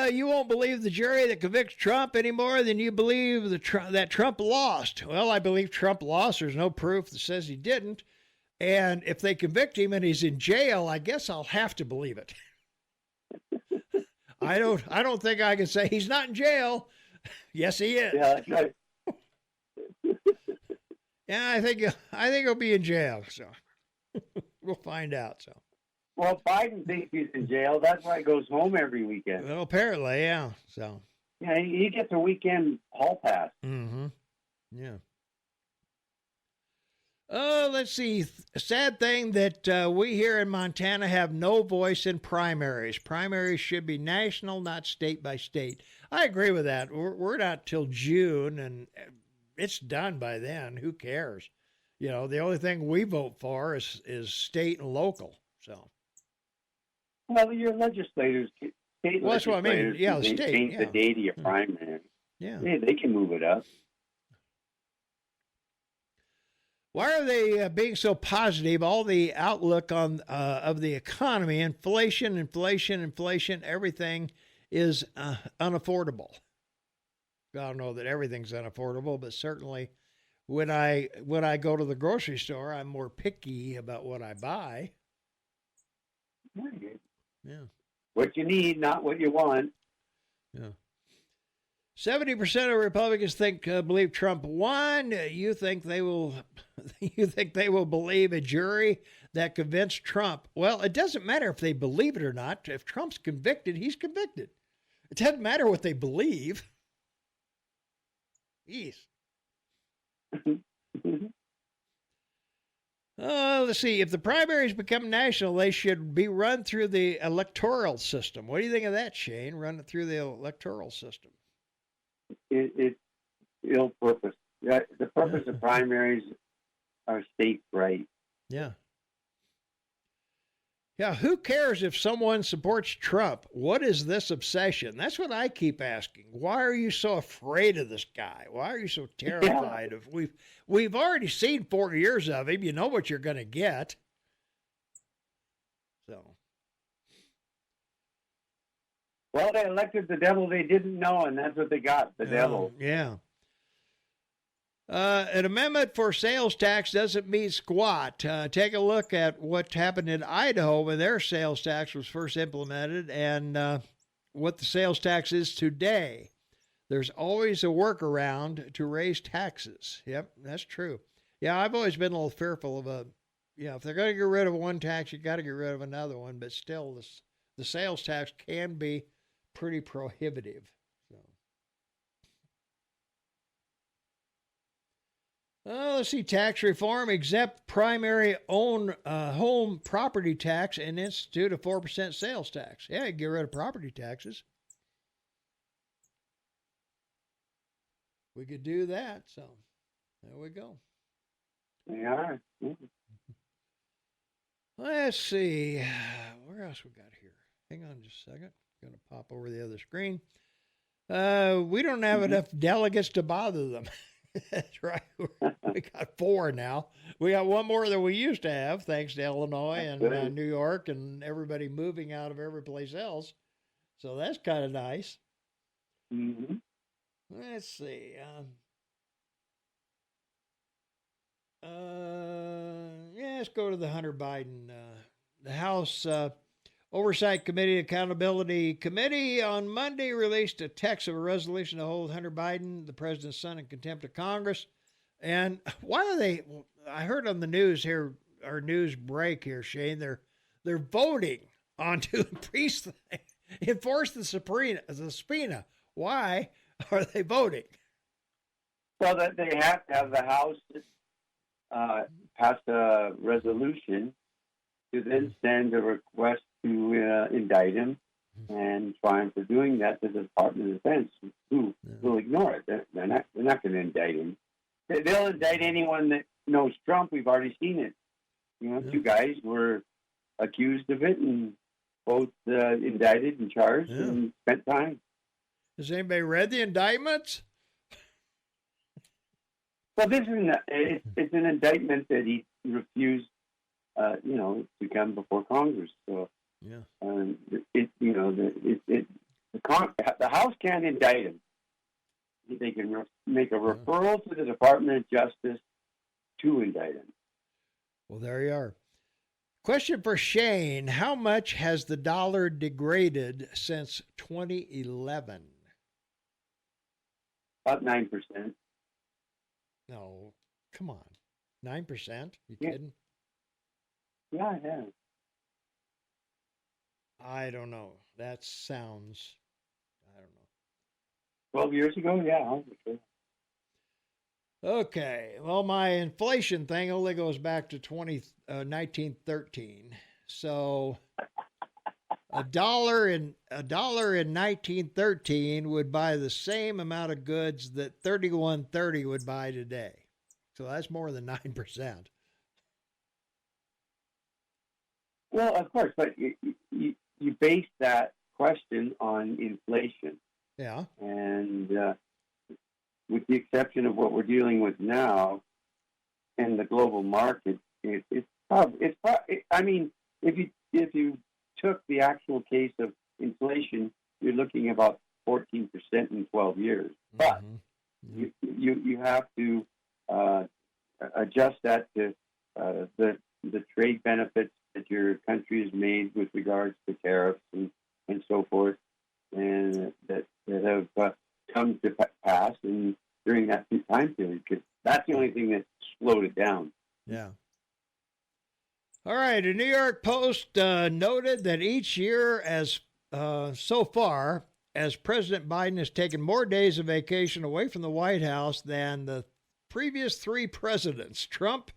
You won't believe the jury that convicts Trump any more than you believe that Trump lost. Well, I believe Trump lost. There's no proof that says he didn't. And if they convict him and he's in jail, I guess I'll have to believe it. I don't think I can say he's not in jail. Yes, he is. Yeah, that's right. Yeah, I think he'll be in jail. So we'll find out. So. Well, Biden thinks he's in jail. That's why he goes home every weekend. Well, apparently, yeah. So. Yeah, he gets a weekend hall pass. Mm-hmm. Yeah. Let's see. A sad thing that we here in Montana have no voice in primaries. Primaries should be national, not state by state. I agree with that. We're not till June, and it's done by then. Who cares? The only thing we vote for is state and local. So. Well, your legislators, state that's what I mean. Yeah, they state. change the date of your primary. Yeah. They can move it up. Why are they being so positive? All the outlook on of the economy, inflation, everything is unaffordable. I don't know that everything's unaffordable, but certainly when I go to the grocery store, I'm more picky about what I buy. Yeah. What you need, not what you want. Yeah. 70% of Republicans believe Trump won. You think they will believe a jury that convinced Trump? Well, it doesn't matter if they believe it or not. If Trump's convicted, he's convicted. It doesn't matter what they believe. Jeez. Let's see. If the primaries become national, they should be run through the electoral system. What do you think of that, Shane? Run it through the electoral system. It's ill purpose. The purpose of primaries are states' right. Yeah. Yeah, who cares if someone supports Trump? What is this obsession? That's what I keep asking. Why are you so afraid of this guy? Why are you so terrified of? We've already seen 4 years of him. You know what you're going to get. So. Well, they elected the devil they didn't know, and that's what they got, the devil. Yeah. An amendment for sales tax doesn't mean squat. Take a look at what happened in Idaho when their sales tax was first implemented and what the sales tax is today. There's always a workaround to raise taxes. Yep, that's true. Yeah, I've always been a little fearful of if they're going to get rid of one tax, you got to get rid of another one. But still, the sales tax can be pretty prohibitive. Let's see, tax reform, exempt primary own home property tax and institute a 4% sales tax. Yeah, get rid of property taxes. We could do that, so there we go. They are. Let's see, where else we got here? Hang on just a second. I'm going to pop over the other screen. We don't have enough delegates to bother them. That's right. We got 4 now. We got one more than we used to have, thanks to Illinois and New York and everybody moving out of every place else. So that's kind of nice. Mm-hmm. Let's see. Let's go to the Hunter Biden. The House Oversight Committee Accountability Committee on Monday released a text of a resolution to hold Hunter Biden, the president's son, in contempt of Congress. And why are they? I heard on the news here, our news break here, Shane. They're voting on to enforce the subpoena. Why are they voting? Well, that they have to have the House pass a resolution to then send a request to indict him and try him for doing that to the Department of Defense, who will ignore it. They're not going to indict him. They'll indict anyone that knows Trump. We've already seen it. 2 guys were accused of it and both indicted and charged and spent time. Has anybody read the indictments? Well, this is it's an indictment that he refused, to come before Congress. So, the House can't indict him. They can make a referral to the Department of Justice to indict him. Well, there you are. Question for Shane: how much has the dollar degraded since 2011? About 9%. No, come on, 9%? You kidding? Yeah. I don't know. That sounds, I don't know. 12 years ago, yeah. Okay, well, my inflation thing only goes back to 1913. So a dollar in 1913 would buy the same amount of goods that 3130 would buy today. So that's more than 9%. Well, of course, but you base that question on inflation. Yeah. And with the exception of what we're dealing with now in the global market, it's probably. I mean, if you took the actual case of inflation, you're looking about 14% in 12 years. But you have to adjust that to the trade benefits that your country has made with regards to tariffs and so forth, and that have come to pass and during that time period, because that's the only thing that slowed it down. Yeah. All right. A New York Post noted that each year, so far, as President Biden has taken more days of vacation away from the White House than the previous 3 presidents, Trump,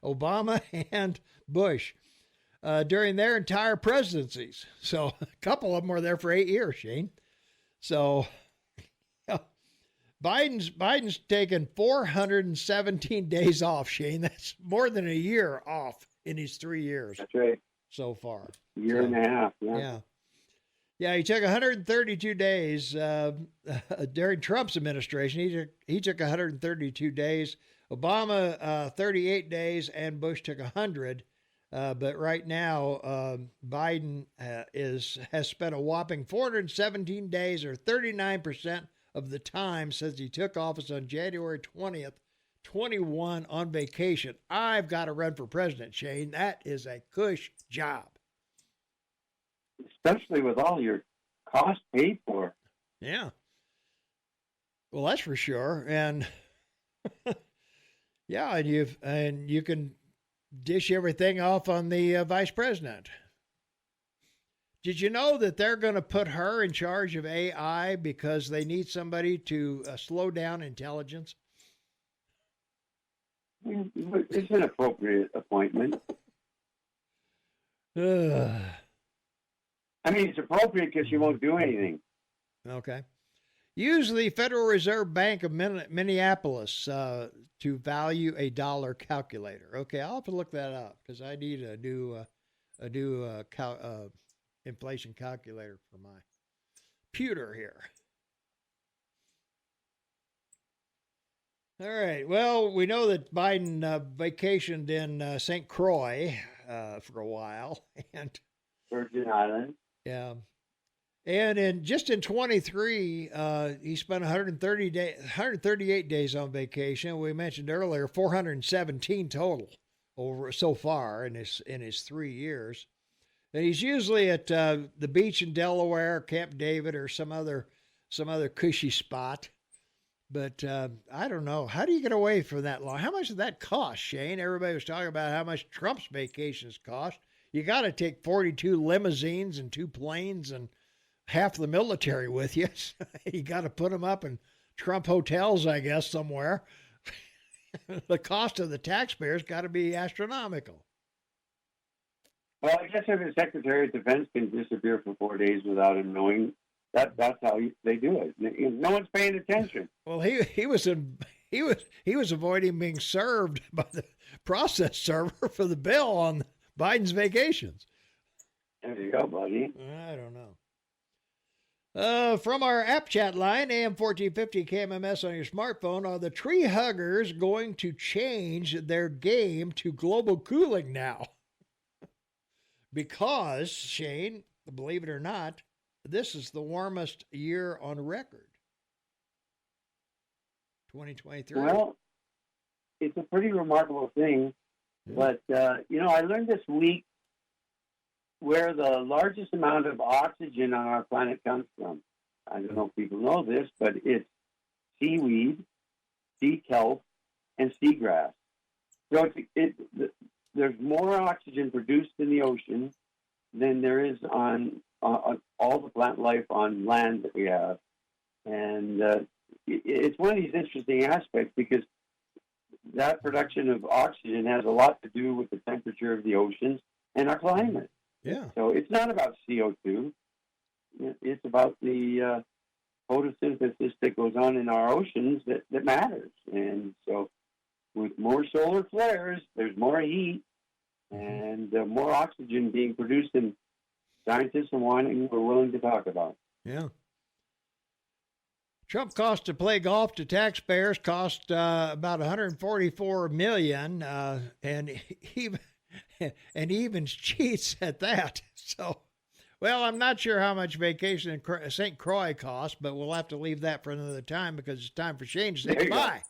Obama, and Bush, during their entire presidencies. So a couple of them were there for 8 years, Shane. So Biden's taken 417 days off, Shane. That's more than a year off in his 3 years. That's right. So far. Year and a half. Yeah. Yeah, he took 132 days during Trump's administration. He took 132 days. Obama 38 days, and Bush took 100. But right now, Biden has spent a whopping 417 days, or 39% of the time since he took office on January 20th, 2021 on vacation. I've got to run for president, Shane. That is a cush job. Especially with all your costs paid for. Yeah. Well, that's for sure. And yeah, and you can dish everything off on the vice president. Did you know that they're going to put her in charge of AI because they need somebody to slow down intelligence? It's an appropriate appointment. I mean, it's appropriate because she won't do anything. Okay. Use the Federal Reserve Bank of Minneapolis to value a dollar calculator. Okay, I'll have to look that up because I need a new inflation calculator for my computer here. All right. Well, we know that Biden vacationed in St. Croix for a while, and Virgin Islands. Yeah. And in 23, he spent 138 days on vacation. We mentioned earlier 417 total over so far in his 3 years. And he's usually at the beach in Delaware, Camp David, or some other cushy spot. But I don't know. How do you get away for that long? How much did that cost, Shane? Everybody was talking about how much Trump's vacations cost. You got to take 42 limousines and 2 planes and half the military with you. You got to put them up in Trump hotels, I guess, somewhere. The cost of the taxpayers got to be astronomical. Well, I guess if the Secretary of Defense can disappear for 4 days without him knowing, that's how they do it. No one's paying attention. Well, he was avoiding being served by the process server for the bill on Biden's vacations. There you go, buddy. I don't know. From our app chat line, AM 1450 KMMS on your smartphone, are the tree huggers going to change their game to global cooling now? Because, Shane, believe it or not, this is the warmest year on record. 2023. Well, it's a pretty remarkable thing. But, I learned this week where the largest amount of oxygen on our planet comes from. I don't know if people know this, but it's seaweed, sea kelp, and seagrass. So there's more oxygen produced in the ocean than there is on all the plant life on land that we have. And it's one of these interesting aspects because that production of oxygen has a lot to do with the temperature of the oceans and our climate. Yeah. So it's not about CO2. It's about the photosynthesis that goes on in our oceans that matters. And so with more solar flares, there's more heat and more oxygen being produced than scientists are willing to talk about. Yeah. Trump cost to play golf to taxpayers cost about $144 million, and even cheats at that. So, well, I'm not sure how much vacation in St. Croix costs, but we'll have to leave that for another time because it's time for Shane to say goodbye.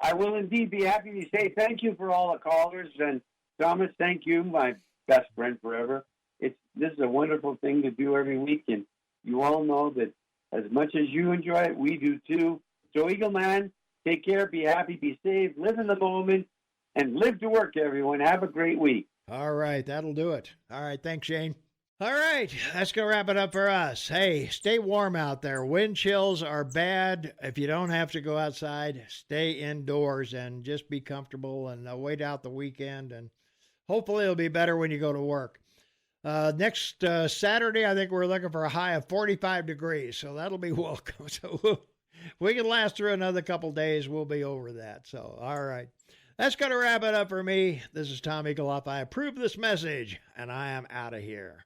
I will indeed be happy to say thank you for all the callers, and Thomas, thank you, my best friend forever. This is a wonderful thing to do every week, and you all know that as much as you enjoy it, we do too. So, Eagle Man, take care, be happy, be safe, live in the moment, and live to work, everyone. Have a great week. All right, that'll do it. All right, thanks, Shane. All right, that's going to wrap it up for us. Hey, stay warm out there. Wind chills are bad. If you don't have to go outside, stay indoors and just be comfortable and wait out the weekend. And hopefully it'll be better when you go to work. Next Saturday, I think we're looking for a high of 45 degrees, so that'll be welcome. So we can last through another couple days. We'll be over that. So, all right. That's going to wrap it up for me. This is Tom Eagleoff. I approve this message, and I am out of here.